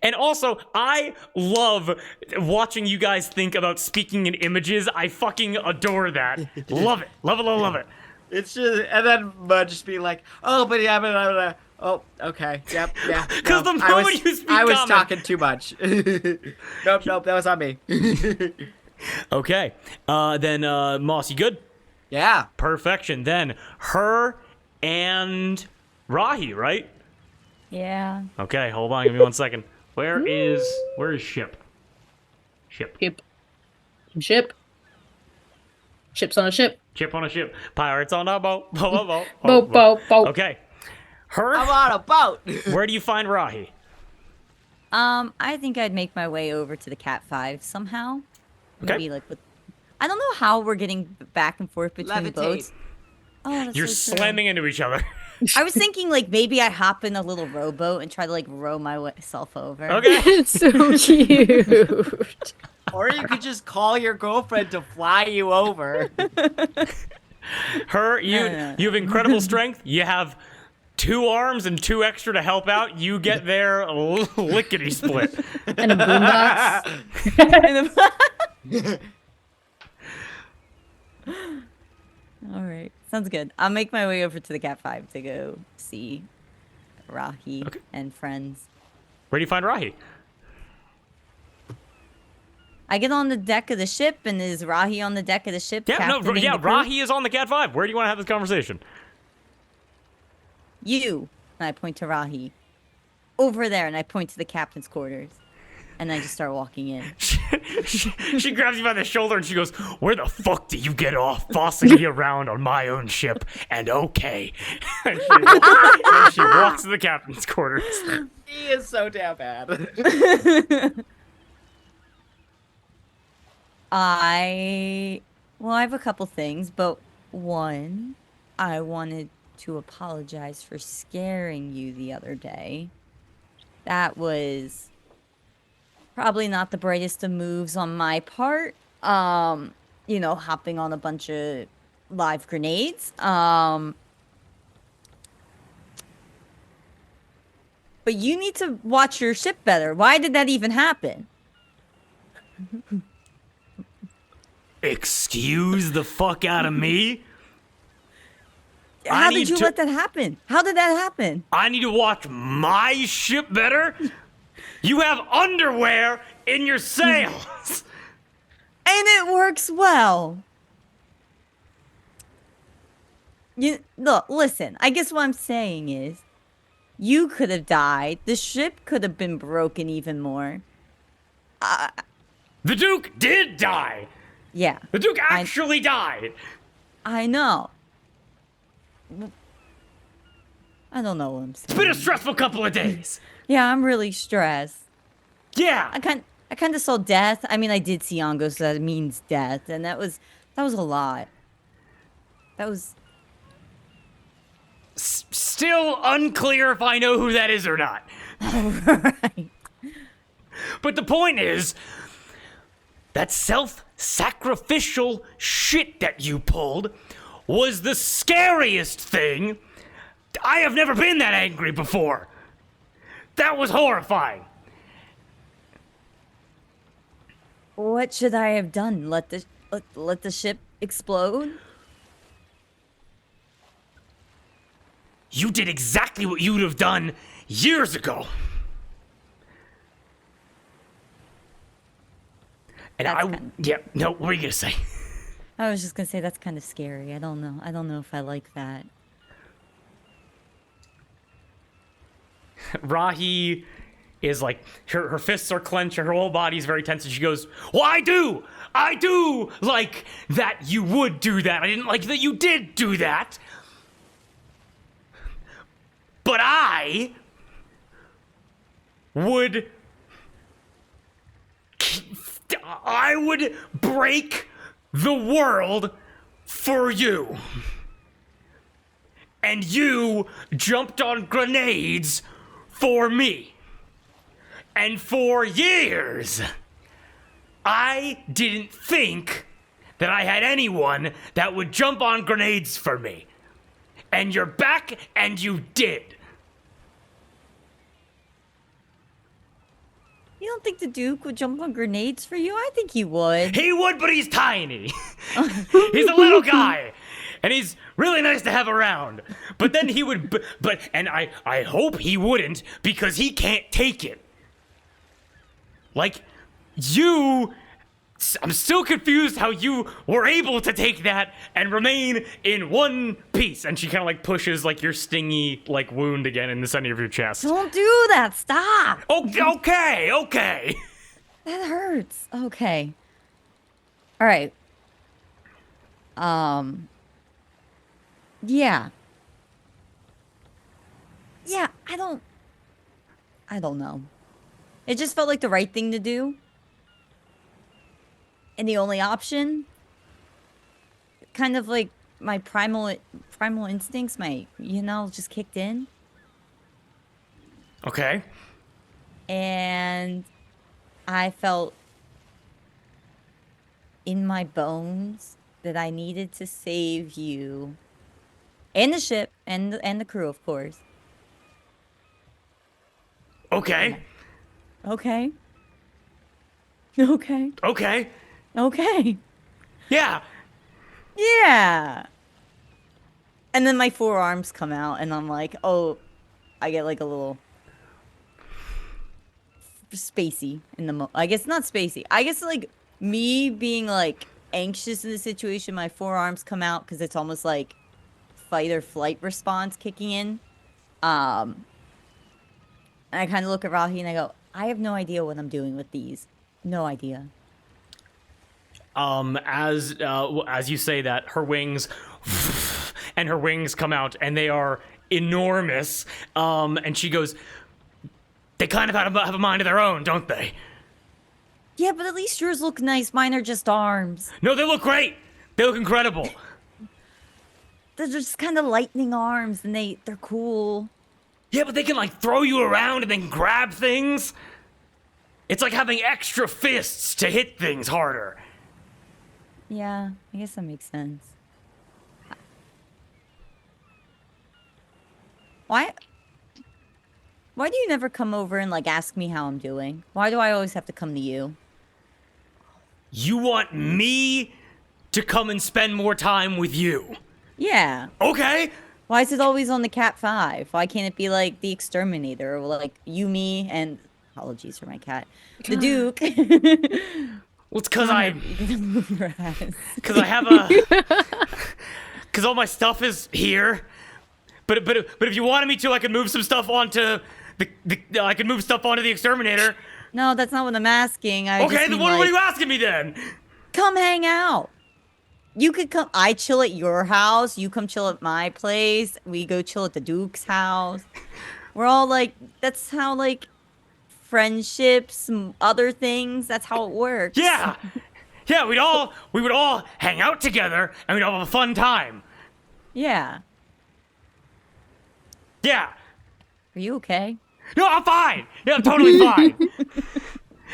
And also, I love watching you guys think about speaking in images. I fucking adore that. Love it. Love it. It's just, and then Mud just be like, oh, but yeah, oh, okay, yep, yeah. Because the moment you speak I was common- talking too much. Nope, that was on me. Okay, then Moss, you good? Yeah. Perfection. Then her and Rahi, right? Yeah. Okay, hold on, give me 1 second. Where is ship? Ship. Ships on a ship. Chip on a ship. Pirates on a boat. Boat. Boat. Okay. Her. I'm on a boat. Where do you find Rahi? I think I'd make my way over to the Cat 5 somehow. Okay. Maybe like with, I don't know how we're getting back and forth between Levitate. boats. Oh, that's You're so true. slamming into each other. I was thinking like maybe I hop in a little rowboat and try to like row myself over. Okay. It's so cute. Or you could just call your girlfriend to fly you over. Her, you No. have incredible strength. You have 2 arms and 2 extra to help out. You get there lickety split. And a boombox. All right, sounds good. I'll make my way over to the Cat 5 to go see Rahi and friends. Where do you find Rahi? I get on the deck of the ship, and is Rahi on the deck of the ship? captaining the crew? Rahi is on the Cat 5. Where do you want to have this conversation? You, and I point to Rahi. Over there, and I point to the captain's quarters. And I just start walking in. She grabs you by the shoulder and she goes, "Where the fuck do you get off bossing me around on my own ship?" And okay. And she walks to the captain's quarters. He is so damn bad. I have a couple things, but one, I wanted to apologize for scaring you the other day. That was probably not the brightest of moves on my part. Hopping on a bunch of live grenades. But you need to watch your ship better. Why did that even happen? Excuse the fuck out of me? How did you let that happen? How did that happen? I need to watch my ship better? You have underwear in your sails! And it works well. Look, listen, I guess what I'm saying is, You could have died. The ship could have been broken even more. The Duke did die. Yeah, The Duke actually died. I know. I don't know what I'm saying. It's been a stressful couple of days. Yeah, I'm really stressed. Yeah. I kind of saw death. I mean, I did see Ongo, so that means death, and that was a lot. That was Still unclear if I know who that is or not. right. But the point is, that self-sacrificial shit that you pulled was the scariest thing. I have never been that angry before. That was horrifying. What should I have done? Let the ship explode? You did exactly what you would have done years ago. And what were you gonna say? I was just gonna say that's kind of scary. I don't know. I don't know if I like that. Rahi is like, her fists are clenched and her whole body is very tense, and she goes, well, I do like that you would do that. I didn't like that you did do that. But I would break the world for you. And you jumped on grenades for me. And for years, I didn't think that I had anyone that would jump on grenades for me. And you're back, and you did. You don't think the Duke would jump on grenades for you? I think he would. He would, but he's tiny. He's a little guy. And he's really nice to have around. But then he would, and I hope he wouldn't, because he can't take it. Like, I'm still confused how you were able to take that and remain in one piece. And she kind of like pushes like your stingy like wound again in the center of your chest. Don't do that. Stop. Okay. That hurts. Okay. All right. Yeah. Yeah, I don't know. It just felt like the right thing to do. And the only option, kind of like my primal instincts, just kicked in. Okay. And I felt in my bones that I needed to save you and the ship and the crew, of course. Okay. Okay. Okay. Okay. Okay. Yeah. Yeah. And then my forearms come out, and I'm like, oh, I get like a little spacey in the I guess not spacey. I guess like me being like anxious in the situation, my forearms come out because it's almost like fight or flight response kicking in. And I kind of look at Rahi and I go, I have no idea what I'm doing with these. No idea. As you say that, her wings and her wings come out and they are enormous. And she goes, they kind of have a mind of their own, don't they? Yeah, but at least yours look nice. Mine are just arms. No, they look great. They look incredible. They're just kind of lightning arms, and they're cool. Yeah, but they can like throw you around and then grab things. It's like having extra fists to hit things harder. Yeah, I guess that makes sense. Why do you never come over and like ask me how I'm doing? Why do I always have to come to you? You want me to come and spend more time with you? Yeah. Okay. Why is it always on the Cat 5? Why can't it be like the Exterminator or like you, me, and apologies for my cat, the Duke? Well, it's because I have because all my stuff is here, But if you wanted me to, I could move some stuff onto I could move stuff onto the exterminator. No, that's not what I'm asking. I Okay, just then mean, what are like, you asking me then? come hang out. You could come. I chill at your house. You come chill at my place. We go chill at the Duke's house. We're all like, that's how like friendships, other things. That's how it works. Yeah, yeah. We would all hang out together and we'd all have a fun time. Yeah. Yeah. Are you okay? No, I'm fine. Yeah, I'm totally fine.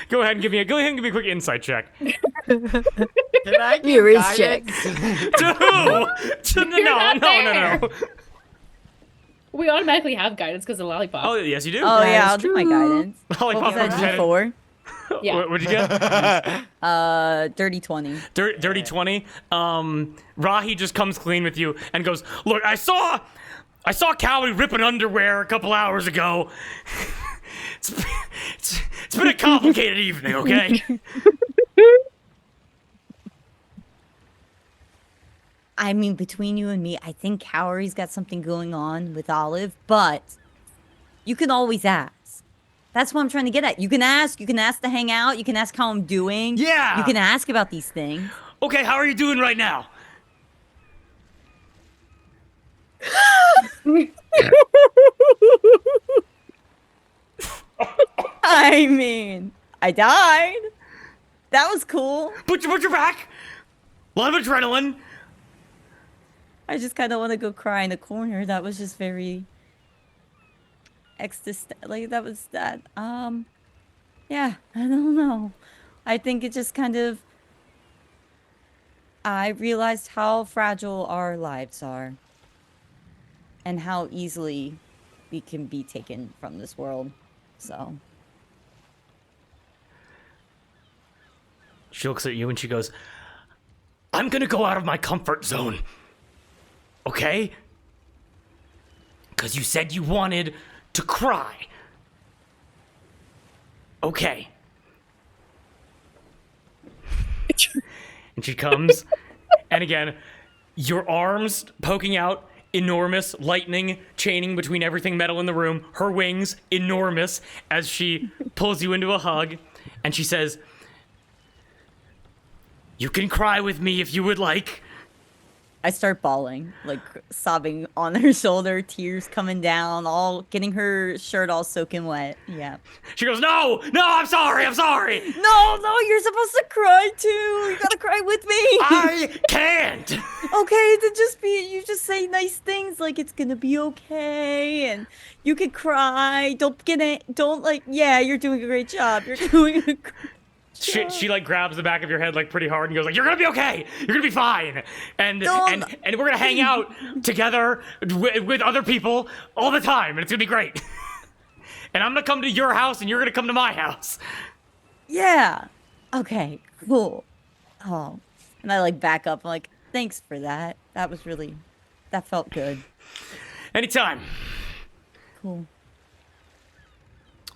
Go ahead and give me a quick insight check. Can I give Here is check. guidance? To who? No. We automatically have guidance because of lollipop. Oh, yes, you do. Oh yeah, I'll is do my true. guidance. What Lollipop was that represented. D4? Yeah. What'd you get? Dirty 20. Dirty 20. Rahi just comes clean with you and goes, look, I saw Cowie ripping underwear a couple hours ago. It's been a complicated evening, okay? I mean, between you and me, I think Cowie's got something going on with Olive, but you can always ask. That's what I'm trying to get at. You can ask to hang out, you can ask how I'm doing. Yeah. You can ask about these things. Okay, how are you doing right now? I mean, I died. That was cool. But you're back. A lot of adrenaline. I just kind of want to go cry in a corner. That was just very like that was that. Yeah, I don't know. I think it just kind of I realized how fragile our lives are and how easily we can be taken from this world. So, She looks at you and she goes, I'm gonna go out of my comfort zone. Okay? Because you said you wanted to cry. Okay. And she comes, and again, your arms poking out, enormous, lightning chaining between everything metal in the room, her wings, enormous, as she pulls you into a hug, and she says, you can cry with me if you would like. I start bawling, like sobbing on her shoulder, tears coming down, all getting her shirt all soaking wet. Yeah. She goes, no, I'm sorry. No, you're supposed to cry too. You gotta cry with me. I can't. Okay, then you just say nice things like it's gonna be okay and you can cry. Don't like, yeah, you're doing a great job. You're doing a great job. She like grabs the back of your head like pretty hard and goes like, you're gonna be okay. You're gonna be fine. And we're gonna hang out together with other people all the time and it's gonna be great. And I'm gonna come to your house and you're gonna come to my house. Yeah. Okay, cool. Oh, and I like back up. I'm like, thanks for that. That felt good. Anytime. Cool.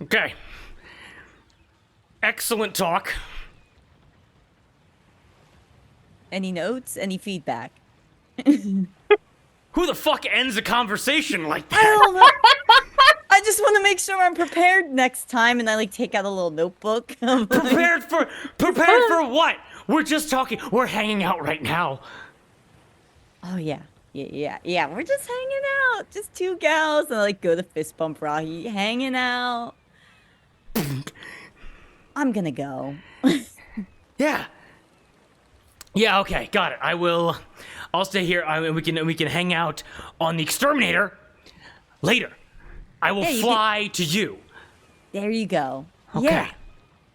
Okay. Excellent talk. Any notes? Any feedback? Who the fuck ends a conversation like I that? don't know. I just want to make sure I'm prepared next time, and I like take out a little notebook. Prepared for what? We're just talking. We're hanging out right now. Oh yeah. We're just hanging out, just two gals, and I like go to fist bump Rahi, hanging out. I'm gonna go. Yeah. Yeah. Okay. Got it. I'll stay here. We can hang out on the exterminator later. I will fly to you. There you go. Okay. Yeah.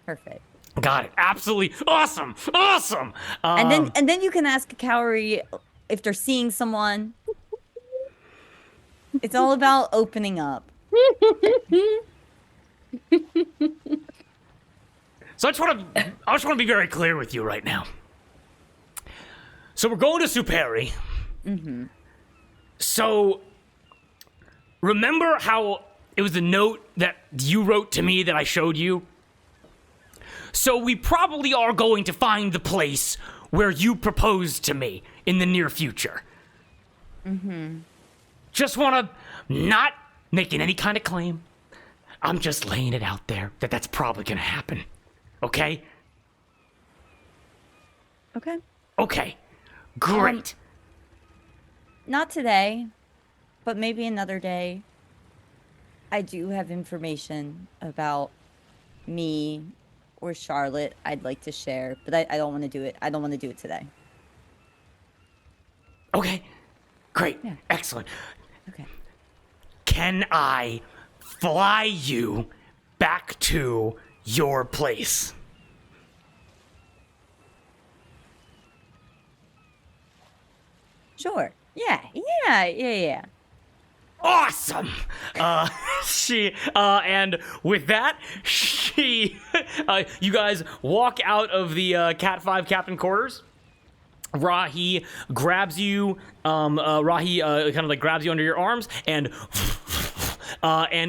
Perfect. Got it. Absolutely awesome. Awesome. And then you can ask Cowrie if they're seeing someone. It's all about opening up. So I just want to be very clear with you right now. So we're going to Superi. Mm-hmm. So remember how it was the note that you wrote to me that I showed you? So we probably are going to find the place where you proposed to me in the near future. Mm-hmm. just want to not making any kind of claim. I'm just laying it out there that that's probably going to happen. Okay? Okay. Okay. Great. Not today, but maybe another day. I do have information about me or Charlotte I'd like to share, but I don't want to do it. I don't want to do it today. Okay. Great. Yeah. Excellent. Okay. Can I fly you back to your place? Sure. Yeah. Awesome. And with that, you guys walk out of the Cat 5 captain quarters. Rahi grabs you, kind of like grabs you under your arms and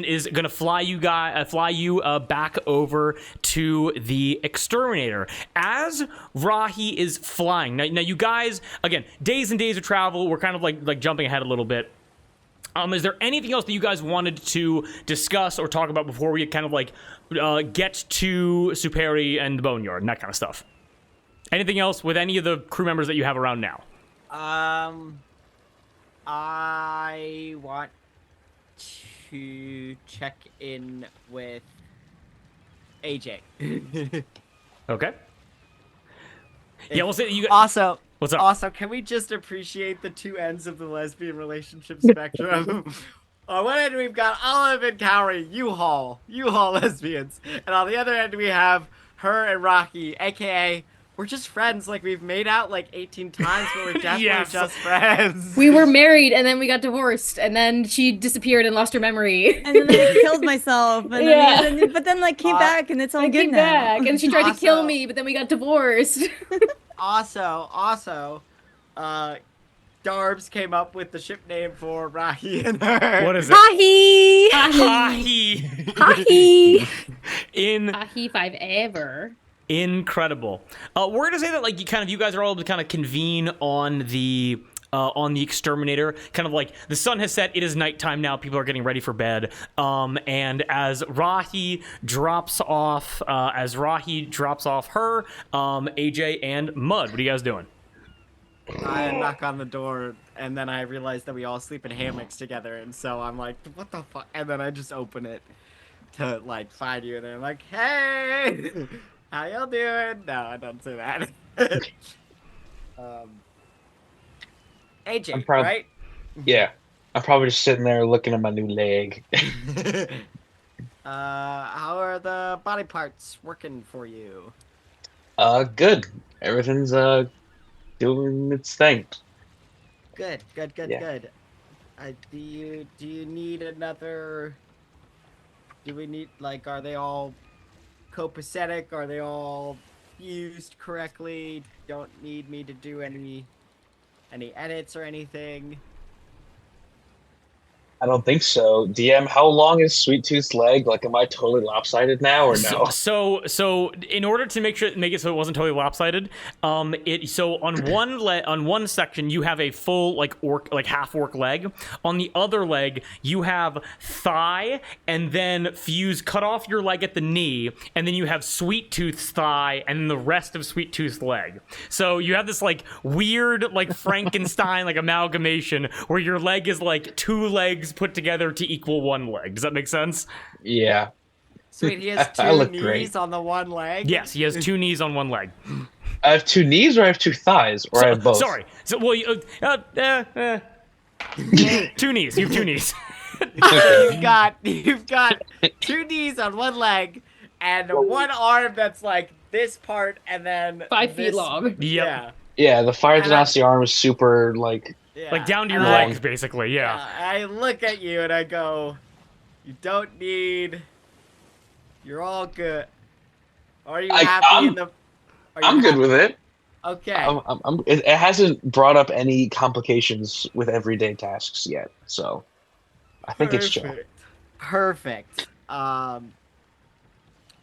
is gonna fly you back over to the exterminator. As Rahi is flying, now you guys, again, days and days of travel. We're kind of like jumping ahead a little bit. Is there anything else that you guys wanted to discuss or talk about before we kind of like get to Superi and the Boneyard and that kind of stuff? Anything else with any of the crew members that you have around now? I want to check in with AJ. Okay. Yeah, we'll say you. Also, What's up? Also, can we just appreciate the two ends of the lesbian relationship spectrum? On one end, we've got Olive and Cowrie, U-Haul lesbians. And on the other end, we have her and Rocky, a.k.a. we're just friends. Like, we've made out like 18 times, but we're definitely Yes. just friends. We were married, and then we got divorced, and then she disappeared and lost her memory. And then I killed myself. And Yeah. but then like came back, and it's all I good came now. back, and she tried to kill Also- me, but then we got divorced. Also, Darbs came up with the ship name for Rahi and her. What is it? Hahi! Hahi. Hahi! Ahi 5 ever. Incredible. We're gonna say that like you guys are all able to kind of convene on the exterminator. Kind of like the sun has set. It is nighttime now. People are getting ready for bed. And as Rahi drops off her, AJ and Mud, what are you guys doing? I knock on the door, and then I realize that we all sleep in hammocks together, and so I'm like, what the fuck? And then I just open it to, like, find you, and then I'm like, hey! How y'all doing? No, I don't say that. AJ, I'm proud- right? Yeah. I'm probably just sitting there looking at my new leg. How are the body parts working for you? Good. Everything's doing its thing. Good. Yeah. Do you need another? Do we need, like, are they all copacetic? Are they all fused correctly? Don't need me to do any edits or anything? I don't think so. DM, how long is Sweet Tooth's leg? Like, am I totally lopsided now or no? So in order to make it so it wasn't totally lopsided, on one section you have a full half orc leg. On the other leg you have thigh, and then Fuse cut off your leg at the knee, and then you have Sweet Tooth's thigh, and then the rest of Sweet Tooth's leg. So you have this like weird like Frankenstein like amalgamation where your leg is like two legs put together to equal one leg. Does that make sense? Yeah. Sweet, he has I two look knees great. on the one leg. Yes, he has two knees on one leg. I have two knees or I have two thighs? Or I have both? Sorry. So, well, two knees. You have two knees. You've got two knees on one leg and one arm that's like this part, and then 5 feet this- long. Yep. Yeah. Yeah, the Fire And Genasi arm is super, like... Yeah. Like down to your And legs, basically. Yeah. I look at you and I go, you don't need. You're all good. Are you happy in the? Are you I'm good happy? with it. Okay. It hasn't brought up any complications with everyday tasks yet, so I think it's chill. Perfect. I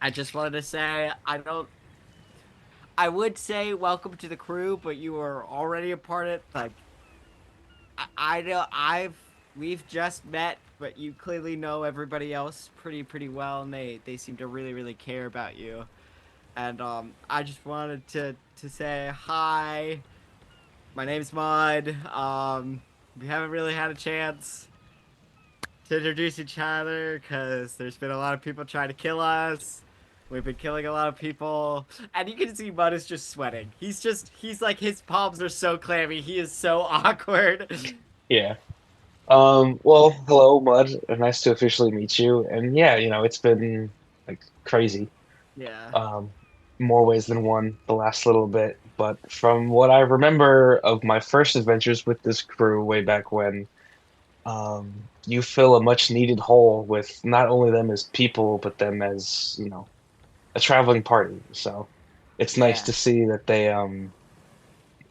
just wanted to say I would say welcome to the crew, but you are already a part of it. Like, I know we've just met, but you clearly know everybody else pretty well, and they seem to really care about you. And I just wanted to say hi. My name's Mud. We haven't really had a chance to introduce each other because there's been a lot of people trying to kill us. We've been killing a lot of people, and you can see Mud is just sweating. He's like, his palms are so clammy. He is so awkward. Yeah. Well, hello, Mud. Nice to officially meet you. And yeah, it's been like crazy. Yeah. Um, More ways than one the last little bit. But from what I remember of my first adventures with this crew way back when, you fill a much needed hole with not only them as people, but them as, a traveling party. So it's nice Yeah. to see that they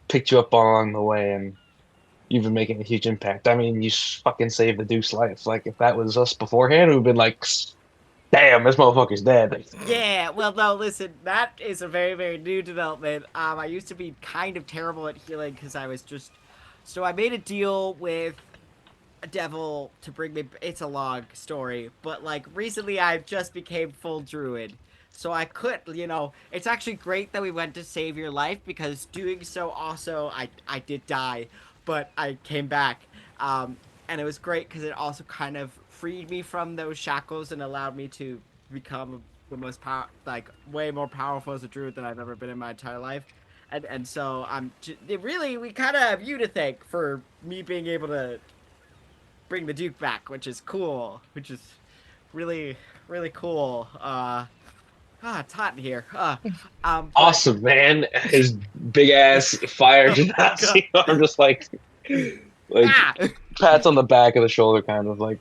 picked you up along the way and you've been making a huge impact. I mean, fucking saved the Duke's life. Like, if that was us beforehand, we'd been like, damn, this motherfucker's dead. Yeah, well, no, listen, that is a very new development. I used to be kind of terrible at healing because I was just. So I made a deal with a devil to bring me. It's a long story, but like recently I just became full druid. So I could, it's actually great that we went to save your life because doing so also, I did die, but I came back. Um, and it was great because it also kind of freed me from those shackles and allowed me to become the most like way more powerful as a druid than I've ever been in my entire life. And so really, we kind of have you to thank for me being able to bring the Duke back, which is cool, which is really cool. It's hot in here. But Awesome, man. His big ass fire oh my god. genasi. I'm just like Ah! pats on the back of the shoulder, kind of like,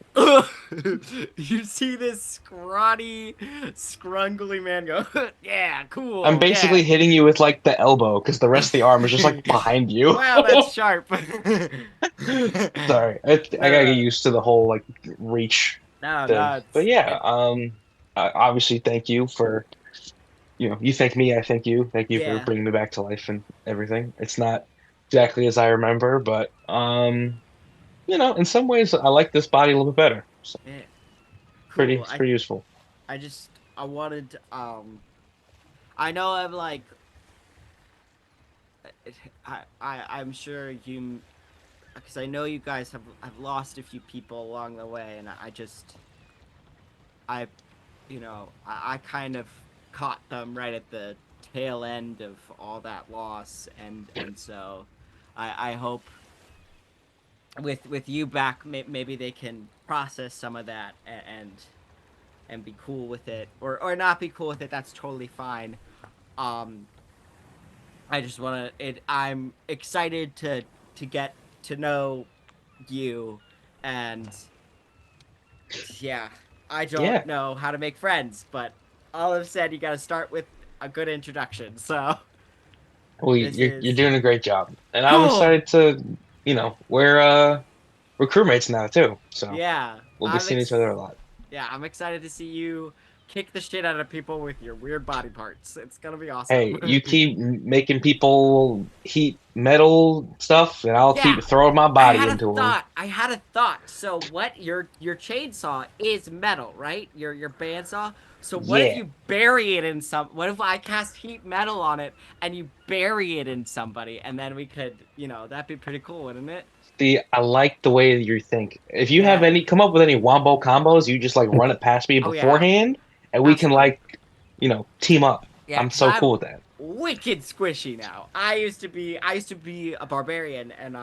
You see this scrawny, scrungly man go, yeah, I'm cool, basically yeah. hitting you with like the elbow because the rest of the arm is just like behind you. Wow, that's sharp. Sorry, I gotta get No, used to the whole like reach thing. no, But it's yeah, it, obviously, thank you for you thank me, I thank you, thank you for yeah, bringing me back to life and everything. It's not exactly as I remember, but in some ways, I like this body a little bit better. So yeah, cool. it's pretty useful. I wanted, I know I'm like, I'm sure you, because I know you guys have lost a few people along the way, and I, I kind of caught them right at the tail end of all that loss, and so I hope with you back, maybe they can process some of that and be cool with it, or not be cool with it. That's totally fine. Um, I just want to. I'm excited to get to know you, and yeah, I don't Yeah. know how to make friends, but all I've said, you got to start with a good introduction. So Well, this you're is doing a great job, and I'm cool. excited to, we're crewmates now too, so Yeah, we'll be seeing each other a lot. I'm excited to see you kick the shit out of people with your weird body parts. It's gonna be awesome. Hey, you keep making people heat metal stuff, and I'll Yeah, keep throwing my I body had a into them. thought. I had a thought. So what? Your chainsaw is metal, right? Your bandsaw. So what if Yeah. you bury it in some? What if I cast heat metal on it and you bury it in somebody, and then we could, that'd be pretty cool, wouldn't it? See, I like the way that you think. If you have Yeah. come up with any wombo combos, you just like run it past me Oh yeah. beforehand, and we can Absolutely. like, team up. Yeah, I'm because so cool I'm with that. wicked squishy now. I used to be a barbarian, and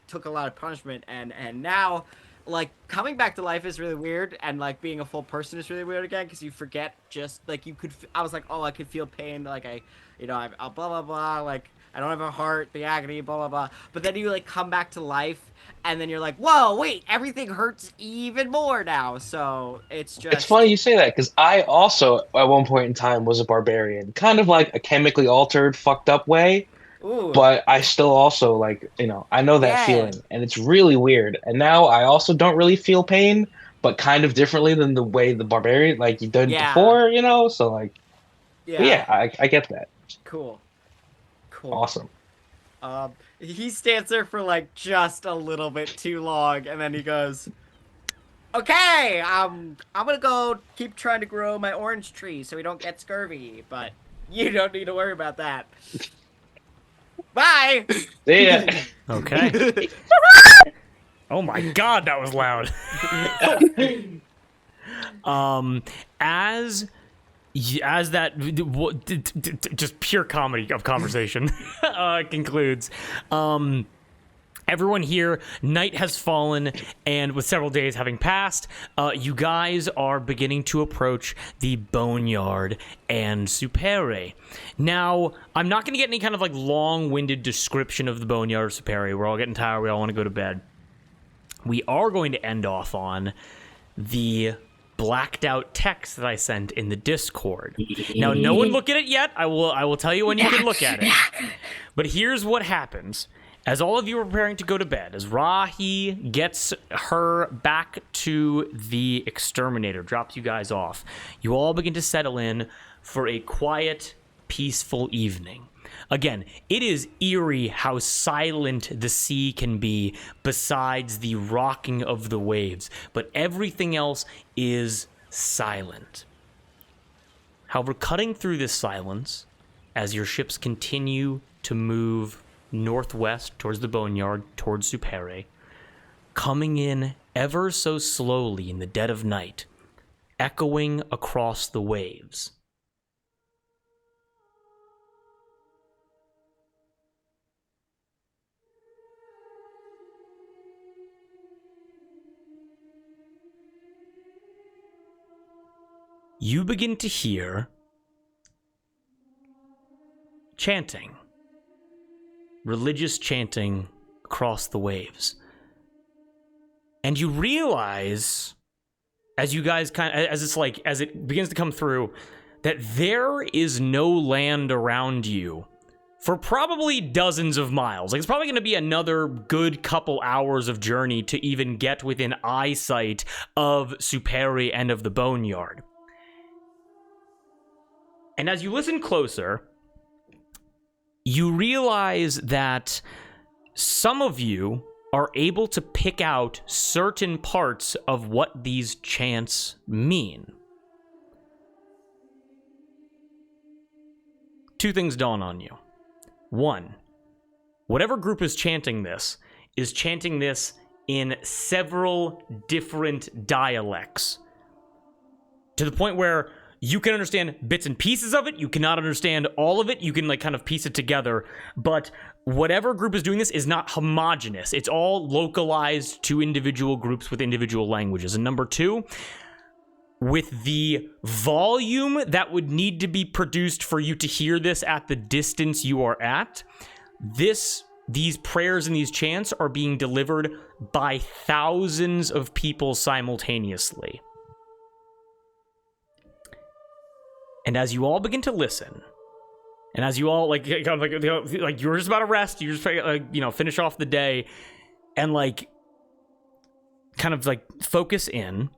took a lot of punishment, and now, like, coming back to life is really weird, and like being a full person is really weird again because you forget just like you could. I was like, oh, I could feel pain, like I blah blah blah, like I don't have a heart, the agony, blah blah blah. But then you like come back to life, and then you're like, whoa, wait, everything hurts even more now. So it's It's funny just, you say that because I also, at one point in time, was a barbarian, kind of like a chemically altered, fucked up way. ooh, But I still also like, I know that yeah, feeling, and it's really weird. And now I also don't really feel pain, but kind of differently than the way the barbarian like you did yeah, before, So like, but yeah. yeah, I get that. Cool. Cool. Awesome. He stands there for like just a little bit too long, and then he goes, "Okay, I'm gonna go keep trying to grow my orange tree so we don't get scurvy, but you don't need to worry about that. Bye." See ya. Okay. Oh my god, that was loud. As that just pure comedy of conversation concludes, everyone here, night has fallen, and with several days having passed, you guys are beginning to approach the Boneyard and Supere. Now, I'm not going to get any kind of like long-winded description of the Boneyard or Supere. We're all getting tired. We all want to go to bed. We are going to end off on the blacked out text that I sent in the Discord. Now, no one look at it yet. I will tell you when you can look at it. But here's what happens. As all of you are preparing to go to bed, as Rahi gets her back to the exterminator, drops you guys off, you all begin to settle in for a quiet, peaceful evening. Again, it is eerie how silent the sea can be besides the rocking of the waves, but everything else is silent. However, cutting through this silence, as your ships continue to move northwest towards the Boneyard, towards Supere, coming in ever so slowly in the dead of night, echoing across the waves, you begin to hear chanting, religious chanting across the waves. And you realize, as you guys as it begins to come through, that there is no land around you for probably dozens of miles. Like, it's probably going to be another good couple hours of journey to even get within eyesight of Superi and of the Boneyard. And as you listen closer, you realize that some of you are able to pick out certain parts of what these chants mean. Two things dawn on you. One, whatever group is chanting this in several different dialects, to the point where you can understand bits and pieces of it. You cannot understand all of it. You can kind of piece it together. But whatever group is doing this is not homogenous. It's all localized to individual groups with individual languages. And number two, with the volume that would need to be produced for you to hear this at the distance you are at, these prayers and these chants are being delivered by thousands of people simultaneously. And as you all begin to listen, and as you all like you're just about to rest, you're just finish off the day, and kind of focus in,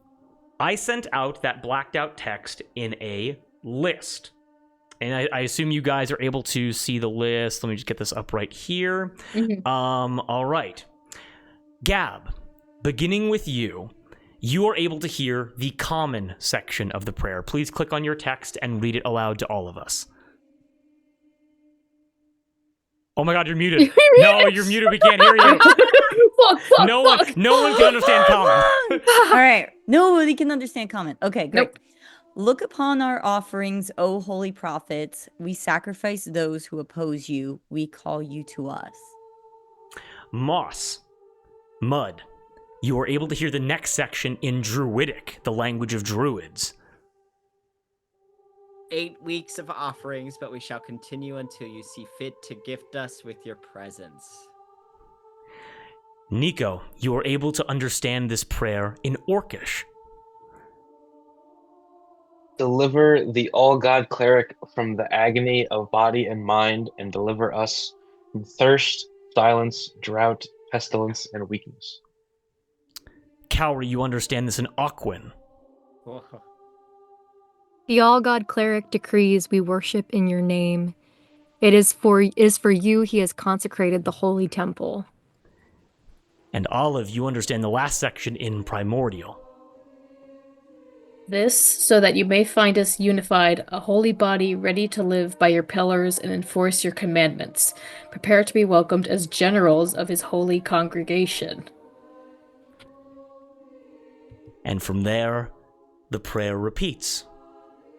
I sent out that blacked out text in a list. And I assume you guys are able to see the list. Let me just get this up right here. Mm-hmm. All right. Gab, beginning with you, you are able to hear the common section of the prayer. Please click on your text and read it aloud to all of us. Oh my god, you're muted. No, you're muted. We can't hear you. No one can understand common. All right. Nobody can understand common. Okay, great. Nope. Look upon our offerings, O holy prophets. We sacrifice those who oppose you. We call you to us. Moss, Mud, you are able to hear the next section in Druidic, the language of druids. 8 weeks of offerings, but we shall continue until you see fit to gift us with your presence. Nico, you are able to understand this prayer in Orcish. Deliver the all-god cleric from the agony of body and mind, and deliver us from thirst, silence, drought, pestilence, and weakness. Cowrie, you understand this in Aquin. The all-god cleric decrees we worship in your name. It is for you he has consecrated the holy temple. And Olive, you understand the last section in Primordial. This, so that you may find us unified, a holy body ready to live by your pillars and enforce your commandments. Prepare to be welcomed as generals of his holy congregation. And from there, the prayer repeats.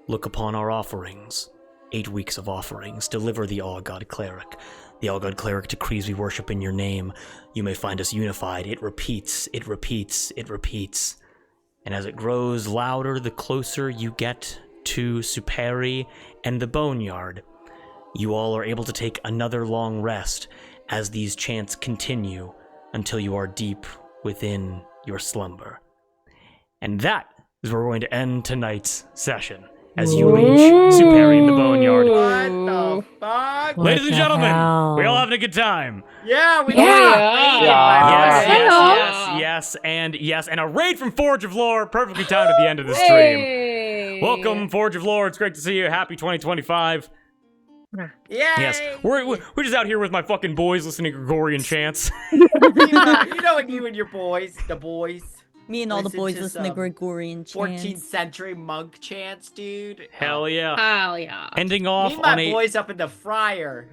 Look upon our offerings. 8 weeks of offerings. Deliver the All-God Cleric. The All-God Cleric decrees we worship in your name. You may find us unified. It repeats, it repeats, it repeats. And as it grows louder, the closer you get to Superi and the Boneyard, you all are able to take another long rest as these chants continue until you are deep within your slumber. And that is where we're going to end tonight's session as you reach Superi and the Boneyard. What the fuck? Ladies and the gentlemen, hell? we all having a good time. Yeah, we Yeah. Yeah. Yes, and a raid from Forge of Lore, perfectly timed at the end of the stream. Hey! Welcome, Forge of Lore. It's great to see you. Happy 2025. Yay! Yes, we're just out here with my fucking boys listening to Gregorian chants. you know what you and your boys, the boys. Me and all the Listen boys to listen to some Gregorian 14th chants. century monk chants, dude. Hell yeah. Hell yeah. Ending Me off and on my a boys up in the fryer.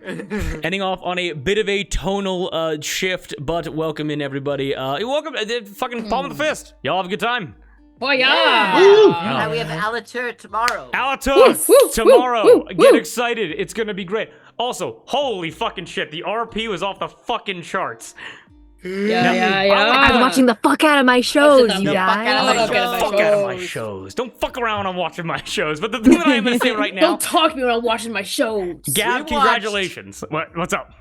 ending off on a bit of a tonal shift, but welcome in everybody. Welcome, fucking palm of the fist. Y'all have a good time. Boy, yeah. And we have Alatur tomorrow. Alatos Woo, woo, tomorrow. woo, woo, Get woo. excited. It's gonna be great. Also, holy fucking shit, the RP was off the fucking charts. Yeah. I'm watching the fuck out of my shows, Watching you the fuck guys. out of my Fuck out of my shows. shows. Don't fuck around on watching my shows. But the thing that I'm gonna say right now, Don't talk to me when I'm watching my shows. Gab, We watched- congratulations. What's up?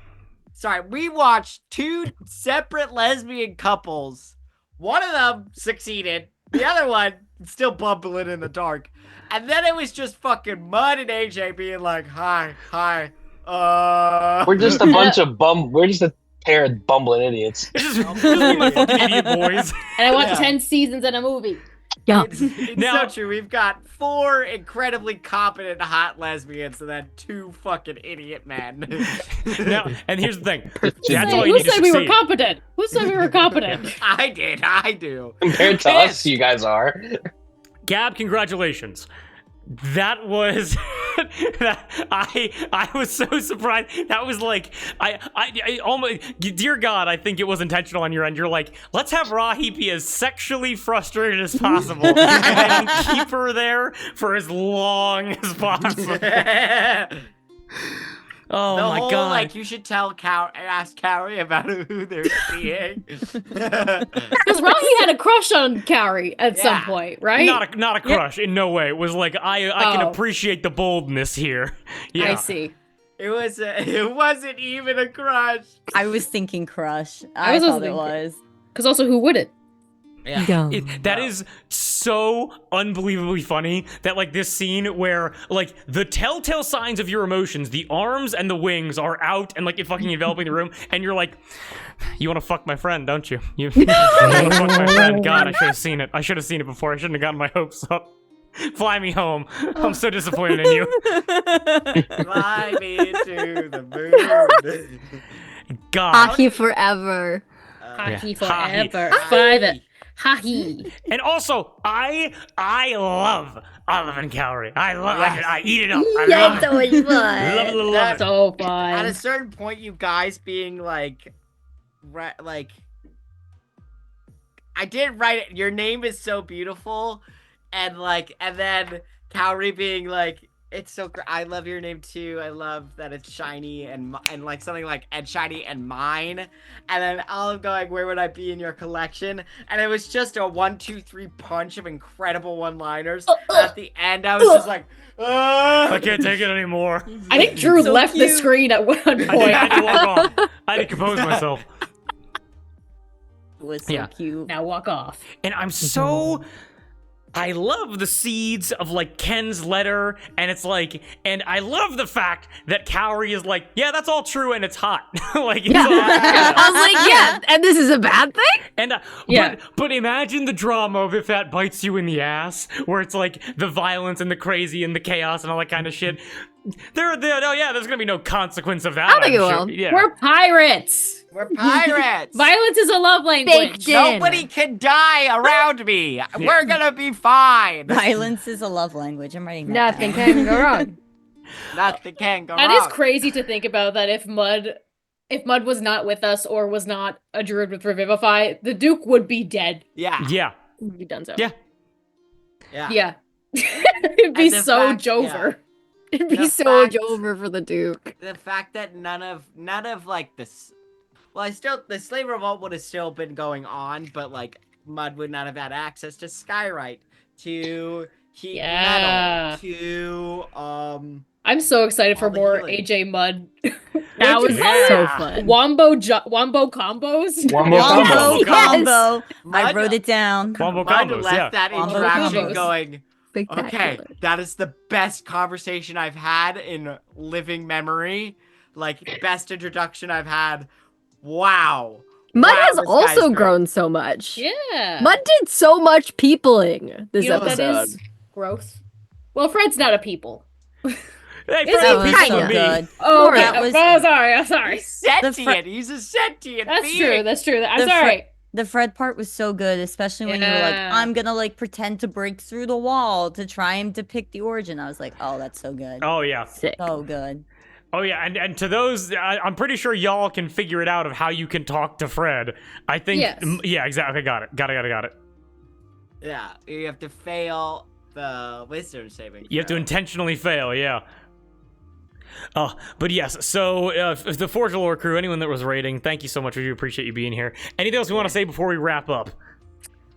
Sorry, we watched 2 separate lesbian couples. One of them succeeded. The other one still bumbling in the dark. And then it was just fucking Mud and AJ being like, hi. We're just a bunch of we're just a pair of bumbling idiots. It's just me, my fucking idiot boys. And I want Yeah. 10 seasons in a movie. Yeah. It's Now- so true. We've got 4 incredibly competent hot lesbians and then 2 fucking idiot men. Now, and here's the thing. Who That's all you need to said we were succeed. competent? Who said we were competent? I do. Compared to us, you guys are. Gab, congratulations. That was I was so surprised. That was like I almost, dear God, I think it was intentional on your end. You're like, let's have Rahi be as sexually frustrated as possible and then keep her there for as long as possible. Oh The my whole, God. like, you should ask Carrie about who they're seeing. Because Rahi had a crush on Carrie at some Yeah. point, right? Not a crush in no way. It was like I can Oh. appreciate the boldness here. Yeah. I see. It wasn't even a crush. I was thinking crush. I I was also thought it thinking- was. Because also, who wouldn't? Yeah. That is so unbelievably funny that like this scene where like the telltale signs of your emotions, the arms and the wings are out and like it fucking enveloping the room, and you're like, you want to fuck my friend, don't you? You want to fuck my friend? God, I should have seen it. I should have seen it before. I shouldn't have gotten my hopes up. Fly me home. I'm so disappointed in you. Fly me to the moon. God. Hockey forever. Hockey Hockey. forever. 5 Hockey. And also, I love Olive and Calorie. I eat it up. I Yeah, love it's it. always fun. Love it, love it. That's So At a fun. certain point, you guys being like, I did write it. Your name is so beautiful, and then Cowrie being like, it's so great. I love your name too. I love that it's shiny and like something like and shiny and mine. And then Olive going, where would I be in your collection? And it was just a 1, 2, 3 punch of incredible one-liners. At the end, I was just like, I can't take it anymore. I think Drew So left the cute. screen at one I had point. to walk off. I had to compose myself. It was so Yeah. cute. Now walk off. And I'm so... I love the seeds of, like, Ken's letter, and it's like... And I love the fact that Cowrie is like, yeah, that's all true, and it's hot. like, it's all, I was like, yeah, and this is a bad thing? And Yeah. but imagine the drama of if that bites you in the ass, where it's like the violence and the crazy and the chaos and all that kind of shit. No, yeah, there's gonna be no consequence of that. I think I'm it sure. will. Yeah. We're pirates. We're pirates. Violence is a love language. Baked in. Nobody can die around me. We're gonna be fine. Violence is a love language. I'm writing that Nothing down. can go wrong. Nothing can go That wrong. is crazy to think about. That if Mud was not with us or was not a druid with Revivify, the Duke would be dead. Yeah. Yeah. We've done so. Yeah. Yeah. Yeah. It'd be And the so fact- Jover. It'd be The so fact- Jover for the Duke. The fact that none of like this, well, the slave revolt would have still been going on, but like Mud would not have had access to Skyrite, to heat Yeah. metal, to I'm so excited for All the more healing. AJ Mud. That What'd was you call so it? fun. Wombo combos. Wombo Wombo combo. combo. I Mud- wrote it down. Wombo Mud combos, left yeah. that Wombo interaction combos. going. Spectacular. Okay, that is the best conversation I've had in living memory. Like, best introduction I've had. Wow. Mud Wow, has this guy's also great. grown so much. Yeah. Mud did so much peopling this You know what episode. that is? Growth. Well, Fred's not a people. Hey, Is for he the people kinda to me. good. Oh, okay. That was- Oh, sorry. I'm sorry. He's sentient. fr- He's a sentient That's being. true. That's true. I'm The sorry. The Fred part was so good, especially when you were like, Yeah. I'm gonna like pretend to break through the wall to try and depict the origin. I was like, oh, that's so good. Oh yeah. Sick. So good. Oh yeah, and to those, I'm pretty sure y'all can figure it out of how you can talk to Fred. I think. Yes. Yeah, exactly. Got it. Got it. Yeah, you have to fail the wisdom saving. You have to throw. intentionally fail. Yeah. Oh, but yes. So the Forge Lore crew, anyone that was raiding, thank you so much. We do appreciate you being here. Anything else we want to say before we wrap up?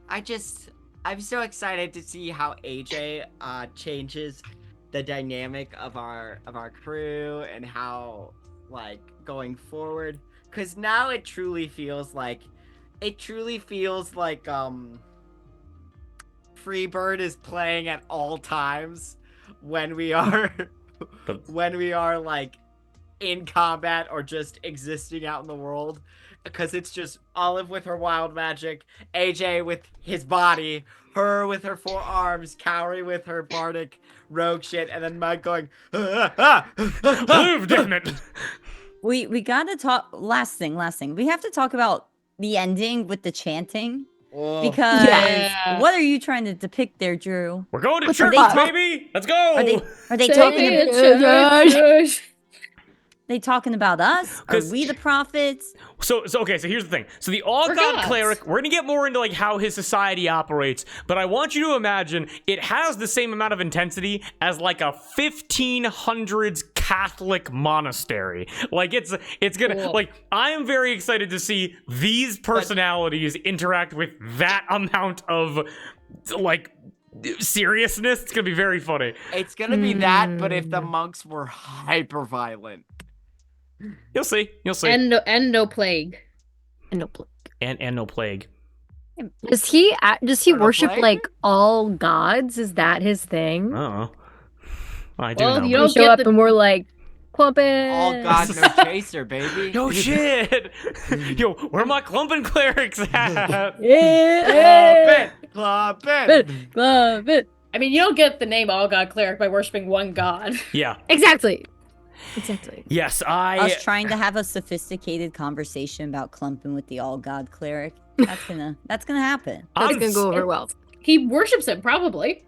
I'm so excited to see how AJ changes the dynamic of our crew and how, like, going forward, because now it truly feels like Freebird is playing at all times when we are like in combat or just existing out in the world, because it's just Olive with her wild magic, AJ with his body, her with her 4 arms, Cowrie with her bardic rogue shit, and then Mud going Move, damn it! We gotta talk. Last thing. We have to talk about the ending with the chanting. Oh. Because Yeah. what are you trying to depict there, Drew? We're going to What the church, fuck? baby. Let's go. Are they Take talking? me to church. They talking about us? Are 'Cause- we the prophets? So here's the thing. So the All We're God gods. Cleric, we're gonna get more into like how his society operates, but I want you to imagine it has the same amount of intensity as like a 1500s Catholic monastery. Like it's gonna Cool. like I am very excited to see these personalities interact with that amount of like seriousness. It's gonna be very funny. It's gonna be that, but if the monks were hyper violent. You'll see. And no plague. And no pl- And no plague. Does he Or no worship plague? like all gods? Is that his thing? Oh. I do Well, know. you but- We don't show get up the- and we're like, Clumpin'. All God, no chaser, baby. Yo, shit! Yo, where are my clumping clerics at? Yeah. Club it. Love it. I mean, you don't get the name All God Cleric by worshiping one god. Yeah. Exactly. Yes, Us trying to have a sophisticated conversation about clumping with the all god cleric. That's gonna happen. That's I'm gonna go over s- well. He worships him, probably.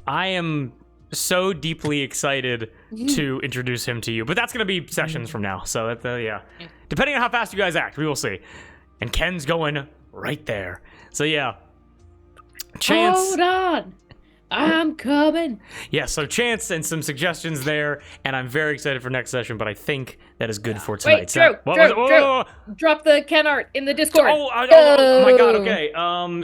I am so deeply excited to introduce him to you, but that's gonna be sessions from now. So that, yeah, depending on how fast you guys act, we will see. And Ken's going right there. So yeah, Chance. Hold on. I'm coming. Yeah, so Chance and some suggestions there, and I'm very excited for next session. But I think that is good for Wait, tonight. Drew, What Drew, was it? Drew. Whoa. Drop the Ken art in the Discord. Oh my God. Okay.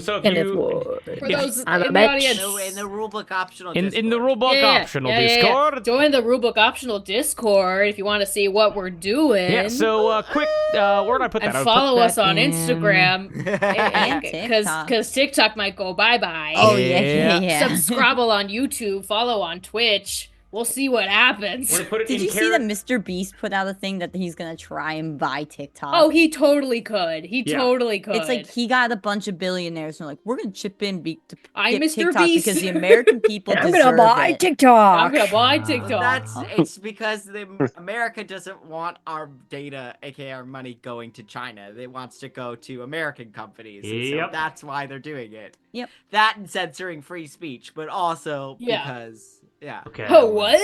So if Kenneth you for if- those I'm a in the bitch. audience. In the rulebook optional. in the Discord. rulebook optional Discord. Join the rulebook optional Discord if you want to see what we're doing. Yeah, so quick, where did I put and that? I follow put us that on in- Instagram And TikTok. because TikTok might go bye bye. Oh Yeah. yeah. Subscribe on YouTube, follow on Twitch, We'll see what happens. We're gonna put it Did in you see that character. Mr. Beast put out a thing that he's gonna try and buy TikTok? Oh, he totally could. He Yeah. totally could. It's like he got a bunch of billionaires and they're like, we're gonna chip in to I'm get Mr. TikTok Beast. because the American people I'm deserve gonna buy it. TikTok. I'm gonna buy Ah. TikTok. It's because America doesn't want our data, aka our money, going to China. It wants to go to American companies. And so Yep. that's why they're doing it. Yep. That and censoring free speech, but also Yeah. because Okay. Oh, what?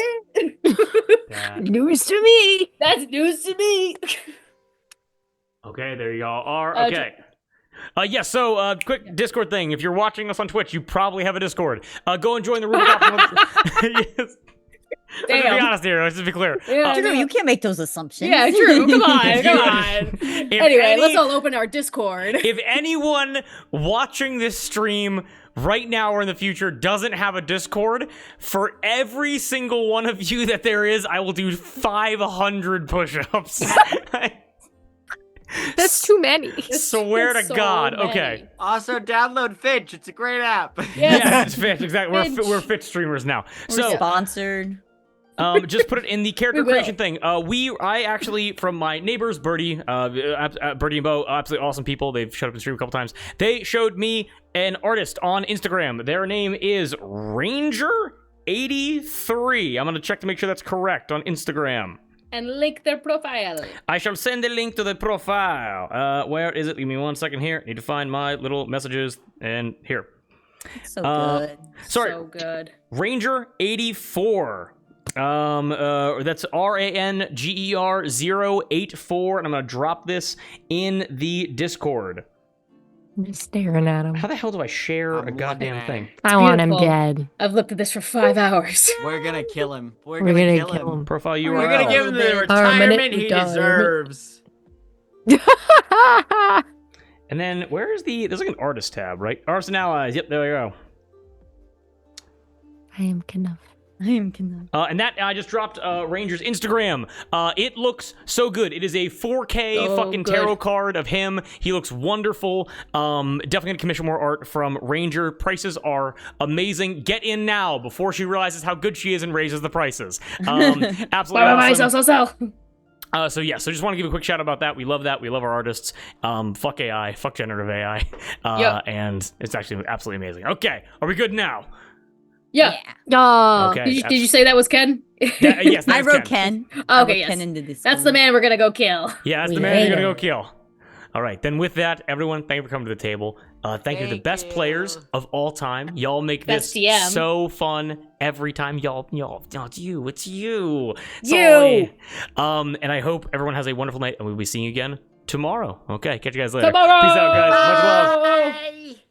That- News to me. That's news to me. Okay, there you all are. Uh, Okay. So, quick Discord thing. If you're watching us on Twitch, you probably have a Discord. Go and join the Rubik Option. Yes. Let's be Damn. honest here. Let's just be clear. Yeah, Drew, you can't make those assumptions. yeah, true. Come on, come on. If Anyway, any- let's all open our Discord. If anyone watching this stream right now or in the future doesn't have a Discord, for every single one of you that there is, I will do 500 push-ups. That's too many. Swear to So God. many. Okay. also download Finch. It's a great app. Yes. Yeah, it's Fitch. Exactly. Finch. We're Fitch streamers now. We're So, sponsored. just put it in the character We will. creation thing. I actually, from my neighbors, Birdie, Birdie and Bo, absolutely awesome people. They've showed up in stream a couple times. They showed me an artist on Instagram. Their name is Ranger83. I'm gonna check to make sure that's correct on Instagram. And link their profile. I shall send a link to the profile. Where is it? Give me 1 second here. Need to find my little messages. And here. So good. Sorry. So good. Ranger84. That's RANGER084. And I'm going to drop this in the Discord. I'm just staring at him. How the hell do I share a I'm goddamn looking at thing? it. I want him beautiful. dead. I've looked at this for 5 hours. We're gonna kill him. We're We're gonna gonna kill him. Profile URL. We're gonna give him the Permanent retirement he retirement. deserves. And then where is there's like an artist tab, right? Artists and allies. Yep, there we go. I am Knuff. I am gonna. And that I just dropped Ranger's Instagram. It looks so good. It is a 4K So fucking good. tarot card of him. He looks wonderful. Definitely gonna commission more art from Ranger. Prices are amazing. Get in now before she realizes how good she is and raises the prices. Absolutely Bye, awesome. sell. So just want to give a quick shout out about that. We love that. We love our artists. Fuck AI. Fuck generative AI. Yep. And it's actually absolutely amazing. Okay, are we good now? Yeah. Oh. Okay. Did you say that was Ken? Yes, I that's wrote Ken. Ken. I wrote Okay, yes. Ken into this. That's the man we're gonna go kill. Yeah, that's We the man you're hate gonna go him. kill. All right, then with that, everyone, thank you for coming to the table. Thank you to the Thank best you. players of all time. Y'all make Best this TM. so fun every time. Y'all, it's you. It's you. It's You. all you. And I hope everyone has a wonderful night, and we'll be seeing you again tomorrow. Okay, catch you guys later. Tomorrow. Peace out, guys. Much love. Bye.